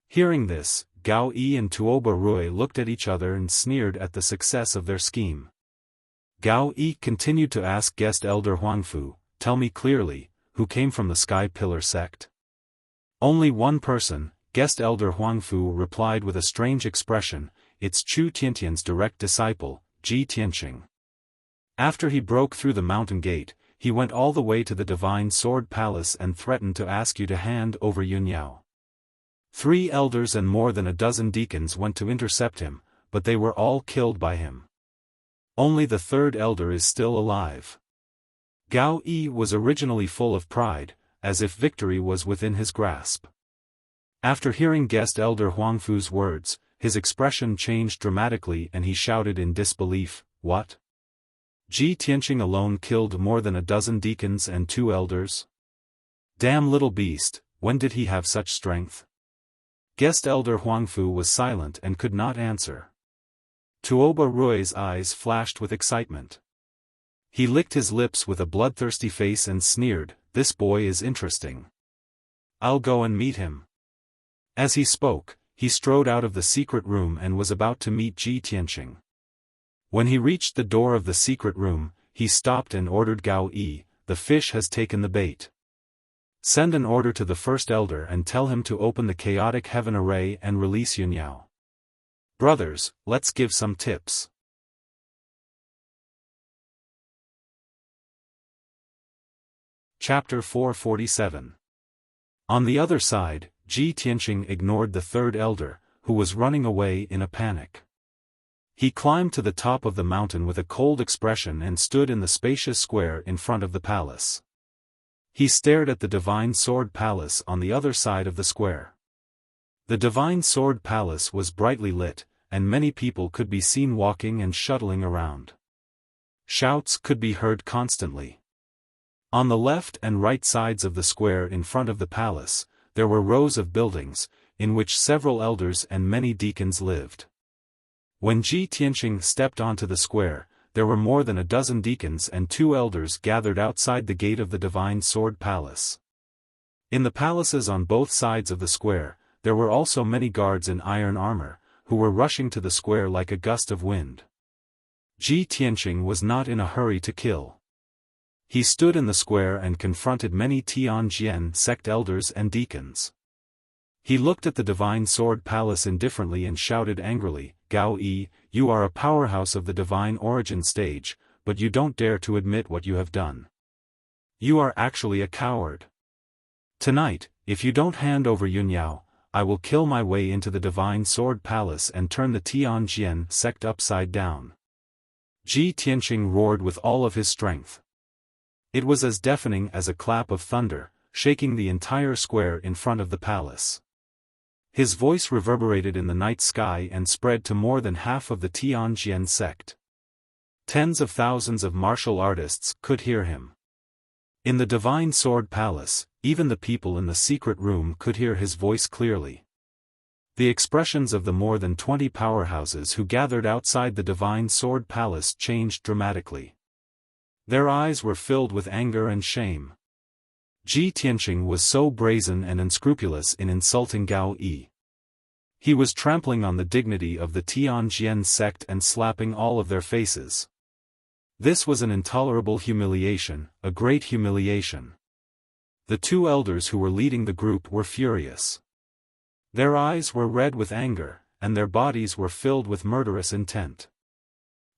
Hearing this, Gao Yi and Tuoba Rui looked at each other and sneered at the success of their scheme. Gao Yi continued to ask Guest Elder Huangfu, "Tell me clearly, who came from the Sky Pillar sect?" "Only one person," Guest Elder Huangfu replied with a strange expression, "It's Chu Tiantian's direct disciple, Ji Tianqing. After he broke through the mountain gate, he went all the way to the Divine Sword Palace and threatened to ask you to hand over Yunyao. 3 elders and more than a dozen deacons went to intercept him, but they were all killed by him. Only the 3rd elder is still alive." Gao Yi was originally full of pride, as if victory was within his grasp. After hearing Guest Elder Huangfu's words, his expression changed dramatically and he shouted in disbelief, "What? Ji Tianqing alone killed more than a dozen deacons and 2 elders? Damn little beast, when did he have such strength?" Guest Elder Huangfu was silent and could not answer. Tuoba Rui's eyes flashed with excitement. He licked his lips with a bloodthirsty face and sneered, "This boy is interesting. I'll go and meet him." As he spoke, he strode out of the secret room and was about to meet Ji Tianqing. When he reached the door of the secret room, he stopped and ordered Gao Yi, "The fish has taken the bait. Send an order to the 1st elder and tell him to open the chaotic heaven array and release Yunyao. Brothers, let's give some tips." Chapter 447. On the other side, Ji Tianqing ignored the third elder, who was running away in a panic. He climbed to the top of the mountain with a cold expression and stood in the spacious square in front of the palace. He stared at the Divine Sword Palace on the other side of the square. The Divine Sword Palace was brightly lit, and many people could be seen walking and shuttling around. Shouts could be heard constantly. On the left and right sides of the square in front of the palace, there were rows of buildings, in which several elders and many deacons lived. When Ji Tianqing stepped onto the square, there were more than a dozen deacons and 2 elders gathered outside the gate of the Divine Sword Palace. In the palaces on both sides of the square, there were also many guards in iron armor, who were rushing to the square like a gust of wind. Ji Tianqing was not in a hurry to kill. He stood in the square and confronted many Tianjian sect elders and deacons. He looked at the Divine Sword Palace indifferently and shouted angrily, "Gao Yi, you are a powerhouse of the divine origin stage, but you don't dare to admit what you have done. You are actually a coward. Tonight, if you don't hand over Yunyao, I will kill my way into the Divine Sword Palace and turn the Tianjian sect upside down." Ji Tianqing roared with all of his strength. It was as deafening as a clap of thunder, shaking the entire square in front of the palace. His voice reverberated in the night sky and spread to more than half of the Tianjian sect. Tens of thousands of martial artists could hear him. In the Divine Sword Palace, even the people in the secret room could hear his voice clearly. The expressions of the more than 20 powerhouses who gathered outside the Divine Sword Palace changed dramatically. Their eyes were filled with anger and shame. Ji Tianqing was so brazen and unscrupulous in insulting Gao Yi. He was trampling on the dignity of the Tianjian sect and slapping all of their faces. This was an intolerable humiliation, a great humiliation. The 2 elders who were leading the group were furious. Their eyes were red with anger, and their bodies were filled with murderous intent.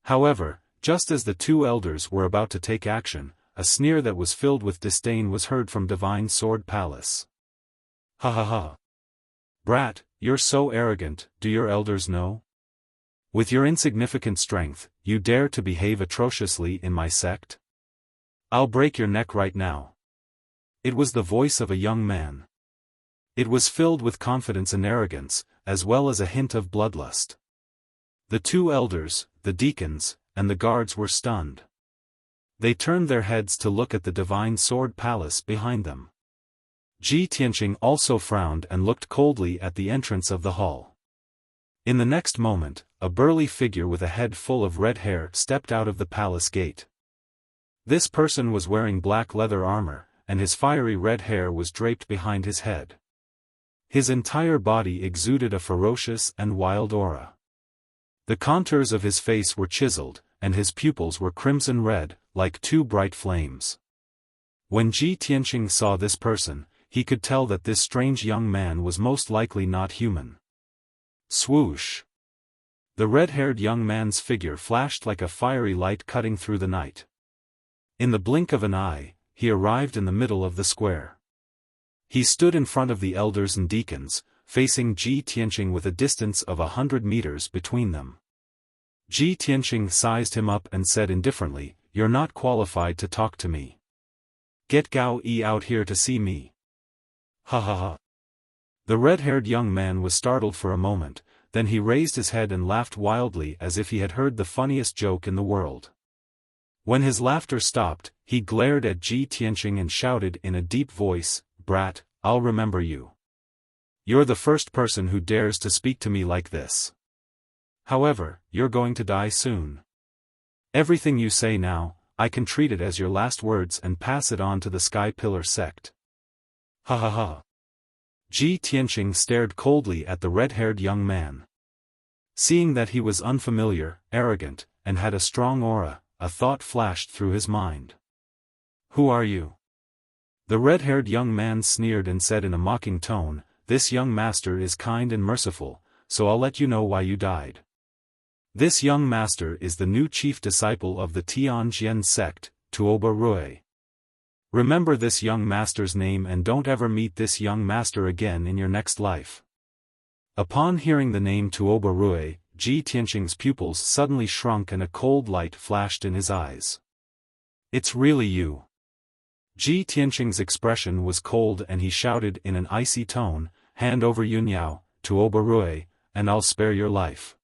However, just as the 2 elders were about to take action, a sneer that was filled with disdain was heard from Divine Sword Palace. "Ha ha ha. Brat, you're so arrogant, do your elders know? With your insignificant strength, you dare to behave atrociously in my sect? I'll break your neck right now." It was the voice of a young man. It was filled with confidence and arrogance, as well as a hint of bloodlust. The 2 elders, the deacons, and the guards were stunned. They turned their heads to look at the Divine Sword Palace behind them. Ji Tianqing also frowned and looked coldly at the entrance of the hall. In the next moment, a burly figure with a head full of red hair stepped out of the palace gate. This person was wearing black leather armor, and his fiery red hair was draped behind his head. His entire body exuded a ferocious and wild aura. The contours of his face were chiseled, and his pupils were crimson red, like 2 bright flames. When Ji Tianqing saw this person, he could tell that this strange young man was most likely not human. Swoosh! The red-haired young man's figure flashed like a fiery light cutting through the night. In the blink of an eye, he arrived in the middle of the square. He stood in front of the elders and deacons, facing Ji Tianqing with a distance of 100 meters between them. Ji Tianqing sized him up and said indifferently, "You're not qualified to talk to me. Get Gao Yi out here to see me." Ha ha ha. The red-haired young man was startled for a moment, then he raised his head and laughed wildly as if he had heard the funniest joke in the world. When his laughter stopped, he glared at Ji Tianqing and shouted in a deep voice, "Brat, I'll remember you. You're the first person who dares to speak to me like this. However, you're going to die soon. Everything you say now, I can treat it as your last words and pass it on to the Sky Pillar sect." Ha ha ha. Ji Tianqing stared coldly at the red-haired young man. Seeing that he was unfamiliar, arrogant, and had a strong aura, a thought flashed through his mind. "Who are you?" The red-haired young man sneered and said in a mocking tone, "This young master is kind and merciful, so I'll let you know why you died. This young master is the new chief disciple of the Tianjian sect, Tuoba Rui. Remember this young master's name and don't ever meet this young master again in your next life. Upon hearing the name Tuoba Rui, Ji Tianqing's pupils suddenly shrunk and a cold light flashed in his eyes. It's really you. Ji Tianqing's expression was cold and he shouted in an icy tone, hand over Yunyao, Tuoba Rui, and I'll spare your life.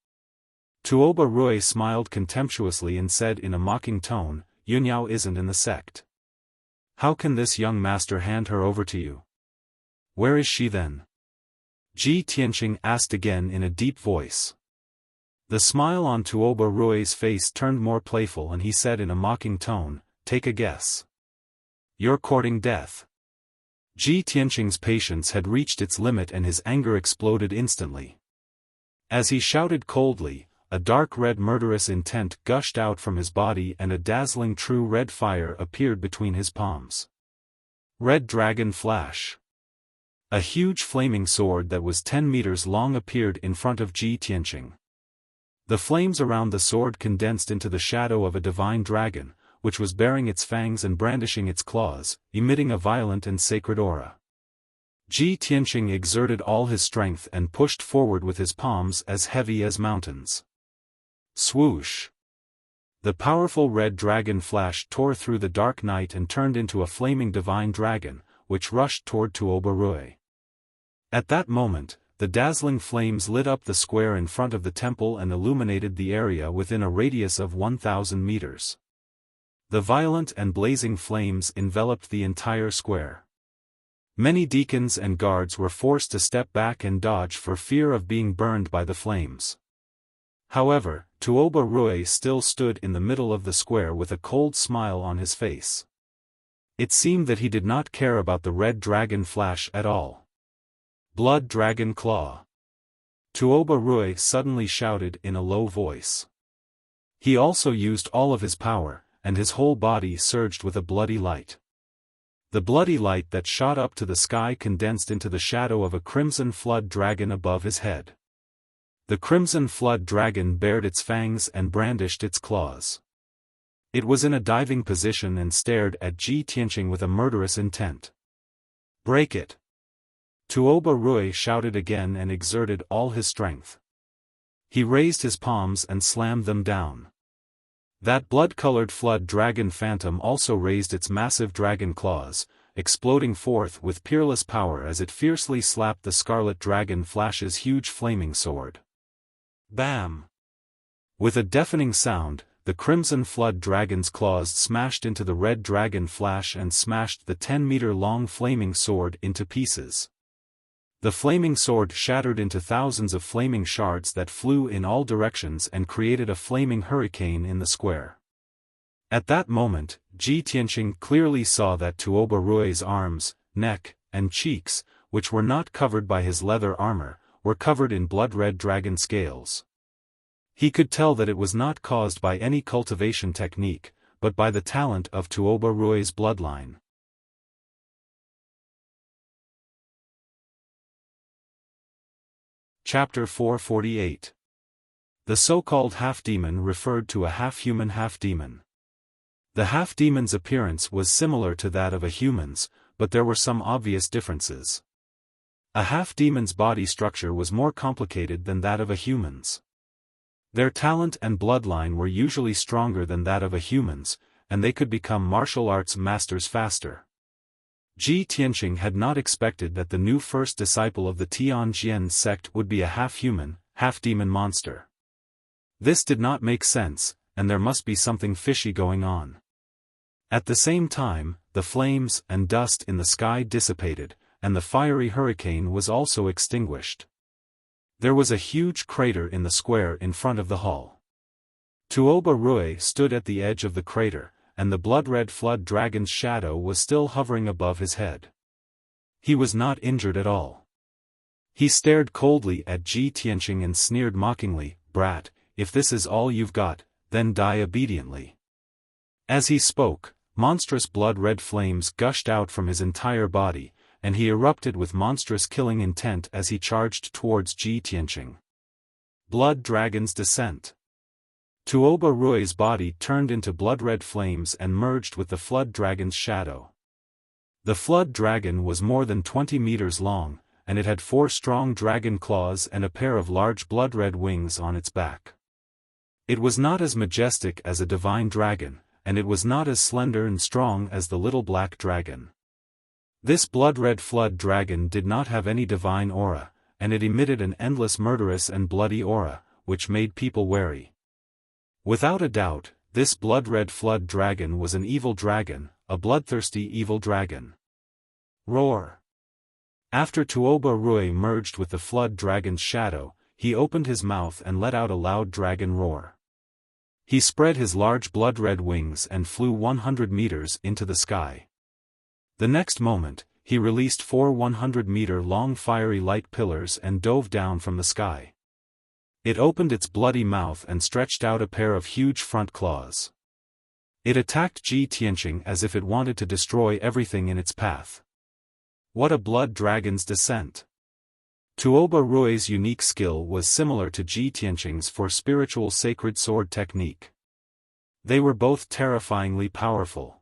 Tuoba Rui smiled contemptuously and said in a mocking tone, Yunyao isn't in the sect. How can this young master hand her over to you? Where is she then? Ji Tianqing asked again in a deep voice. The smile on Tuoba Rui's face turned more playful and he said in a mocking tone, take a guess. You're courting death. Ji Tianqing's patience had reached its limit and his anger exploded instantly. As he shouted coldly, a dark red murderous intent gushed out from his body and a dazzling true red fire appeared between his palms. Red Dragon Flash. A huge flaming sword that was 10 meters long appeared in front of Ji Tianqing. The flames around the sword condensed into the shadow of a divine dragon, which was baring its fangs and brandishing its claws, emitting a violent and sacred aura. Ji Tianqing exerted all his strength and pushed forward with his palms as heavy as mountains. Swoosh! The powerful red dragon flash tore through the dark night and turned into a flaming divine dragon, which rushed toward Tuoba Rui. At that moment, the dazzling flames lit up the square in front of the temple and illuminated the area within a radius of 1,000 meters. The violent and blazing flames enveloped the entire square. Many deacons and guards were forced to step back and dodge for fear of being burned by the flames. However, Tuoba Rui still stood in the middle of the square with a cold smile on his face. It seemed that he did not care about the red dragon flash at all. Blood Dragon Claw. Tuoba Rui suddenly shouted in a low voice. He also used all of his power, and his whole body surged with a bloody light. The bloody light that shot up to the sky condensed into the shadow of a crimson flood dragon above his head. The crimson flood dragon bared its fangs and brandished its claws. It was in a diving position and stared at Ji Tianqing with a murderous intent. Break it! Tuoba Rui shouted again and exerted all his strength. He raised his palms and slammed them down. That blood-colored flood dragon phantom also raised its massive dragon claws, exploding forth with peerless power as it fiercely slapped the scarlet dragon flash's huge flaming sword. Bam! With a deafening sound, the crimson flood dragon's claws smashed into the red dragon flash and smashed the 10-meter-long flaming sword into pieces. The flaming sword shattered into thousands of flaming shards that flew in all directions and created a flaming hurricane in the square. At that moment, Ji Tianqing clearly saw that Tuoba Rui's arms, neck, and cheeks, which were not covered by his leather armor, were covered in blood-red dragon scales. He could tell that it was not caused by any cultivation technique, but by the talent of Tuoba Rui's bloodline. Chapter 448. The so-called half-demon referred to a half-human half-demon. The half-demon's appearance was similar to that of a human's, but there were some obvious differences. A half-demon's body structure was more complicated than that of a human's. Their talent and bloodline were usually stronger than that of a human's, and they could become martial arts masters faster. Ji Tianqing had not expected that the new first disciple of the Tianjian sect would be a half-human, half-demon monster. This did not make sense, and there must be something fishy going on. At the same time, the flames and dust in the sky dissipated, and the fiery hurricane was also extinguished. There was a huge crater in the square in front of the hall. Tuoba Rui stood at the edge of the crater, and the blood-red flood dragon's shadow was still hovering above his head. He was not injured at all. He stared coldly at Ji Tianqing and sneered mockingly, "Brat, if this is all you've got, then die obediently." As he spoke, monstrous blood-red flames gushed out from his entire body, and he erupted with monstrous killing intent as he charged towards Ji Tianqing. Blood Dragon's Descent. Tuoba Rui's body turned into blood-red flames and merged with the flood dragon's shadow. The flood dragon was more than 20 meters long, and it had 4 strong dragon claws and a pair of large blood-red wings on its back. It was not as majestic as a divine dragon, and it was not as slender and strong as the little black dragon. This blood-red flood dragon did not have any divine aura, and it emitted an endless murderous and bloody aura, which made people wary. Without a doubt, this blood-red flood dragon was an evil dragon, a bloodthirsty evil dragon. Roar! After Tuoba Rui merged with the flood dragon's shadow, he opened his mouth and let out a loud dragon roar. He spread his large blood-red wings and flew 100 meters into the sky. The next moment, he released 4 100-meter-long fiery light pillars and dove down from the sky. It opened its bloody mouth and stretched out a pair of huge front claws. It attacked Ji Tianqing as if it wanted to destroy everything in its path. What a blood dragon's descent! Tuoba Rui's unique skill was similar to Ji Tianqing's for spiritual sacred sword technique. They were both terrifyingly powerful.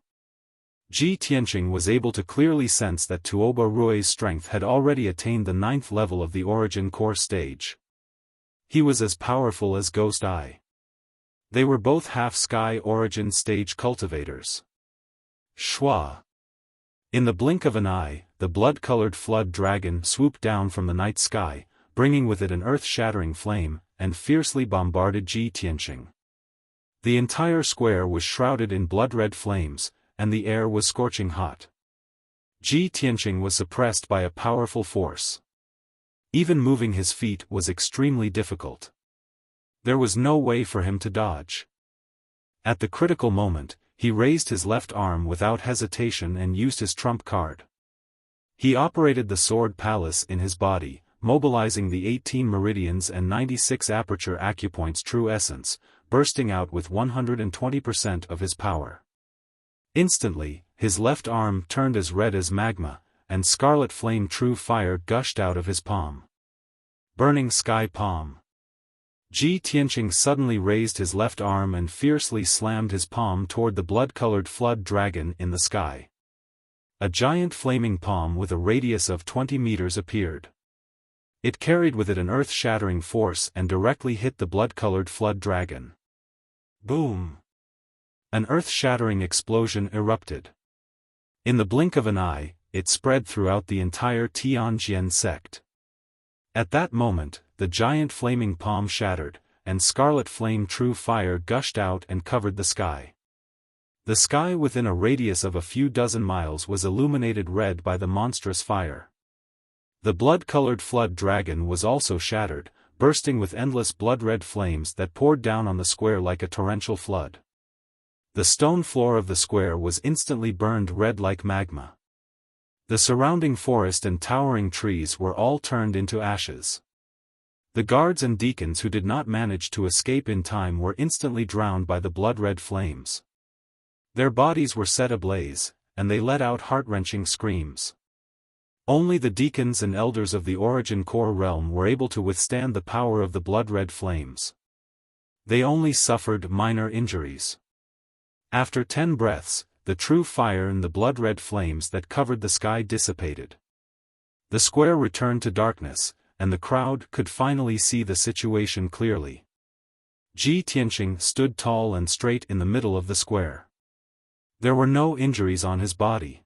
Ji Tianqing was able to clearly sense that Tuoba Rui's strength had already attained the 9th level of the Origin Core stage. He was as powerful as Ghost Eye. They were both half-sky Origin stage cultivators. Shua! In the blink of an eye, the blood-colored flood dragon swooped down from the night sky, bringing with it an earth-shattering flame, and fiercely bombarded Ji Tianqing. The entire square was shrouded in blood-red flames, and the air was scorching hot. Ji Tianqing was suppressed by a powerful force. Even moving his feet was extremely difficult. There was no way for him to dodge. At the critical moment, he raised his left arm without hesitation and used his trump card. He operated the sword palace in his body, mobilizing the 18 meridians and 96 aperture acupoints true essence, bursting out with 120% of his power. Instantly, his left arm turned as red as magma, and scarlet flame true fire gushed out of his palm. Burning sky palm. Ji Tianqing suddenly raised his left arm and fiercely slammed his palm toward the blood-colored flood dragon in the sky. A giant flaming palm with a radius of 20 meters appeared. It carried with it an earth-shattering force and directly hit the blood-colored flood dragon. Boom! An earth-shattering explosion erupted. In the blink of an eye, it spread throughout the entire Tianjian sect. At that moment, the giant flaming palm shattered, and scarlet flame true fire gushed out and covered the sky. The sky within a radius of a few dozen miles was illuminated red by the monstrous fire. The blood-colored flood dragon was also shattered, bursting with endless blood-red flames that poured down on the square like a torrential flood. The stone floor of the square was instantly burned red like magma. The surrounding forest and towering trees were all turned into ashes. The guards and deacons who did not manage to escape in time were instantly drowned by the blood-red flames. Their bodies were set ablaze, and they let out heart-wrenching screams. Only the deacons and elders of the Origin Core realm were able to withstand the power of the blood-red flames. They only suffered minor injuries. After 10 breaths, the true fire and the blood-red flames that covered the sky dissipated. The square returned to darkness, and the crowd could finally see the situation clearly. Ji Tianqing stood tall and straight in the middle of the square. There were no injuries on his body.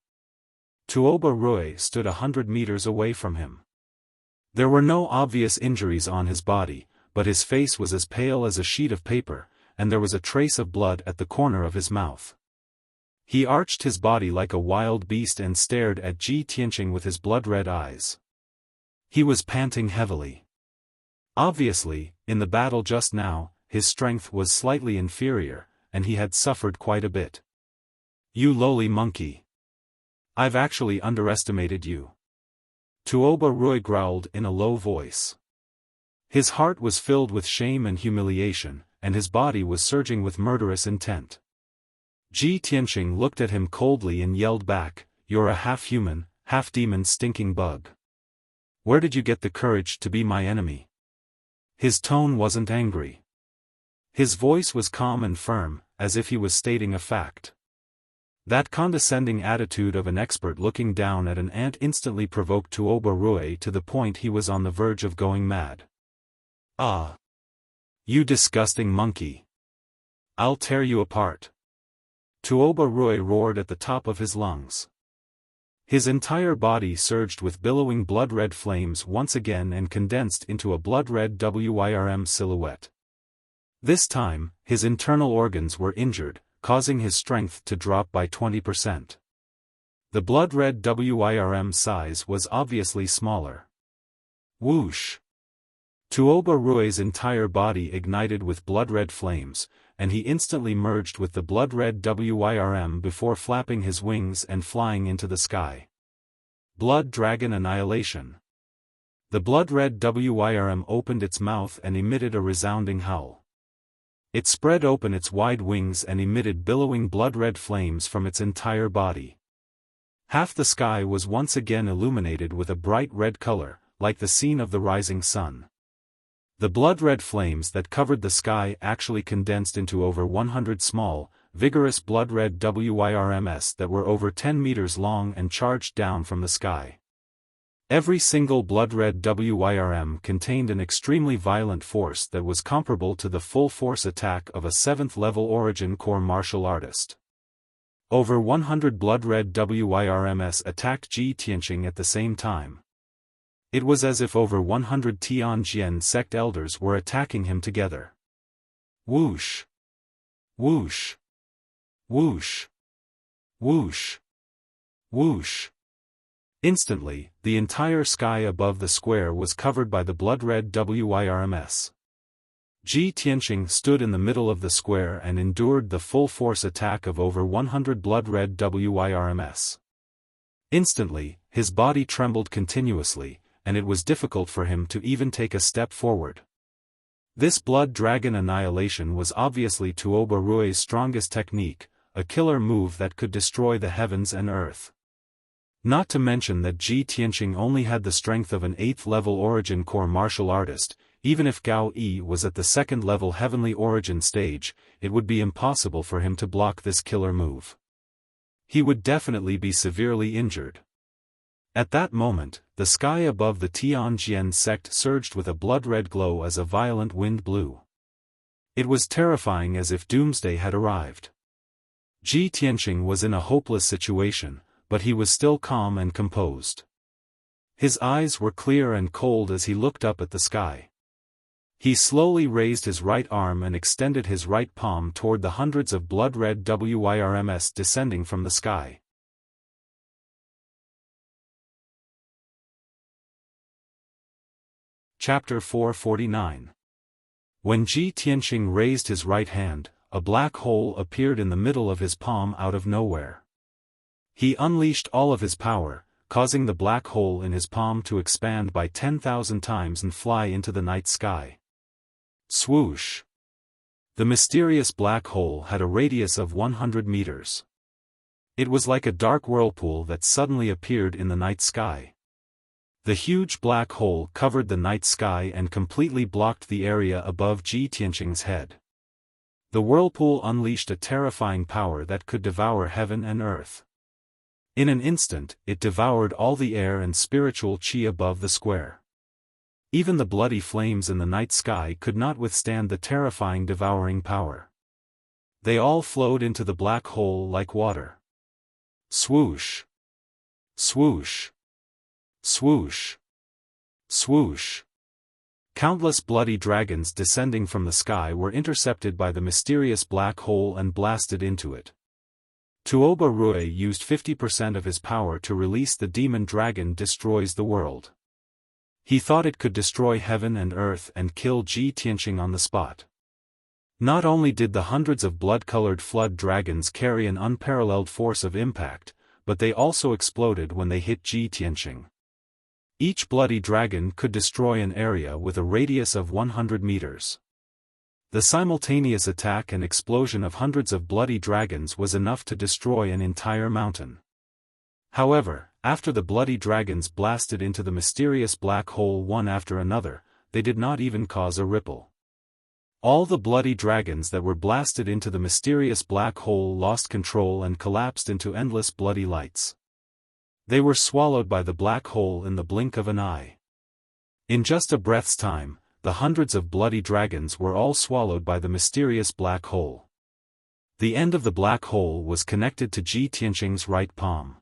Tuoba Rui stood 100 meters away from him. There were no obvious injuries on his body, but his face was as pale as a sheet of paper, and there was a trace of blood at the corner of his mouth. He arched his body like a wild beast and stared at Ji Tianqing with his blood-red eyes. He was panting heavily. Obviously, in the battle just now, his strength was slightly inferior, and he had suffered quite a bit. You lowly monkey. I've actually underestimated you. Tuoba Rui growled in a low voice. His heart was filled with shame and humiliation, and his body was surging with murderous intent. Ji Tianqing looked at him coldly and yelled back, "You're a half-human, half-demon stinking bug. Where did you get the courage to be my enemy?" His tone wasn't angry. His voice was calm and firm, as if he was stating a fact. That condescending attitude of an expert looking down at an ant instantly provoked Tuoba Rui to the point he was on the verge of going mad. "Ah! You disgusting monkey! I'll tear you apart!" Tuoba Rui roared at the top of his lungs. His entire body surged with billowing blood-red flames once again and condensed into a blood-red WIRM silhouette. This time, his internal organs were injured, causing his strength to drop by 20%. The blood-red WIRM size was obviously smaller. Whoosh! Tuoba Rui's entire body ignited with blood-red flames, and he instantly merged with the blood-red WIRM before flapping his wings and flying into the sky. Blood Dragon Annihilation. The blood-red WIRM opened its mouth and emitted a resounding howl. It spread open its wide wings and emitted billowing blood-red flames from its entire body. Half the sky was once again illuminated with a bright red color, like the scene of the rising sun. The blood-red flames that covered the sky actually condensed into over 100 small, vigorous blood-red WIRMs that were over 10 meters long and charged down from the sky. Every single blood-red WIRM contained an extremely violent force that was comparable to the full-force attack of a 7th-level Origin Core martial artist. Over 100 blood-red WIRMs attacked Ji Tianqing at the same time. It was as if over 100 Tianjian sect elders were attacking him together. Whoosh! Whoosh! Whoosh! Whoosh! Whoosh! Instantly, the entire sky above the square was covered by the blood-red WIRMs. Ji Tianqing stood in the middle of the square and endured the full-force attack of over 100 blood-red WIRMs. Instantly, his body trembled continuously, and it was difficult for him to even take a step forward. This Blood Dragon Annihilation was obviously Tuoba Rui's strongest technique, a killer move that could destroy the heavens and earth. Not to mention that Ji Tianqing only had the strength of an 8th-level Origin Core martial artist. Even if Gao Yi was at the 2nd-level Heavenly Origin stage, it would be impossible for him to block this killer move. He would definitely be severely injured. At that moment, the sky above the Tianjian sect surged with a blood-red glow as a violent wind blew. It was terrifying, as if doomsday had arrived. Ji Tianqing was in a hopeless situation, but he was still calm and composed. His eyes were clear and cold as he looked up at the sky. He slowly raised his right arm and extended his right palm toward the hundreds of blood-red WIRMs descending from the sky. Chapter 449. When Ji Tianqing raised his right hand, a black hole appeared in the middle of his palm out of nowhere. He unleashed all of his power, causing the black hole in his palm to expand by 10,000 times and fly into the night sky. Swoosh! The mysterious black hole had a radius of 100 meters. It was like a dark whirlpool that suddenly appeared in the night sky. The huge black hole covered the night sky and completely blocked the area above Ji Tianqing's head. The whirlpool unleashed a terrifying power that could devour heaven and earth. In an instant, it devoured all the air and spiritual qi above the square. Even the bloody flames in the night sky could not withstand the terrifying devouring power. They all flowed into the black hole like water. Swoosh! Swoosh! Swoosh! Swoosh! Countless bloody dragons descending from the sky were intercepted by the mysterious black hole and blasted into it. Tuoba Rui used 50% of his power to release the demon dragon destroys the world. He thought it could destroy heaven and earth and kill Ji Tianqing on the spot. Not only did the hundreds of blood-colored flood dragons carry an unparalleled force of impact, but they also exploded when they hit Ji Tianqing. Each bloody dragon could destroy an area with a radius of 100 meters. The simultaneous attack and explosion of hundreds of bloody dragons was enough to destroy an entire mountain. However, after the bloody dragons blasted into the mysterious black hole one after another, they did not even cause a ripple. All the bloody dragons that were blasted into the mysterious black hole lost control and collapsed into endless bloody lights. They were swallowed by the black hole in the blink of an eye. In just a breath's time, the hundreds of bloody dragons were all swallowed by the mysterious black hole. The end of the black hole was connected to Ji Tianqing's right palm.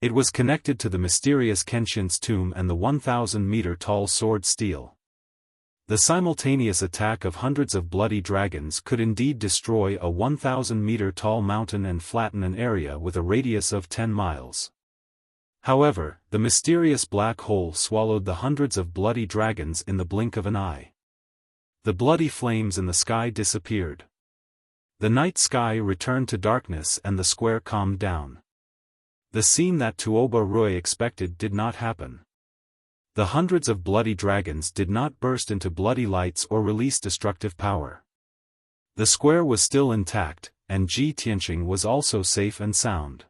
It was connected to the mysterious Kenshin's tomb and the 1,000-meter-tall sword steel. The simultaneous attack of hundreds of bloody dragons could indeed destroy a 1,000-meter-tall mountain and flatten an area with a radius of 10 miles. However, the mysterious black hole swallowed the hundreds of bloody dragons in the blink of an eye. The bloody flames in the sky disappeared. The night sky returned to darkness and the square calmed down. The scene that Tuoba Rui expected did not happen. The hundreds of bloody dragons did not burst into bloody lights or release destructive power. The square was still intact, and Ji Tianqing was also safe and sound.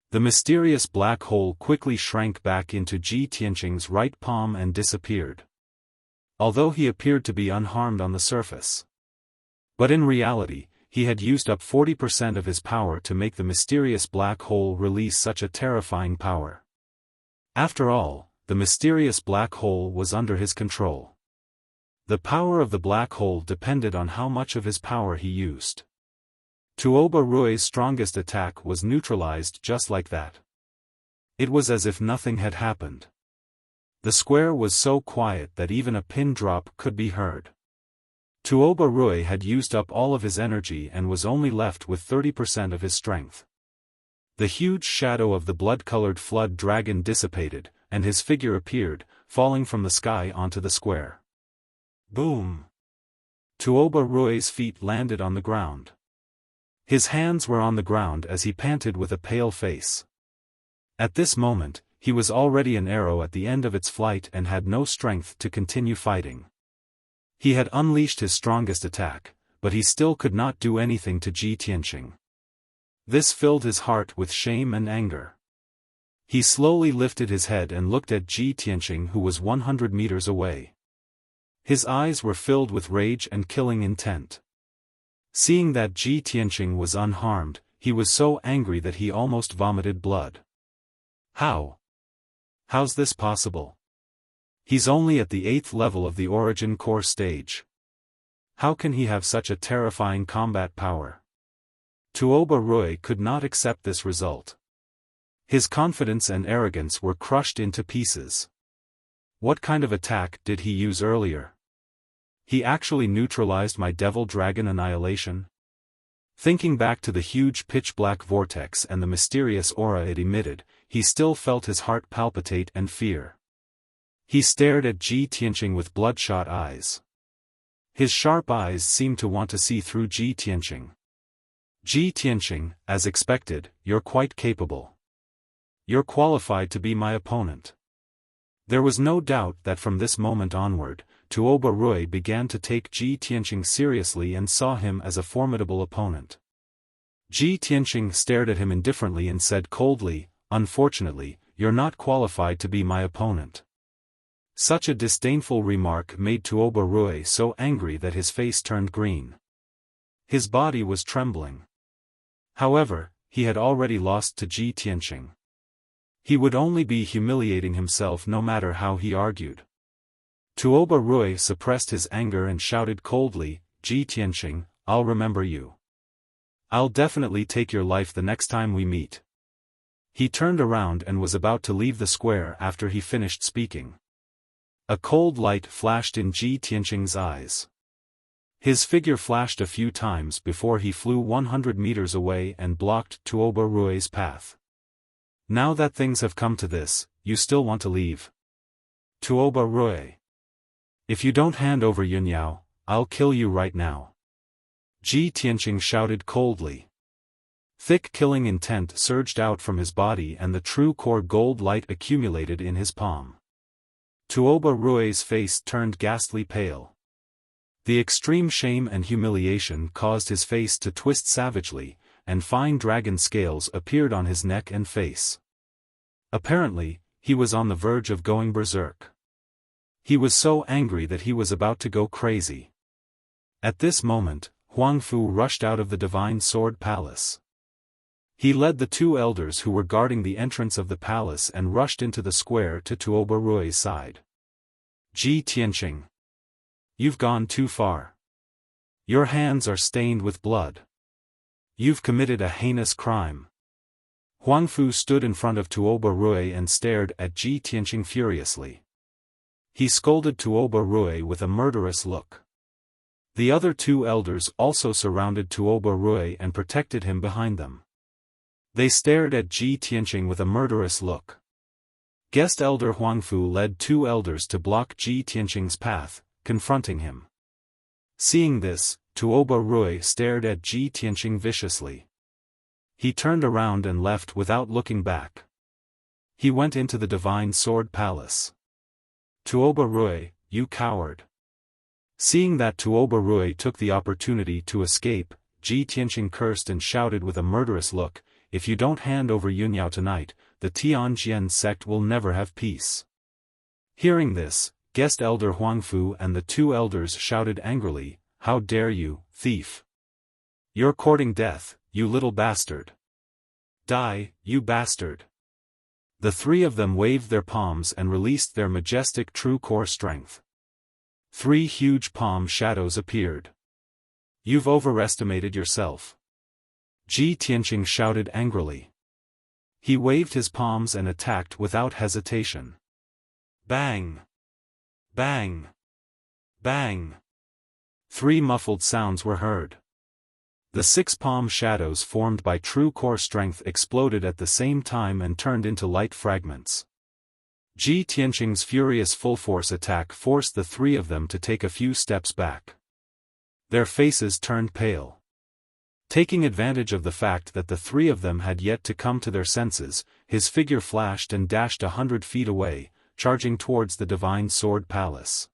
The mysterious black hole quickly shrank back into Ji Tianqing's right palm and disappeared. Although he appeared to be unharmed on the surface. But in reality, he had used up 40% of his power to make the mysterious black hole release such a terrifying power. After all, the mysterious black hole was under his control. The power of the black hole depended on how much of his power he used. Tuoba Rui's strongest attack was neutralized just like that. It was as if nothing had happened. The square was so quiet that even a pin drop could be heard. Tuoba Rui had used up all of his energy and was only left with 30% of his strength. The huge shadow of the blood-colored flood dragon dissipated, and his figure appeared, falling from the sky onto the square. Boom! Tuoba Rui's feet landed on the ground. His hands were on the ground as he panted with a pale face. At this moment, he was already an arrow at the end of its flight and had no strength to continue fighting. He had unleashed his strongest attack, but he still could not do anything to Ji Tianqing. This filled his heart with shame and anger. He slowly lifted his head and looked at Ji Tianqing, who was 100 meters away. His eyes were filled with rage and killing intent. Seeing that Ji Tianqing was unharmed, he was so angry that he almost vomited blood. How's this possible? He's only at the 8th level of the Origin Core stage. How can he have such a terrifying combat power? Tuoba Rui could not accept this result. His confidence and arrogance were crushed into pieces. What kind of attack did he use earlier? He actually neutralized my Devil Dragon Annihilation? Thinking back to the huge pitch-black vortex and the mysterious aura it emitted, he still felt his heart palpitate and fear. He stared at Ji Tianqing with bloodshot eyes. His sharp eyes seemed to want to see through Ji Tianqing. Ji Tianqing, as expected, you're quite capable. You're qualified to be my opponent. There was no doubt that from this moment onward, Tuoba Rui began to take Ji Tianqing seriously and saw him as a formidable opponent. Ji Tianqing stared at him indifferently and said coldly, "Unfortunately, you're not qualified to be my opponent." Such a disdainful remark made Tuoba Rui so angry that his face turned green. His body was trembling. However, he had already lost to Ji Tianqing. He would only be humiliating himself no matter how he argued. Tuoba Rui suppressed his anger and shouted coldly, "Ji Tianqing, I'll remember you. I'll definitely take your life the next time we meet." He turned around and was about to leave the square after he finished speaking. A cold light flashed in Ji Tianqing's eyes. His figure flashed a few times before he flew 100 meters away and blocked Tuoba Rui's path. "Now that things have come to this, you still want to leave? Tuoba Rui. If you don't hand over Yunyao, I'll kill you right now." Ji Tianqing shouted coldly. Thick killing intent surged out from his body and the true core gold light accumulated in his palm. Tuoba Rui's face turned ghastly pale. The extreme shame and humiliation caused his face to twist savagely, and fine dragon scales appeared on his neck and face. Apparently, he was on the verge of going berserk. He was so angry that he was about to go crazy. At this moment, Huang Fu rushed out of the Divine Sword Palace. He led the two elders who were guarding the entrance of the palace and rushed into the square to Tuoba Rui's side. Ji Tianqing. You've gone too far. Your hands are stained with blood. You've committed a heinous crime. Huang Fu stood in front of Tuoba Rui and stared at Ji Tianqing furiously. He scolded Tuoba Rui with a murderous look. The other two elders also surrounded Tuoba Rui and protected him behind them. They stared at Ji Tianqing with a murderous look. Guest Elder Huang Fu led two elders to block Ji Tianqing's path, confronting him. Seeing this, Tuoba Rui stared at Ji Tianqing viciously. He turned around and left without looking back. He went into the Divine Sword Palace. Tuoba Rui, you coward. Seeing that Tuoba Rui took the opportunity to escape, Ji Tianqing cursed and shouted with a murderous look, if you don't hand over Yunyao tonight, the Tianjian sect will never have peace. Hearing this, Guest Elder Huang Fu and the two elders shouted angrily, how dare you, thief! You're courting death, you little bastard! Die, you bastard! The three of them waved their palms and released their majestic true core strength. Three huge palm shadows appeared. You've overestimated yourself. Ji Tianqing shouted angrily. He waved his palms and attacked without hesitation. Bang! Bang! Bang! Three muffled sounds were heard. The six palm shadows formed by true core strength exploded at the same time and turned into light fragments. Ji Tianqing's furious full-force attack forced the three of them to take a few steps back. Their faces turned pale. Taking advantage of the fact that the three of them had yet to come to their senses, his figure flashed and dashed 100 feet away, charging towards the Divine Sword Palace.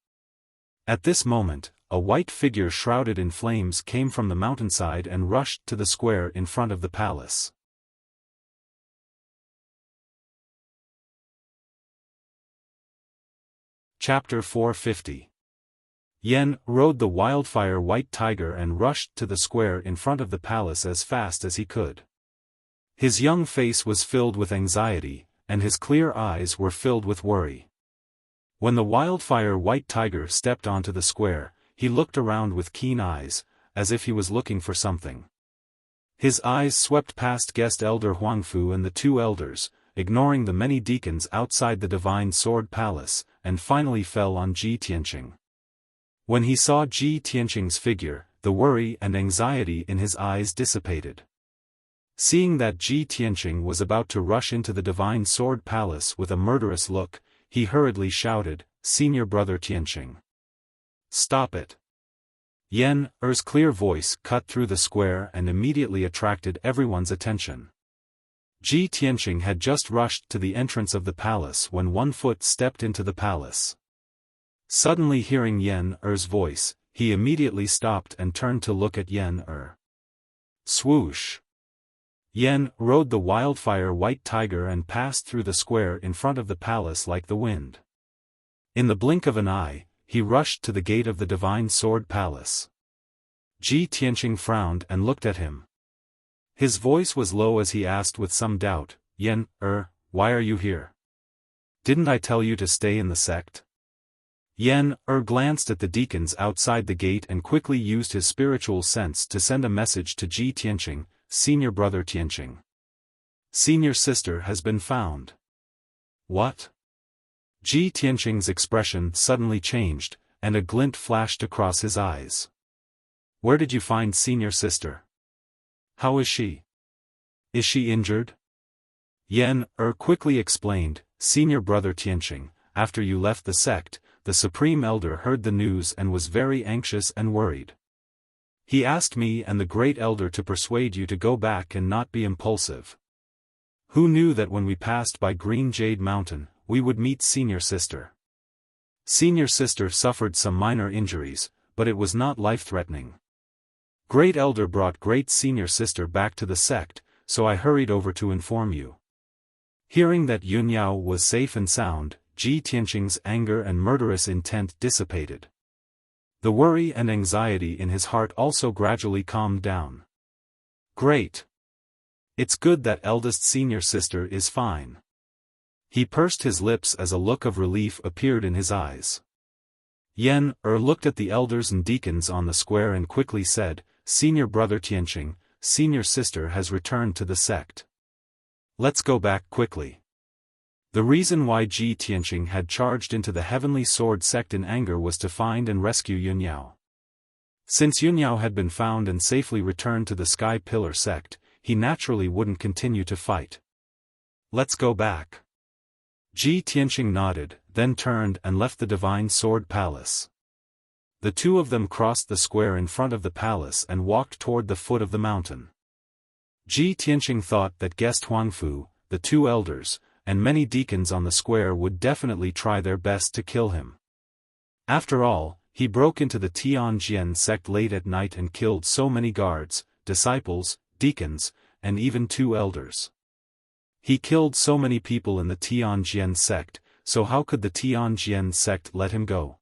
At this moment, a white figure shrouded in flames came from the mountainside and rushed to the square in front of the palace. Chapter 450. Yen rode the wildfire white tiger and rushed to the square in front of the palace as fast as he could. His young face was filled with anxiety, and his clear eyes were filled with worry. When the wildfire white tiger stepped onto the square, he looked around with keen eyes, as if he was looking for something. His eyes swept past Guest Elder Huang Fu and the two elders, ignoring the many deacons outside the Divine Sword Palace, and finally fell on Ji Tianqing. When he saw Ji Tianqing's figure, the worry and anxiety in his eyes dissipated. Seeing that Ji Tianqing was about to rush into the Divine Sword Palace with a murderous look, he hurriedly shouted, Senior Brother Tianqing. Stop it! Yen Er's clear voice cut through the square and immediately attracted everyone's attention. Ji Tianqing had just rushed to the entrance of the palace when one foot stepped into the palace. Suddenly hearing Yen Er's voice, he immediately stopped and turned to look at Yen Er. Swoosh! Yen rode the wildfire white tiger and passed through the square in front of the palace like the wind. In the blink of an eye, he rushed to the gate of the Divine Sword Palace. Ji Tianqing frowned and looked at him. His voice was low as he asked with some doubt, Yen Er, why are you here? Didn't I tell you to stay in the sect? Yen Er glanced at the deacons outside the gate and quickly used his spiritual sense to send a message to Ji Tianqing, Senior Brother Tianqing. Senior Sister has been found. What? Ji Tianqing's expression suddenly changed, and a glint flashed across his eyes. Where did you find Senior Sister? How is she? Is she injured? Yen Er quickly explained, Senior Brother Tianqing, after you left the sect, the Supreme Elder heard the news and was very anxious and worried. He asked me and the Great Elder to persuade you to go back and not be impulsive. Who knew that when we passed by Green Jade Mountain, we would meet Senior Sister? Senior Sister suffered some minor injuries, but it was not life-threatening. Great Elder brought Great Senior Sister back to the sect, so I hurried over to inform you. Hearing that Yunyao was safe and sound, Ji Tianqing's anger and murderous intent dissipated. The worry and anxiety in his heart also gradually calmed down. Great. It's good that eldest senior sister is fine. He pursed his lips as a look of relief appeared in his eyes. Yen looked at the elders and deacons on the square and quickly said, "Senior brother Tianqing, senior sister has returned to the sect. Let's go back quickly." The reason why Ji Tianqing had charged into the Heavenly Sword sect in anger was to find and rescue Yunyao. Since Yunyao had been found and safely returned to the Sky Pillar sect, he naturally wouldn't continue to fight. Let's go back. Ji Tianqing nodded, then turned and left the Divine Sword Palace. The two of them crossed the square in front of the palace and walked toward the foot of the mountain. Ji Tianqing thought that guest Huangfu, the two elders, and many deacons on the square would definitely try their best to kill him. After all, he broke into the Tianjian sect late at night and killed so many guards, disciples, deacons, and even two elders. He killed so many people in the Tianjian sect, so how could the Tianjian sect let him go?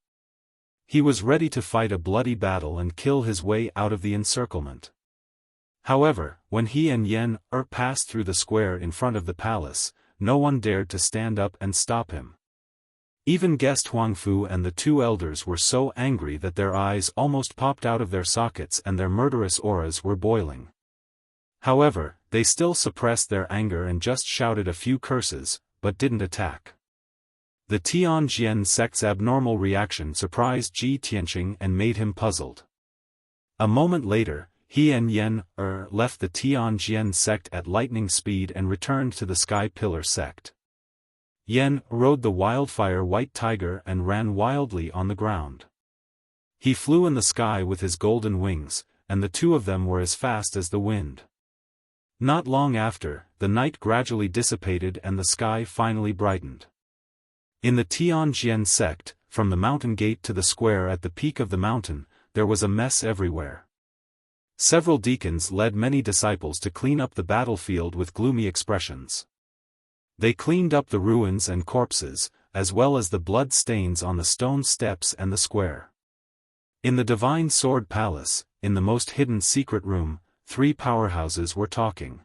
He was ready to fight a bloody battle and kill his way out of the encirclement. However, when he and Yen passed through the square in front of the palace, no one dared to stand up and stop him. Even guest Huangfu and the two elders were so angry that their eyes almost popped out of their sockets and their murderous auras were boiling. However, they still suppressed their anger and just shouted a few curses, but didn't attack. The Tianjian sect's abnormal reaction surprised Ji Tianqing and made him puzzled. A moment later, he and Yen left the Tianjian sect at lightning speed and returned to the Sky Pillar sect. Yen rode the wildfire white tiger and ran wildly on the ground. He flew in the sky with his golden wings, and the two of them were as fast as the wind. Not long after, the night gradually dissipated and the sky finally brightened. In the Tianjian sect, from the mountain gate to the square at the peak of the mountain, there was a mess everywhere. Several deacons led many disciples to clean up the battlefield with gloomy expressions. They cleaned up the ruins and corpses, as well as the blood stains on the stone steps and the square. In the Divine Sword Palace, in the most hidden secret room, three powerhouses were talking.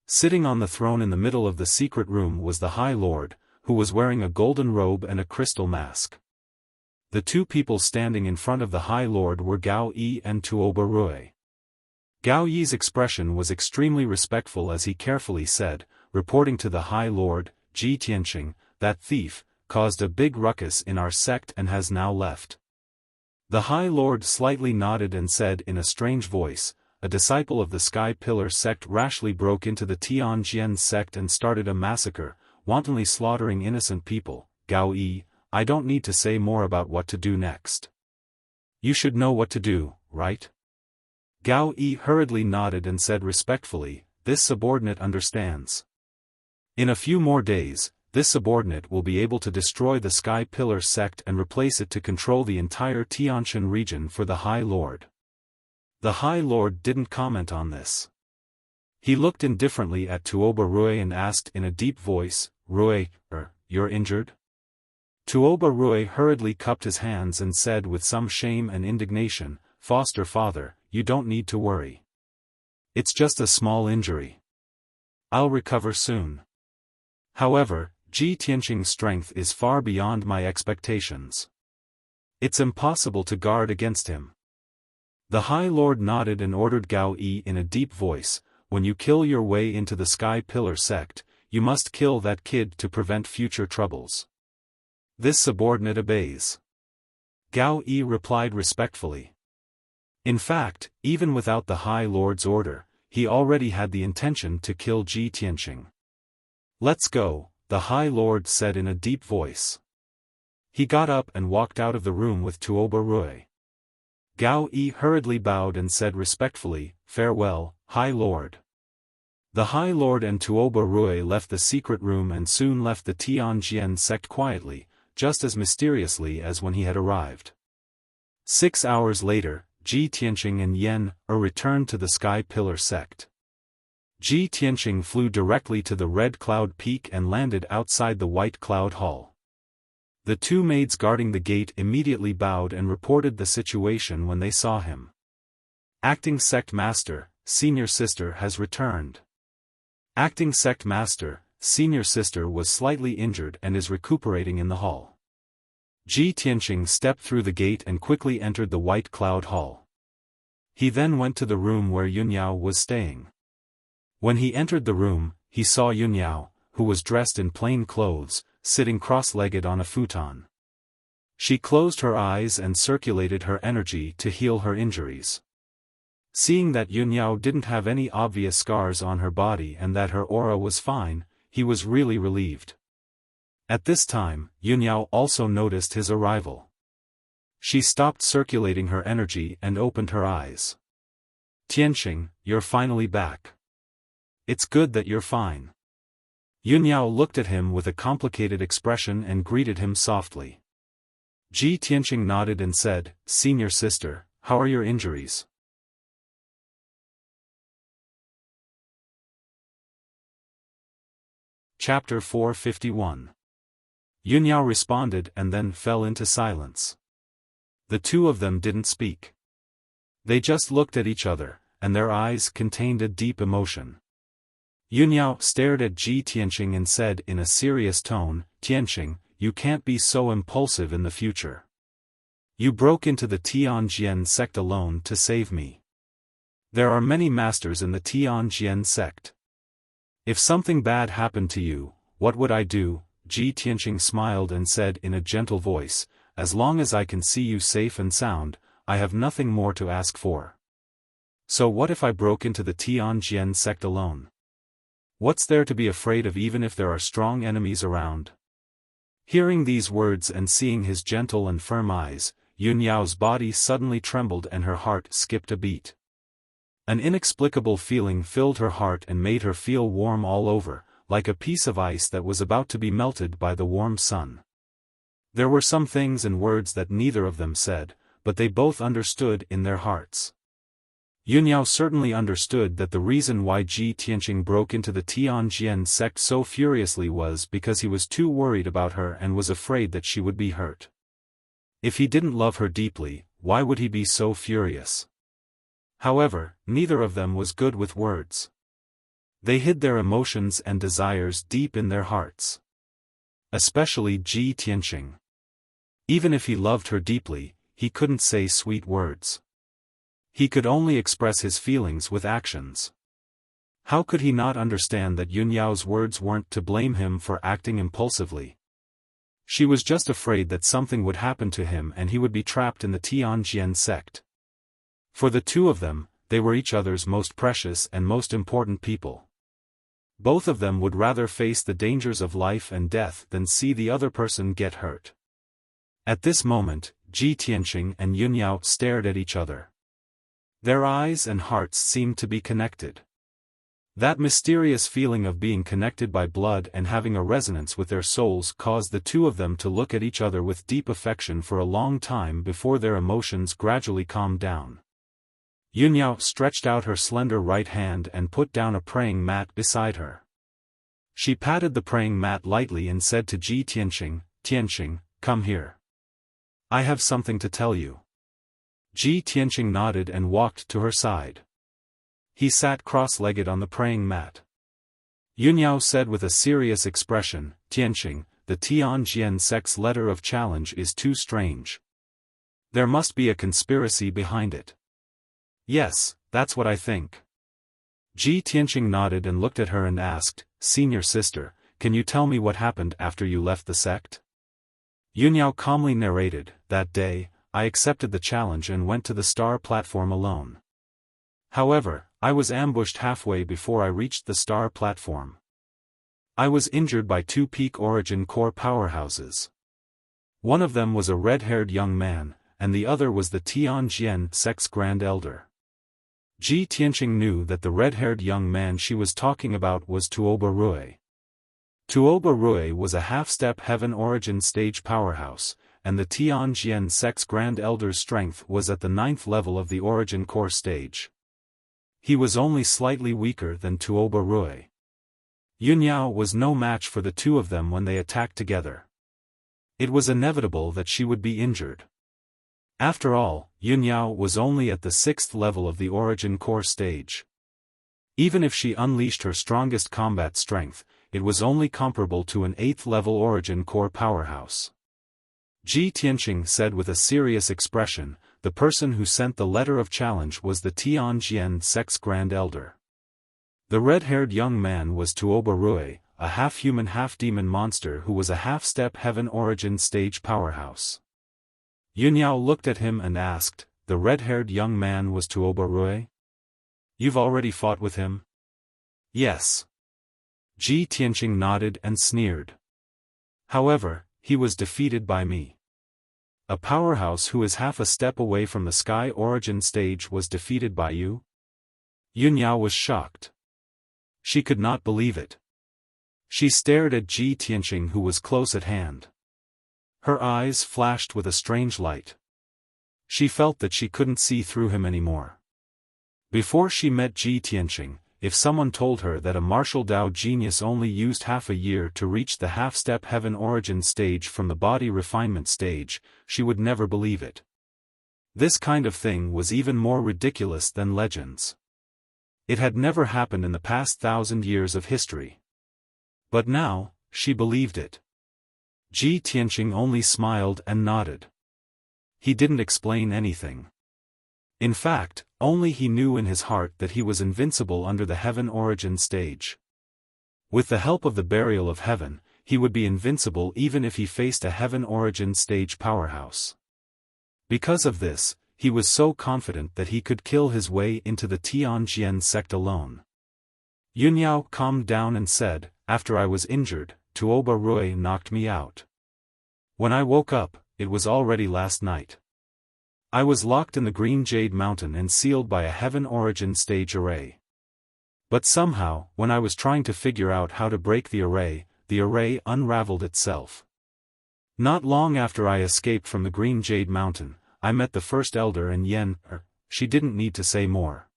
Sitting on the throne in the middle of the secret room was the High Lord, who was wearing a golden robe and a crystal mask. The two people standing in front of the High Lord were Gao Yi and Tuoba Rui. Gao Yi's expression was extremely respectful as he carefully said, reporting to the High Lord, Ji Tianqing, "That thief caused a big ruckus in our sect and has now left." The High Lord slightly nodded and said in a strange voice, "A disciple of the Sky Pillar sect rashly broke into the Tianjian sect and started a massacre, wantonly slaughtering innocent people. Gao Yi, I don't need to say more about what to do next. You should know what to do, right?" Gao Yi hurriedly nodded and said respectfully, "This subordinate understands. In a few more days, this subordinate will be able to destroy the Sky Pillar sect and replace it to control the entire Tianshan region for the High Lord." The High Lord didn't comment on this. He looked indifferently at Tuoba Rui and asked in a deep voice, "Rui, you're injured?" Tuoba Rui hurriedly cupped his hands and said with some shame and indignation, "Foster father, you don't need to worry. It's just a small injury. I'll recover soon. However, Ji Tianqing's strength is far beyond my expectations. It's impossible to guard against him." The High Lord nodded and ordered Gao Yi in a deep voice, "When you kill your way into the Sky Pillar sect, you must kill that kid to prevent future troubles." This subordinate obeys. Gao Yi replied respectfully. In fact, even without the High Lord's order, he already had the intention to kill Ji Tianqing. "Let's go," the High Lord said in a deep voice. He got up and walked out of the room with Tuoba Rui. Gao Yi hurriedly bowed and said respectfully, "Farewell, High Lord." The High Lord and Tuoba Rui left the secret room and soon left the Tianjian sect quietly, just as mysteriously as when he had arrived. 6 hours later, Ji Tianqing and Yen returned to the Sky Pillar sect. Ji Tianqing flew directly to the Red Cloud Peak and landed outside the White Cloud Hall. The two maids guarding the gate immediately bowed and reported the situation when they saw him. Acting Sect Master, Senior Sister has returned. Acting Sect Master, Senior Sister was slightly injured and is recuperating in the hall. Ji Tianqing stepped through the gate and quickly entered the White Cloud Hall. He then went to the room where Yunyao was staying. When he entered the room, he saw Yunyao, who was dressed in plain clothes, sitting cross-legged on a futon. She closed her eyes and circulated her energy to heal her injuries. Seeing that Yunyao didn't have any obvious scars on her body and that her aura was fine, he was really relieved. At this time, Yunyao also noticed his arrival. She stopped circulating her energy and opened her eyes. Tianqing, you're finally back. It's good that you're fine. Yunyao looked at him with a complicated expression and greeted him softly. Ji Tianqing nodded and said, Senior Sister, how are your injuries? Chapter 451. Yunyao responded and then fell into silence. The two of them didn't speak. They just looked at each other, and their eyes contained a deep emotion. Yunyao stared at Ji Tianqing and said in a serious tone, Tianqing, you can't be so impulsive in the future. You broke into the Tianjian sect alone to save me. There are many masters in the Tianjian sect. If something bad happened to you, what would I do? Ji Tianqing smiled and said in a gentle voice, as long as I can see you safe and sound, I have nothing more to ask for. So what if I broke into the Tianjian sect alone? What's there to be afraid of even if there are strong enemies around? Hearing these words and seeing his gentle and firm eyes, Yunyao's body suddenly trembled and her heart skipped a beat. An inexplicable feeling filled her heart and made her feel warm all over, like a piece of ice that was about to be melted by the warm sun. There were some things and words that neither of them said, but they both understood in their hearts. Yunyao certainly understood that the reason why Ji Tianqing broke into the Tianjian sect so furiously was because he was too worried about her and was afraid that she would be hurt. If he didn't love her deeply, why would he be so furious? However, neither of them was good with words. They hid their emotions and desires deep in their hearts. Especially Ji Tianqing. Even if he loved her deeply, he couldn't say sweet words. He could only express his feelings with actions. How could he not understand that Yunyao's words weren't to blame him for acting impulsively? She was just afraid that something would happen to him and he would be trapped in the Tianjian sect. For the two of them, they were each other's most precious and most important people. Both of them would rather face the dangers of life and death than see the other person get hurt. At this moment, Ji Tianqing and Yunyao stared at each other. Their eyes and hearts seemed to be connected. That mysterious feeling of being connected by blood and having a resonance with their souls caused the two of them to look at each other with deep affection for a long time before their emotions gradually calmed down. Yunyao stretched out her slender right hand and put down a praying mat beside her. She patted the praying mat lightly and said to Ji Tianqing, Tianqing, come here. I have something to tell you. Ji Tianqing nodded and walked to her side. He sat cross-legged on the praying mat. Yunyao said with a serious expression, Tianqing, the Tianjian sect's letter of challenge is too strange. There must be a conspiracy behind it. Yes, that's what I think. Ji Tianqing nodded and looked at her and asked, Senior Sister, can you tell me what happened after you left the sect? Yunyao calmly narrated, that day, I accepted the challenge and went to the star platform alone. However, I was ambushed halfway before I reached the star platform. I was injured by two peak origin core powerhouses. One of them was a red-haired young man, and the other was the Tianjian sect's Grand Elder. Ji Tianqing knew that the red-haired young man she was talking about was Tuoba Rui. Tuoba Rui was a half-step heaven origin stage powerhouse, and the Tianjian sect's Grand Elder's strength was at the 9th level of the origin core stage. He was only slightly weaker than Tuoba Rui. Yunyao was no match for the two of them when they attacked together. It was inevitable that she would be injured. After all, Yunyao was only at the 6th level of the Origin Core stage. Even if she unleashed her strongest combat strength, it was only comparable to an 8th level Origin Core powerhouse. Ji Tianqing said with a serious expression, the person who sent the letter of challenge was the Tianjian sect's Grand Elder. The red-haired young man was Tuoba Rui, a half-human half-demon monster who was a half-step heaven origin stage powerhouse. Yunyao looked at him and asked, the red-haired young man was Tuoba Rui? You've already fought with him? Yes. Ji Tianqing nodded and sneered. However, he was defeated by me. A powerhouse who is half a step away from the Sky Origin stage was defeated by you? Yunyao was shocked. She could not believe it. She stared at Ji Tianqing, who was close at hand. Her eyes flashed with a strange light. She felt that she couldn't see through him anymore. Before she met Ji Tianqing, if someone told her that a martial Dao genius only used half a year to reach the half-step heaven origin stage from the body refinement stage, she would never believe it. This kind of thing was even more ridiculous than legends. It had never happened in the past 1,000 years of history. But now, she believed it. Ji Tianqing only smiled and nodded. He didn't explain anything. In fact, only he knew in his heart that he was invincible under the heaven origin stage. With the help of the burial of heaven, he would be invincible even if he faced a heaven origin stage powerhouse. Because of this, he was so confident that he could kill his way into the Tianjian sect alone. Yunyao calmed down and said, after I was injured, Tuoba Rui knocked me out. When I woke up, it was already last night. I was locked in the Green Jade Mountain and sealed by a heaven origin stage array. But somehow, when I was trying to figure out how to break the array unraveled itself. Not long after I escaped from the Green Jade Mountain, I met the first elder and she didn't need to say more.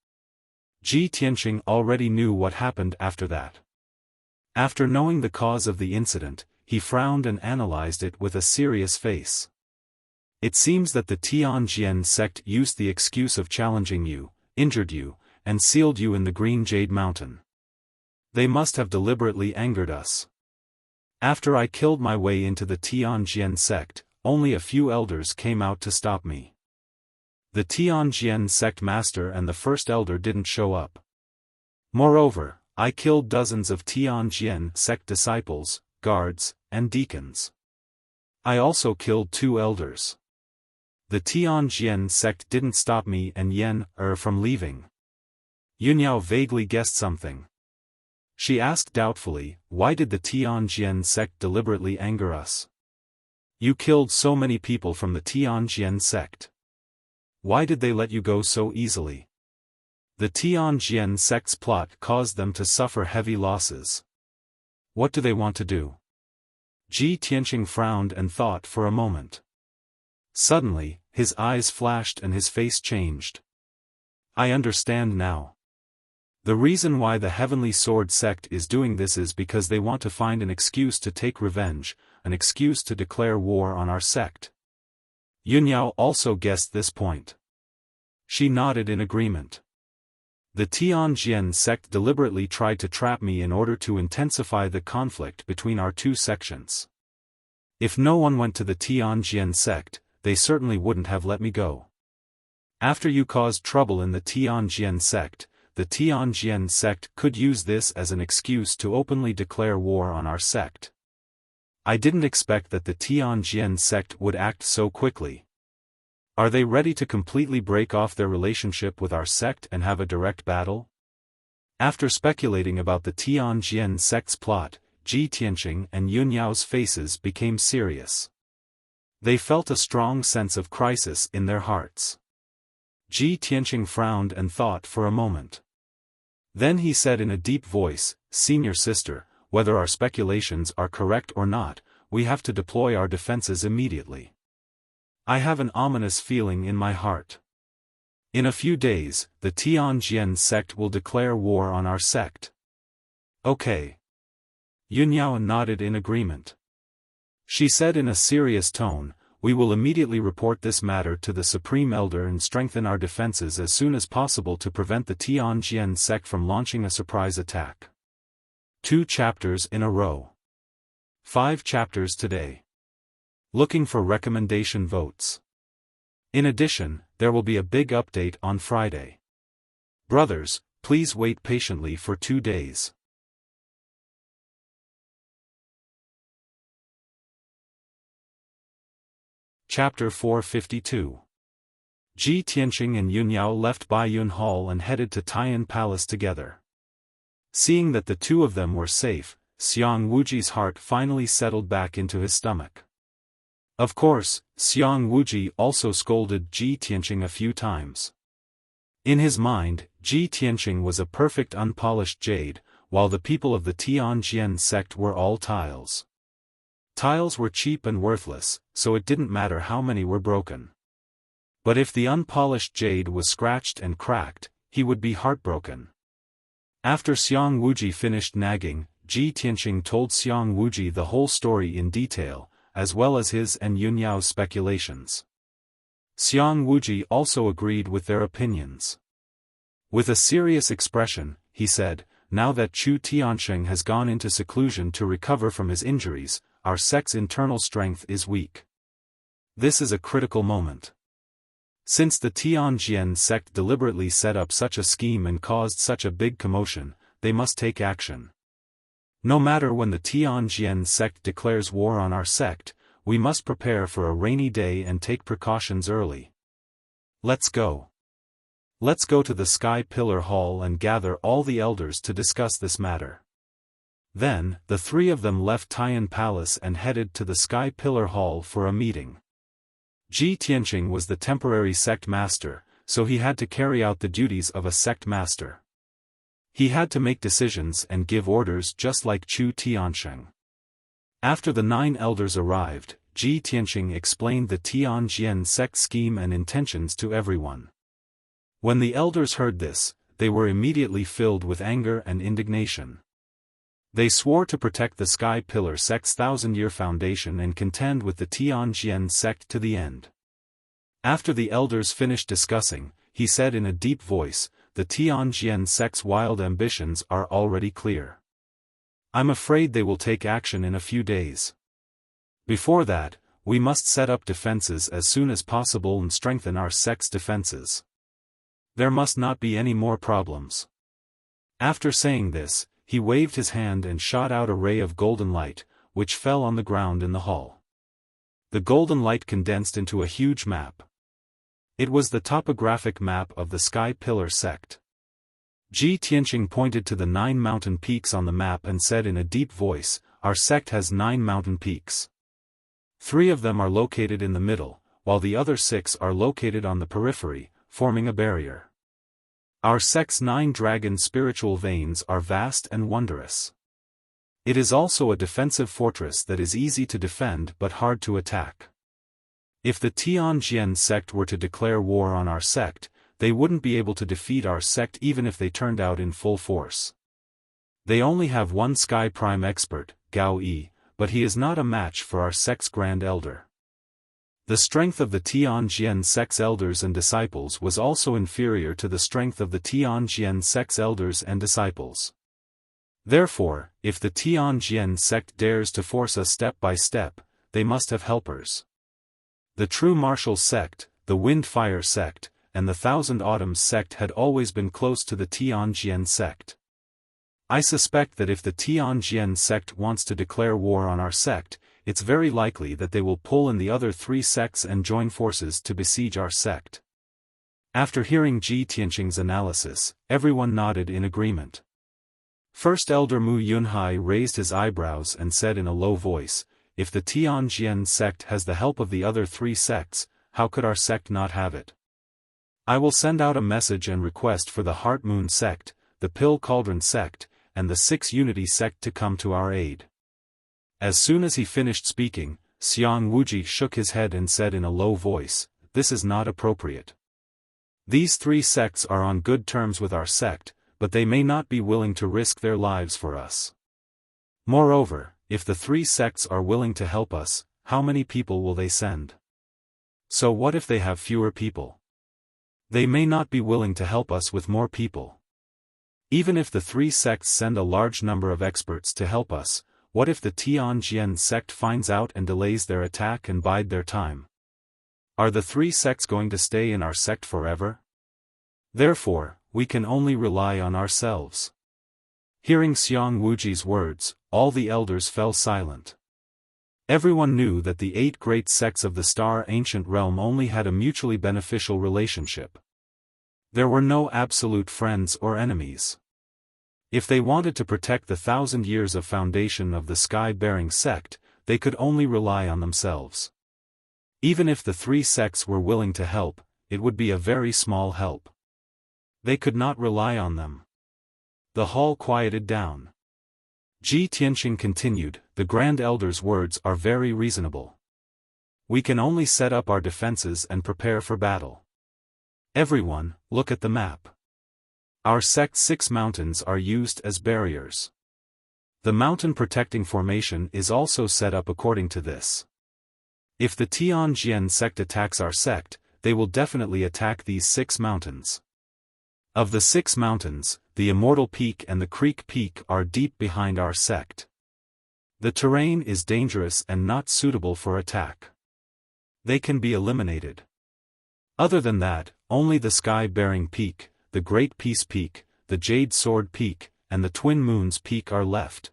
Ji Tianqing already knew what happened after that. After knowing the cause of the incident, he frowned and analyzed it with a serious face. It seems that the Tianjian sect used the excuse of challenging you, injured you, and sealed you in the Green Jade Mountain. They must have deliberately angered us. After I killed my way into the Tianjian sect, only a few elders came out to stop me. The Tianjian sect master and the first elder didn't show up. Moreover, I killed dozens of Tianjian sect disciples, guards, and deacons. I also killed 2 elders. The Tianjian sect didn't stop me and from leaving. Yunyao vaguely guessed something. She asked doubtfully, why did the Tianjian sect deliberately anger us? You killed so many people from the Tianjian sect. Why did they let you go so easily? The Tianjian sect's plot caused them to suffer heavy losses. What do they want to do? Ji Tianqing frowned and thought for a moment. Suddenly, his eyes flashed and his face changed. I understand now. The reason why the Heavenly Sword sect is doing this is because they want to find an excuse to take revenge, an excuse to declare war on our sect. Yunyao also guessed this point. She nodded in agreement. The Tianjian sect deliberately tried to trap me in order to intensify the conflict between our 2 sections. If no one went to the Tianjian sect, they certainly wouldn't have let me go. After you caused trouble in the Tianjian sect, the Tianjian sect could use this as an excuse to openly declare war on our sect. I didn't expect that the Tianjian sect would act so quickly. Are they ready to completely break off their relationship with our sect and have a direct battle? After speculating about the Tianjian sect's plot, Ji Tianqing and Yunyao's faces became serious. They felt a strong sense of crisis in their hearts. Ji Tianqing frowned and thought for a moment. Then he said in a deep voice, "Senior sister, whether our speculations are correct or not, we have to deploy our defenses immediately. I have an ominous feeling in my heart. In a few days, the Tianjian sect will declare war on our sect." Okay. Yunyao nodded in agreement. She said in a serious tone, "We will immediately report this matter to the Supreme Elder and strengthen our defenses as soon as possible to prevent the Tianjian sect from launching a surprise attack." 2 chapters in a row. 5 chapters today. Looking for recommendation votes. In addition, there will be a big update on Friday. Brothers, please wait patiently for 2 days. Chapter 452. Ji Tianqing and Yun Yao left Baiyun Hall and headed to Taiyan Palace together. Seeing that the two of them were safe, Xiang Wuji's heart finally settled back into his stomach. Of course, Xiang Wuji also scolded Ji Tianqing a few times. In his mind, Ji Tianqing was a perfect unpolished jade, while the people of the Tianjian sect were all tiles. Tiles were cheap and worthless, so it didn't matter how many were broken. But if the unpolished jade was scratched and cracked, he would be heartbroken. After Xiang Wuji finished nagging, Ji Tianqing told Xiang Wuji the whole story in detail, as well as his and Yun Yao's speculations. Xiang Wuji also agreed with their opinions. With a serious expression, he said, "Now that Chu Tianqing has gone into seclusion to recover from his injuries, our sect's internal strength is weak. This is a critical moment. Since the Tianjian sect deliberately set up such a scheme and caused such a big commotion, they must take action. No matter when the Tianjian sect declares war on our sect, we must prepare for a rainy day and take precautions early. Let's go. Let's go to the Sky Pillar Hall and gather all the elders to discuss this matter." Then, the three of them left Taiyan Palace and headed to the Sky Pillar Hall for a meeting. Ji Tianqing was the temporary sect master, so he had to carry out the duties of a sect master. He had to make decisions and give orders just like Chu Tianqing. After the 9 elders arrived, Ji Tianqing explained the Tianjian sect scheme and intentions to everyone. When the elders heard this, they were immediately filled with anger and indignation. They swore to protect the Sky Pillar sect's 1,000-year foundation and contend with the Tianjian sect to the end. After the elders finished discussing, he said in a deep voice, "The Tianjian sect's wild ambitions are already clear. I'm afraid they will take action in a few days. Before that, we must set up defenses as soon as possible and strengthen our sect's defenses. There must not be any more problems." After saying this, he waved his hand and shot out a ray of golden light, which fell on the ground in the hall. The golden light condensed into a huge map. It was the topographic map of the Sky Pillar sect. Ji Tianqing pointed to the 9 mountain peaks on the map and said in a deep voice, "Our sect has 9 mountain peaks. 3 of them are located in the middle, while the other 6 are located on the periphery, forming a barrier. Our sect's 9 dragon spiritual veins are vast and wondrous. It is also a defensive fortress that is easy to defend but hard to attack. If the Tianjian sect were to declare war on our sect, they wouldn't be able to defeat our sect even if they turned out in full force. They only have 1 Sky Prime expert, Gao Yi, but he is not a match for our sect's Grand Elder. The strength of the Tianjian sect's elders and disciples was also inferior to the strength of the Tianjian sect's elders and disciples. Therefore, if the Tianjian sect dares to force us step by step, they must have helpers. The True Martial sect, the Wind-Fire sect, and the Thousand Autumns sect had always been close to the Tianjian sect. I suspect that if the Tianjian sect wants to declare war on our sect, it's very likely that they will pull in the other 3 sects and join forces to besiege our sect." After hearing Ji Tianqing's analysis, everyone nodded in agreement. First Elder Mu Yunhai raised his eyebrows and said in a low voice, "If the Tianjian sect has the help of the other 3 sects, how could our sect not have it? I will send out a message and request for the Heart Moon sect, the Pill Cauldron sect, and the 6 Unity sect to come to our aid." As soon as he finished speaking, Xiang Wuji shook his head and said in a low voice, "This is not appropriate. These 3 sects are on good terms with our sect, but they may not be willing to risk their lives for us. Moreover, if the three sects are willing to help us, how many people will they send? So what if they have fewer people? They may not be willing to help us with more people. Even if the three sects send a large number of experts to help us, what if the Tianjian sect finds out and delays their attack and bide their time? Are the three sects going to stay in our sect forever? Therefore, we can only rely on ourselves. Hearing Xiang Wuji's words, all the elders fell silent. Everyone knew that the 8 great sects of the Star Ancient Realm only had a mutually beneficial relationship. There were no absolute friends or enemies. If they wanted to protect the 1,000 years of foundation of the Sky-bearing sect, they could only rely on themselves. Even if the 3 sects were willing to help, it would be a very small help. They could not rely on them. The hall quieted down. Ji Tianqing continued, the Grand Elder's words are very reasonable. We can only set up our defenses and prepare for battle. Everyone, look at the map. Our sect's 6 mountains are used as barriers. The mountain protecting formation is also set up according to this. If the Tianjian sect attacks our sect, they will definitely attack these 6 mountains. Of the 6 mountains, the Immortal Peak and the Creek Peak are deep behind our sect. The terrain is dangerous and not suitable for attack. They can be eliminated. Other than that, only the Sky-bearing Peak, the Great Peace Peak, the Jade Sword Peak, and the Twin Moons Peak are left.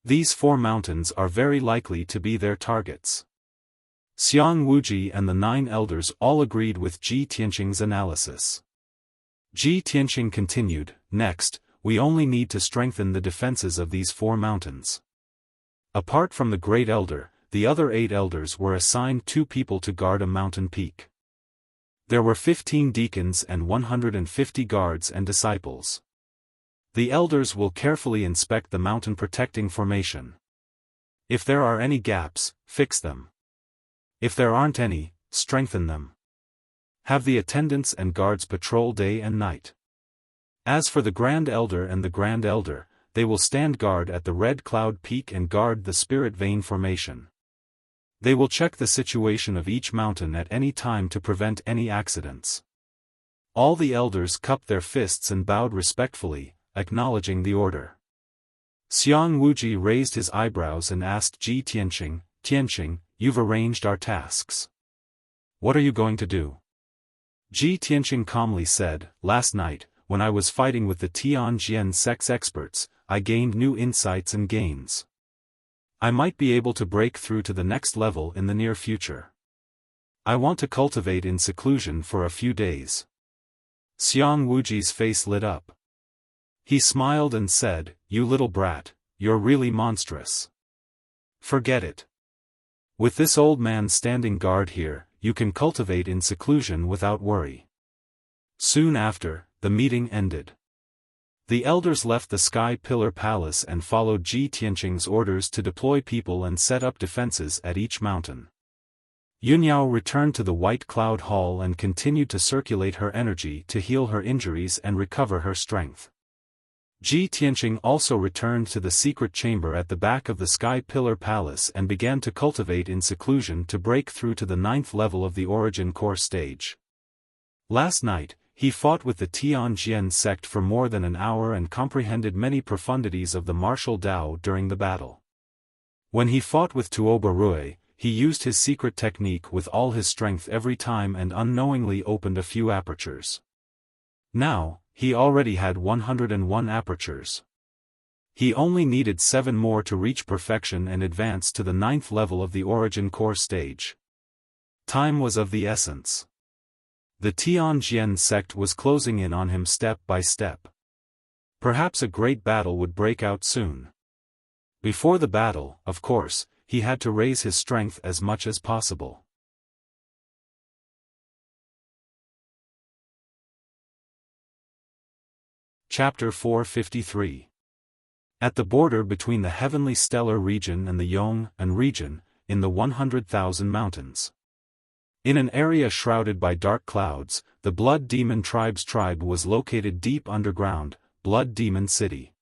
These 4 mountains are very likely to be their targets. Xiang Wuji and the 9 elders all agreed with Ji Tianqing's analysis. Ji Tianqing continued, next, we only need to strengthen the defenses of these 4 mountains. Apart from the Great Elder, the other 8 elders were assigned 2 people to guard a mountain peak. There were 15 deacons and 150 guards and disciples. The elders will carefully inspect the mountain protecting formation. If there are any gaps, fix them. If there aren't any, strengthen them. Have the attendants and guards patrol day and night. As for the Grand Elder and the Grand Elder, they will stand guard at the Red Cloud Peak and guard the Spirit Vein formation. They will check the situation of each mountain at any time to prevent any accidents. All the elders cupped their fists and bowed respectfully, acknowledging the order. Xiang Wuji raised his eyebrows and asked Ji Tianqing, Tianqing, you've arranged our tasks. What are you going to do? Ji Tianqing calmly said, last night, when I was fighting with the Tianjian sect's experts, I gained new insights and gains. I might be able to break through to the next level in the near future. I want to cultivate in seclusion for a few days. Xiang Wuji's face lit up. He smiled and said, you little brat, you're really monstrous. Forget it. With this old man standing guard here, you can cultivate in seclusion without worry. Soon after, the meeting ended. The elders left the Sky Pillar Palace and followed Ji Tianqing's orders to deploy people and set up defenses at each mountain. Yunyao returned to the White Cloud Hall and continued to circulate her energy to heal her injuries and recover her strength. Ji Tianqing also returned to the secret chamber at the back of the Sky Pillar Palace and began to cultivate in seclusion to break through to the 9th level of the Origin Core stage. Last night, he fought with the Tianjian sect for more than an hour and comprehended many profundities of the martial Tao during the battle. When he fought with Tuoba Rui, he used his secret technique with all his strength every time and unknowingly opened a few apertures. Now, he already had 101 apertures. He only needed 7 more to reach perfection and advance to the 9th level of the Origin Core stage. Time was of the essence. The Tianjian sect was closing in on him step by step. Perhaps a great battle would break out soon. Before the battle, of course, he had to raise his strength as much as possible. Chapter 453. At the border between the Heavenly Stellar region and the Yong'an region, in the 100,000 mountains. In an area shrouded by dark clouds, the Blood Demon Tribe's tribe was located deep underground, Blood Demon City.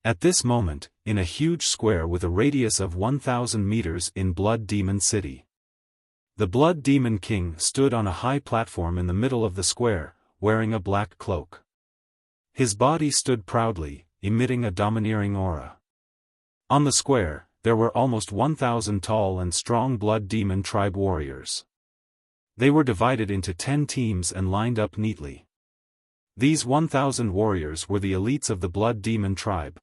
At this moment, in a huge square with a radius of 1,000 meters in Blood Demon City, the Blood Demon King stood on a high platform in the middle of the square, wearing a black cloak. His body stood proudly, emitting a domineering aura. On the square, there were almost 1,000 tall and strong Blood Demon tribe warriors. They were divided into 10 teams and lined up neatly. These 1,000 warriors were the elites of the Blood Demon tribe.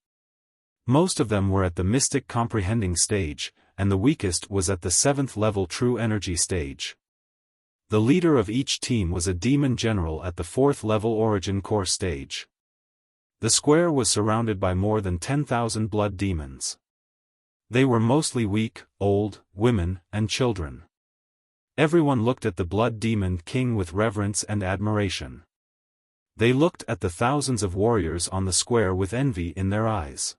Most of them were at the mystic comprehending stage, and the weakest was at the 7th level true energy stage. The leader of each team was a demon general at the 4th level origin core stage. The square was surrounded by more than 10,000 blood demons. They were mostly weak, old, women, and children. Everyone looked at the Blood Demon King with reverence and admiration. They looked at the thousands of warriors on the square with envy in their eyes.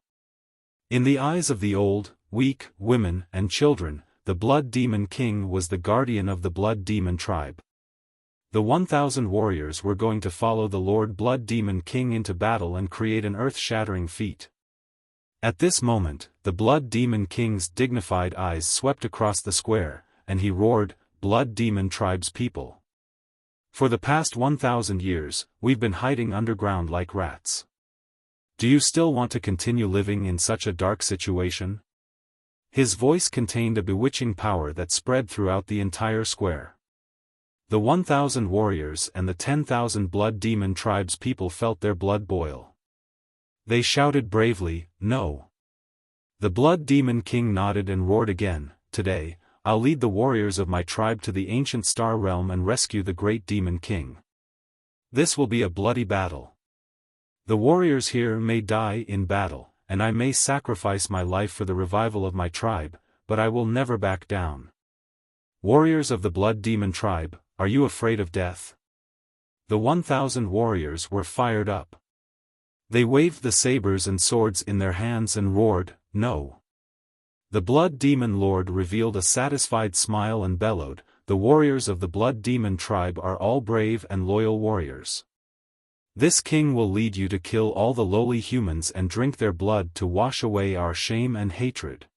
In the eyes of the old, weak, women, and children, the Blood Demon King was the guardian of the Blood Demon tribe. The 1,000 warriors were going to follow the Lord Blood Demon King into battle and create an earth-shattering feat. At this moment, the Blood Demon King's dignified eyes swept across the square, and he roared, "Blood Demon tribe's people. For the past 1,000 years, we've been hiding underground like rats. Do you still want to continue living in such a dark situation?" His voice contained a bewitching power that spread throughout the entire square. The 1,000 warriors and the 10,000 Blood Demon tribe's people felt their blood boil. They shouted bravely, "No." The Blood Demon King nodded and roared again, "Today, I'll lead the warriors of my tribe to the ancient star realm and rescue the great Demon King. This will be a bloody battle. The warriors here may die in battle, and I may sacrifice my life for the revival of my tribe, but I will never back down. Warriors of the Blood Demon tribe, are you afraid of death?" The 1,000 warriors were fired up. They waved the sabers and swords in their hands and roared, "No." The Blood Demon Lord revealed a satisfied smile and bellowed, "The warriors of the Blood Demon tribe are all brave and loyal warriors. This king will lead you to kill all the lowly humans and drink their blood to wash away our shame and hatred."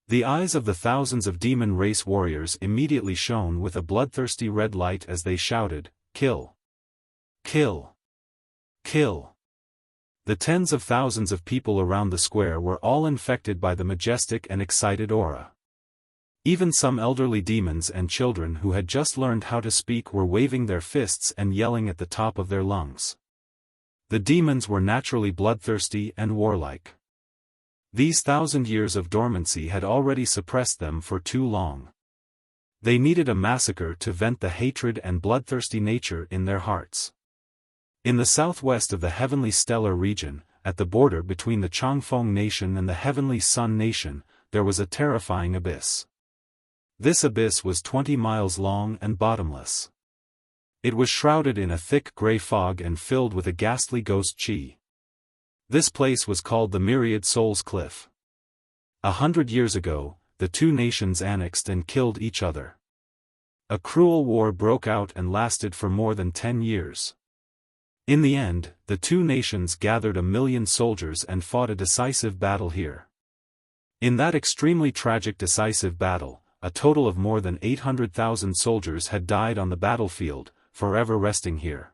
The eyes of the thousands of demon race warriors immediately shone with a bloodthirsty red light as they shouted, "Kill! Kill! Kill!" The tens of thousands of people around the square were all infected by the majestic and excited aura. Even some elderly demons and children who had just learned how to speak were waving their fists and yelling at the top of their lungs. The demons were naturally bloodthirsty and warlike. These 1,000 years of dormancy had already suppressed them for too long. They needed a massacre to vent the hatred and bloodthirsty nature in their hearts. In the southwest of the Heavenly Stellar region, at the border between the Changfeng Nation and the Heavenly Sun Nation, there was a terrifying abyss. This abyss was 20 miles long and bottomless. It was shrouded in a thick gray fog and filled with a ghastly ghost chi. This place was called the Myriad Souls Cliff. 100 years ago, the two nations annexed and killed each other. A cruel war broke out and lasted for more than 10 years. In the end, the two nations gathered 1,000,000 soldiers and fought a decisive battle here. In that extremely tragic decisive battle, a total of more than 800,000 soldiers had died on the battlefield, forever resting here.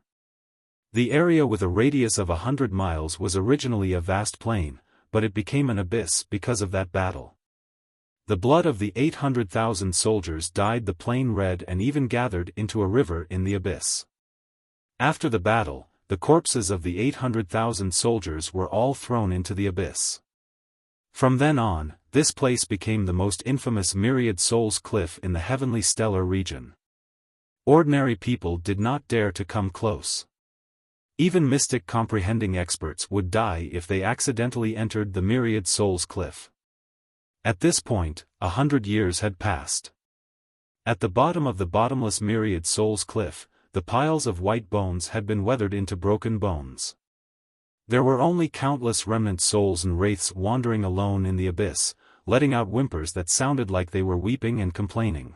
The area with a radius of 100 miles was originally a vast plain, but it became an abyss because of that battle. The blood of the 800,000 soldiers dyed the plain red and even gathered into a river in the abyss. After the battle, the corpses of the 800,000 soldiers were all thrown into the abyss. From then on, this place became the most infamous Myriad Souls Cliff in the Heavenly Stellar region. Ordinary people did not dare to come close. Even mystic comprehending experts would die if they accidentally entered the Myriad Souls Cliff. At this point, 100 years had passed. At the bottom of the bottomless Myriad Souls Cliff, the piles of white bones had been weathered into broken bones. There were only countless remnant souls and wraiths wandering alone in the abyss, letting out whimpers that sounded like they were weeping and complaining.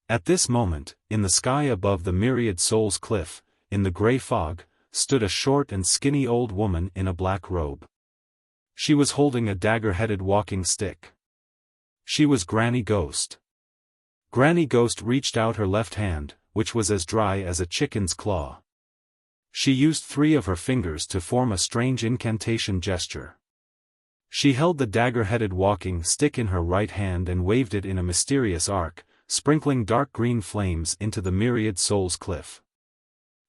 At this moment, in the sky above the Myriad Souls Cliff, in the gray fog, stood a short and skinny old woman in a black robe. She was holding a dagger-headed walking stick. She was Granny Ghost. Granny Ghost reached out her left hand, which was as dry as a chicken's claw. She used 3 of her fingers to form a strange incantation gesture. She held the dagger-headed walking stick in her right hand and waved it in a mysterious arc, sprinkling dark green flames into the myriad souls cliff.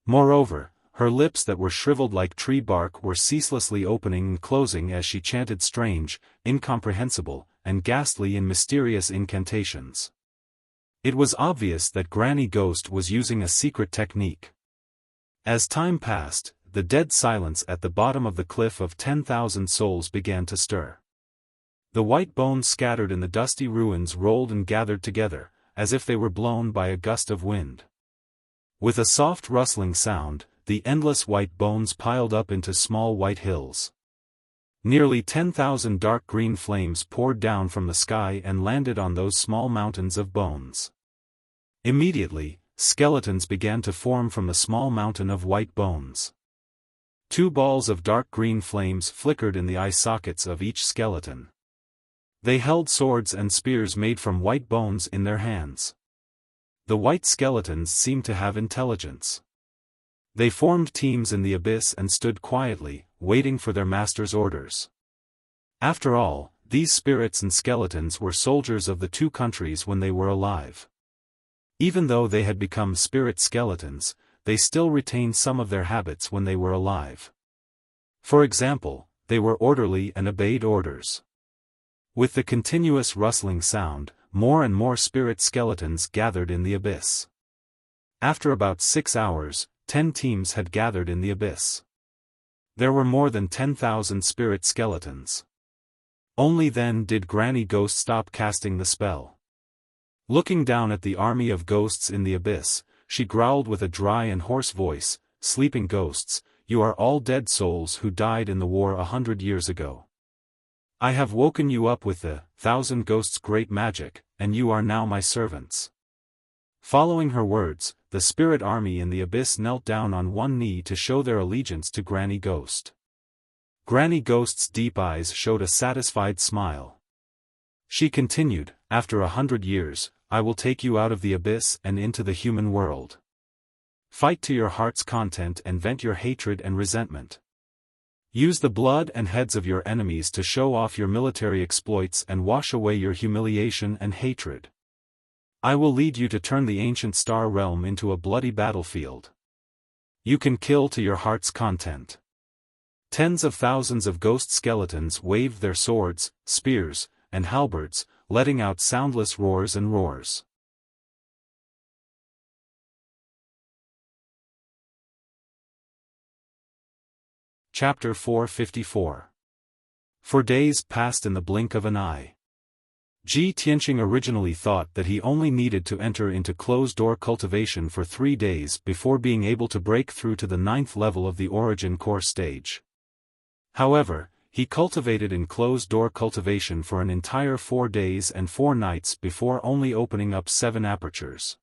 Moreover, her lips that were shriveled like tree bark were ceaselessly opening and closing as she chanted strange, incomprehensible, and ghastly and mysterious incantations. It was obvious that Granny Ghost was using a secret technique. As time passed, the dead silence at the bottom of the cliff of 10,000 souls began to stir. The white bones scattered in the dusty ruins rolled and gathered together, as if they were blown by a gust of wind. With a soft rustling sound, the endless white bones piled up into small white hills. Nearly 10,000 dark green flames poured down from the sky and landed on those small mountains of bones. Immediately, skeletons began to form from the small mountain of white bones. 2 balls of dark green flames flickered in the eye sockets of each skeleton. They held swords and spears made from white bones in their hands. The white skeletons seemed to have intelligence. They formed teams in the abyss and stood quietly, waiting for their master's orders. After all, these spirits and skeletons were soldiers of the 2 countries when they were alive. Even though they had become spirit skeletons, they still retained some of their habits when they were alive. For example, they were orderly and obeyed orders. With the continuous rustling sound, more and more spirit skeletons gathered in the abyss. After about 6 hours, 10 teams had gathered in the abyss. There were more than 10,000 spirit skeletons. Only then did Granny Ghost stop casting the spell. Looking down at the army of ghosts in the abyss, she growled with a dry and hoarse voice, "Sleeping ghosts, you are all dead souls who died in the war 100 years ago. I have woken you up with the 1,000 ghosts' great magic, and you are now my servants." Following her words, the spirit army in the abyss knelt down on one knee to show their allegiance to Granny Ghost. Granny Ghost's deep eyes showed a satisfied smile. She continued, "After 100 years, I will take you out of the abyss and into the human world. Fight to your heart's content and vent your hatred and resentment. Use the blood and heads of your enemies to show off your military exploits and wash away your humiliation and hatred. I will lead you to turn the ancient star realm into a bloody battlefield. You can kill to your heart's content." Tens of thousands of ghost skeletons waved their swords, spears, and halberds, letting out soundless roars and roars. Chapter 454. For days passed in the blink of an eye. Ji Tianqing originally thought that he only needed to enter into closed-door cultivation for 3 days before being able to break through to the 9th level of the origin core stage. However, he cultivated in closed-door cultivation for an entire 4 days and 4 nights before only opening up 7 apertures.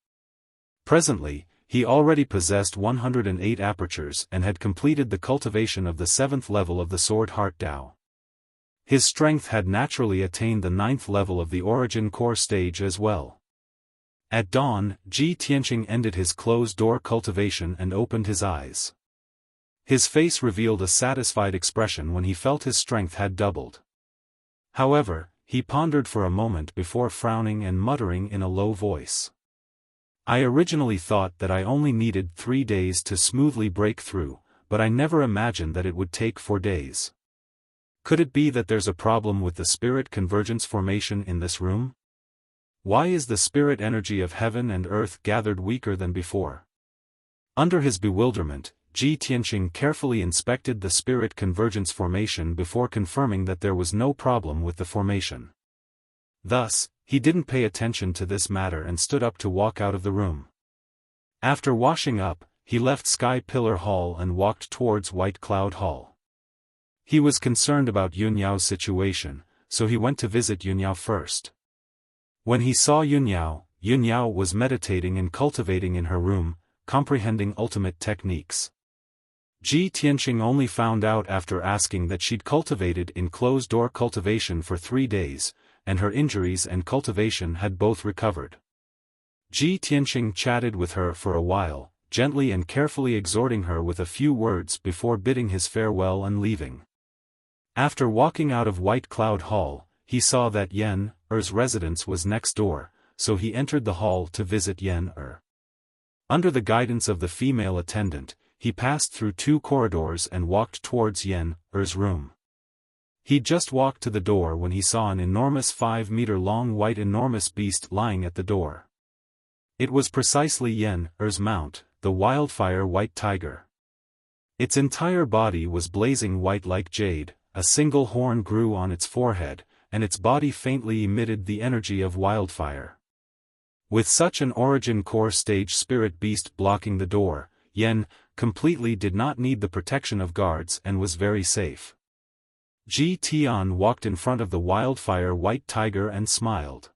Presently, he already possessed 108 apertures and had completed the cultivation of the 7th level of the Sword Heart Dao. His strength had naturally attained the 9th level of the origin core stage as well. At dawn, Ji Tianqing ended his closed-door cultivation and opened his eyes. His face revealed a satisfied expression when he felt his strength had doubled. However, he pondered for a moment before frowning and muttering in a low voice. "I originally thought that I only needed 3 days to smoothly break through, but I never imagined that it would take 4 days. Could it be that there's a problem with the spirit convergence formation in this room? Why is the spirit energy of heaven and earth gathered weaker than before?" Under his bewilderment, Ji Tianqing carefully inspected the spirit convergence formation before confirming that there was no problem with the formation. Thus, he didn't pay attention to this matter and stood up to walk out of the room. After washing up, he left Sky Pillar Hall and walked towards White Cloud Hall. He was concerned about Yunyao's situation, so he went to visit Yunyao first. When he saw Yunyao, Yunyao was meditating and cultivating in her room, comprehending ultimate techniques. Ji Tianqing only found out after asking that she'd cultivated in closed-door cultivation for 3 days, and her injuries and cultivation had both recovered. Ji Tianqing chatted with her for a while, gently and carefully exhorting her with a few words before bidding his farewell and leaving. After walking out of White Cloud Hall, he saw that Yan Er's residence was next door, so he entered the hall to visit Yan Er. Under the guidance of the female attendant, he passed through 2 corridors and walked towards Yan Er's room. He'd just walked to the door when he saw an enormous 5-meter-long white enormous beast lying at the door. It was precisely Yan Er's mount, the wildfire white tiger. Its entire body was blazing white like jade, a single horn grew on its forehead, and its body faintly emitted the energy of wildfire. With such an origin core stage spirit beast blocking the door, Yan completely did not need the protection of guards and was very safe. Ji Tian walked in front of the wildfire white tiger and smiled.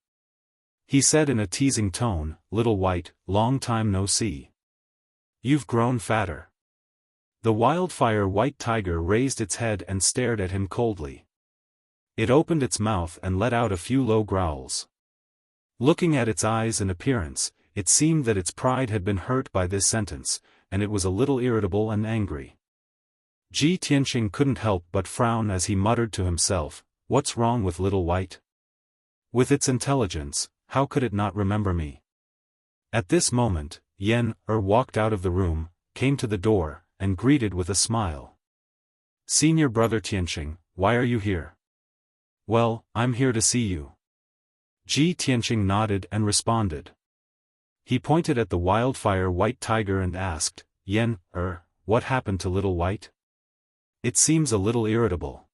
He said in a teasing tone, "Little White, long time no see. You've grown fatter." The wildfire white tiger raised its head and stared at him coldly. It opened its mouth and let out a few low growls. Looking at its eyes and appearance, it seemed that its pride had been hurt by this sentence, and it was a little irritable and angry. Ji Tianqing couldn't help but frown as he muttered to himself, "What's wrong with Little White? With its intelligence, how could it not remember me?" At this moment, Yan Er walked out of the room, came to the door, and greeted with a smile. "Senior brother Tianqing, why are you here?" "Well, I'm here to see you." Ji Tianqing nodded and responded. He pointed at the wildfire white tiger and asked, "Yan Er, what happened to Little White? It seems a little irritable."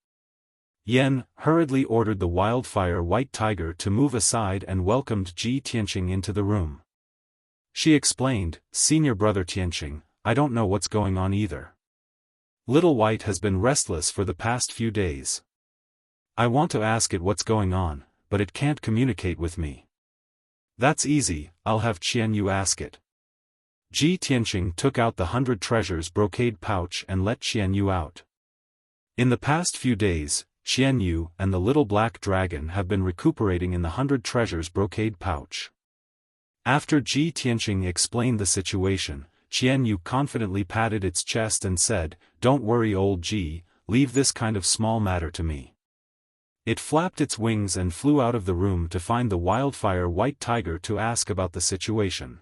Yan hurriedly ordered the wildfire white tiger to move aside and welcomed Ji Tianqing into the room. She explained, "Senior brother Tianqing, I don't know what's going on either. Little White has been restless for the past few days. I want to ask it what's going on, but it can't communicate with me." "That's easy, I'll have Qianyu ask it." Ji Tianqing took out the 100 treasures brocade pouch and let Qianyu out. In the past few days, Qianyu and the little black dragon have been recuperating in the 100 treasures brocade pouch. After Ji Tianqing explained the situation, Qianyu confidently patted its chest and said, "Don't worry old Ji, leave this kind of small matter to me." It flapped its wings and flew out of the room to find the wildfire white tiger to ask about the situation.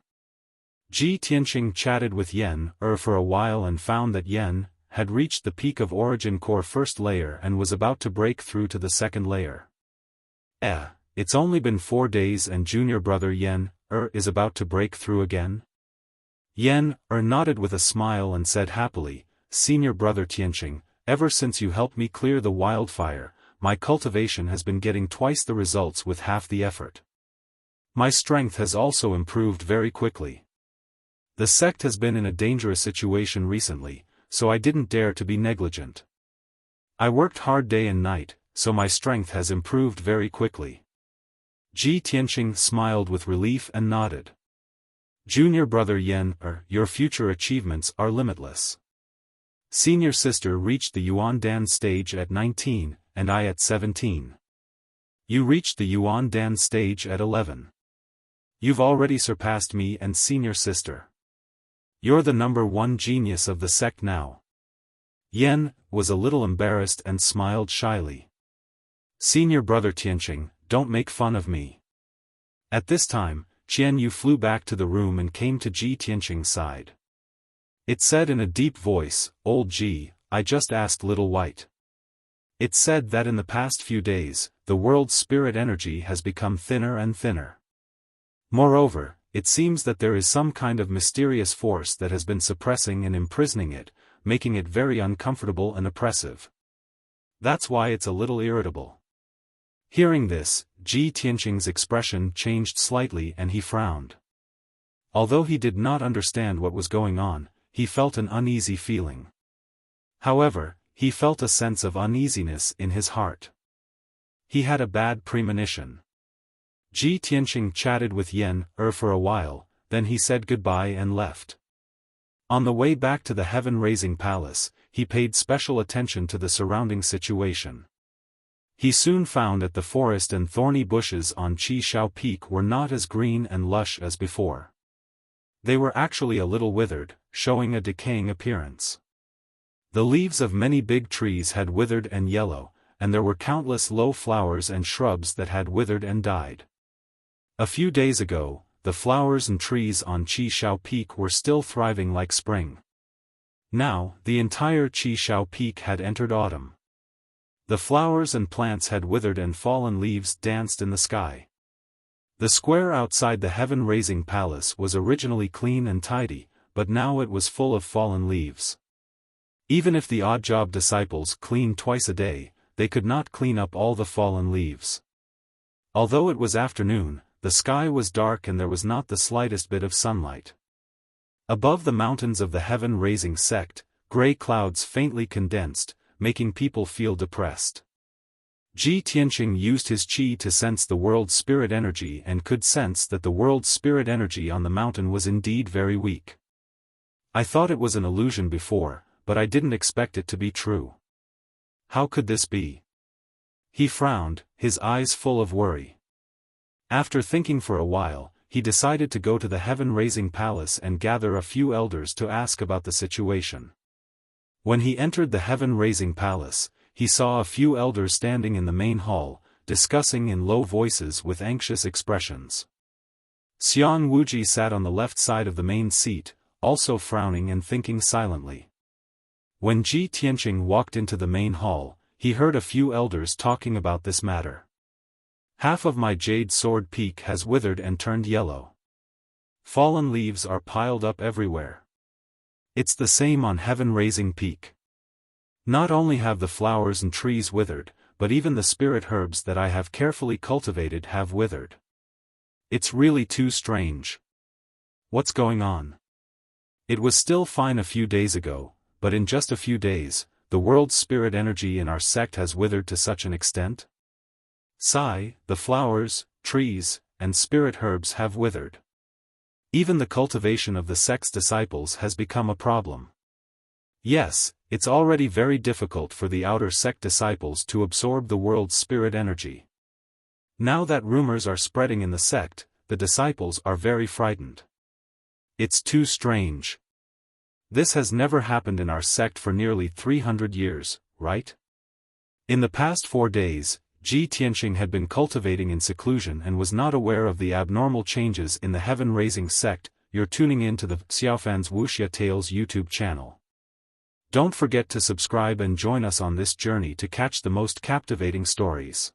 Ji Tianqing chatted with Yan Er for a while and found that Yan had reached the peak of origin core first layer and was about to break through to the second layer. It's only been 4 days and junior brother Yan Er is about to break through again? Yan Er nodded with a smile and said happily, "Senior brother Tianqing, ever since you helped me clear the wildfire, my cultivation has been getting twice the results with half the effort. My strength has also improved very quickly. The sect has been in a dangerous situation recently, so I didn't dare to be negligent. I worked hard day and night, so my strength has improved very quickly." Ji Tianqing smiled with relief and nodded. "Junior brother Yan Er, your future achievements are limitless. Senior sister reached the Yuan Dan stage at 19, and I at 17. You reached the Yuan Dan stage at 11. You've already surpassed me and senior sister. You're the #1 genius of the sect now." Yan was a little embarrassed and smiled shyly. "Senior brother Tianqing, don't make fun of me." At this time, Qianyu flew back to the room and came to Ji Tianqing's side. It said in a deep voice, "Old Ji, I just asked Little White. It said that in the past few days, the world's spirit energy has become thinner and thinner. Moreover, it seems that there is some kind of mysterious force that has been suppressing and imprisoning it, making it very uncomfortable and oppressive. That's why it's a little irritable." Hearing this, Ji Tianqing's expression changed slightly and he frowned. Although he did not understand what was going on, he felt an uneasy feeling. However, he felt a sense of uneasiness in his heart. He had a bad premonition. Ji Tianqing chatted with Yan Er for a while, then he said goodbye and left. On the way back to the heaven-raising palace, he paid special attention to the surrounding situation. He soon found that the forest and thorny bushes on Qi Shao Peak were not as green and lush as before. They were actually a little withered, showing a decaying appearance. The leaves of many big trees had withered and yellow, and there were countless low flowers and shrubs that had withered and died. A few days ago, the flowers and trees on Qi Shao Peak were still thriving like spring. Now, the entire Qi Shao Peak had entered autumn. The flowers and plants had withered and fallen leaves danced in the sky. The square outside the heaven-raising palace was originally clean and tidy, but now it was full of fallen leaves. Even if the odd-job disciples cleaned twice a day, they could not clean up all the fallen leaves. Although it was afternoon, the sky was dark and there was not the slightest bit of sunlight. Above the mountains of the heaven-raising sect, gray clouds faintly condensed, making people feel depressed. Ji Tianqing used his qi to sense the world's spirit energy and could sense that the world's spirit energy on the mountain was indeed very weak. I thought it was an illusion before, but I didn't expect it to be true. How could this be? He frowned, his eyes full of worry. After thinking for a while, he decided to go to the heaven-raising palace and gather a few elders to ask about the situation. When he entered the heaven-raising palace, he saw a few elders standing in the main hall, discussing in low voices with anxious expressions. Xian Wuji sat on the left side of the main seat, also frowning and thinking silently. When Ji Tianqing walked into the main hall, he heard a few elders talking about this matter. Half of my jade sword peak has withered and turned yellow. Fallen leaves are piled up everywhere. It's the same on heaven-raising peak. Not only have the flowers and trees withered, but even the spirit herbs that I have carefully cultivated have withered. It's really too strange. What's going on? It was still fine a few days ago, but in just a few days, the world's spirit energy in our sect has withered to such an extent? The flowers, trees, and spirit herbs have withered. Even the cultivation of the sect's disciples has become a problem. Yes, it's already very difficult for the outer sect disciples to absorb the world's spirit energy. Now that rumors are spreading in the sect, the disciples are very frightened. It's too strange. This has never happened in our sect for nearly 300 years, right? In the past 4 days, Ji Tianqing had been cultivating in seclusion and was not aware of the abnormal changes in the heaven-raising sect. You're tuning in to the Xiaofan's Wuxia Tales YouTube channel. Don't forget to subscribe and join us on this journey to catch the most captivating stories.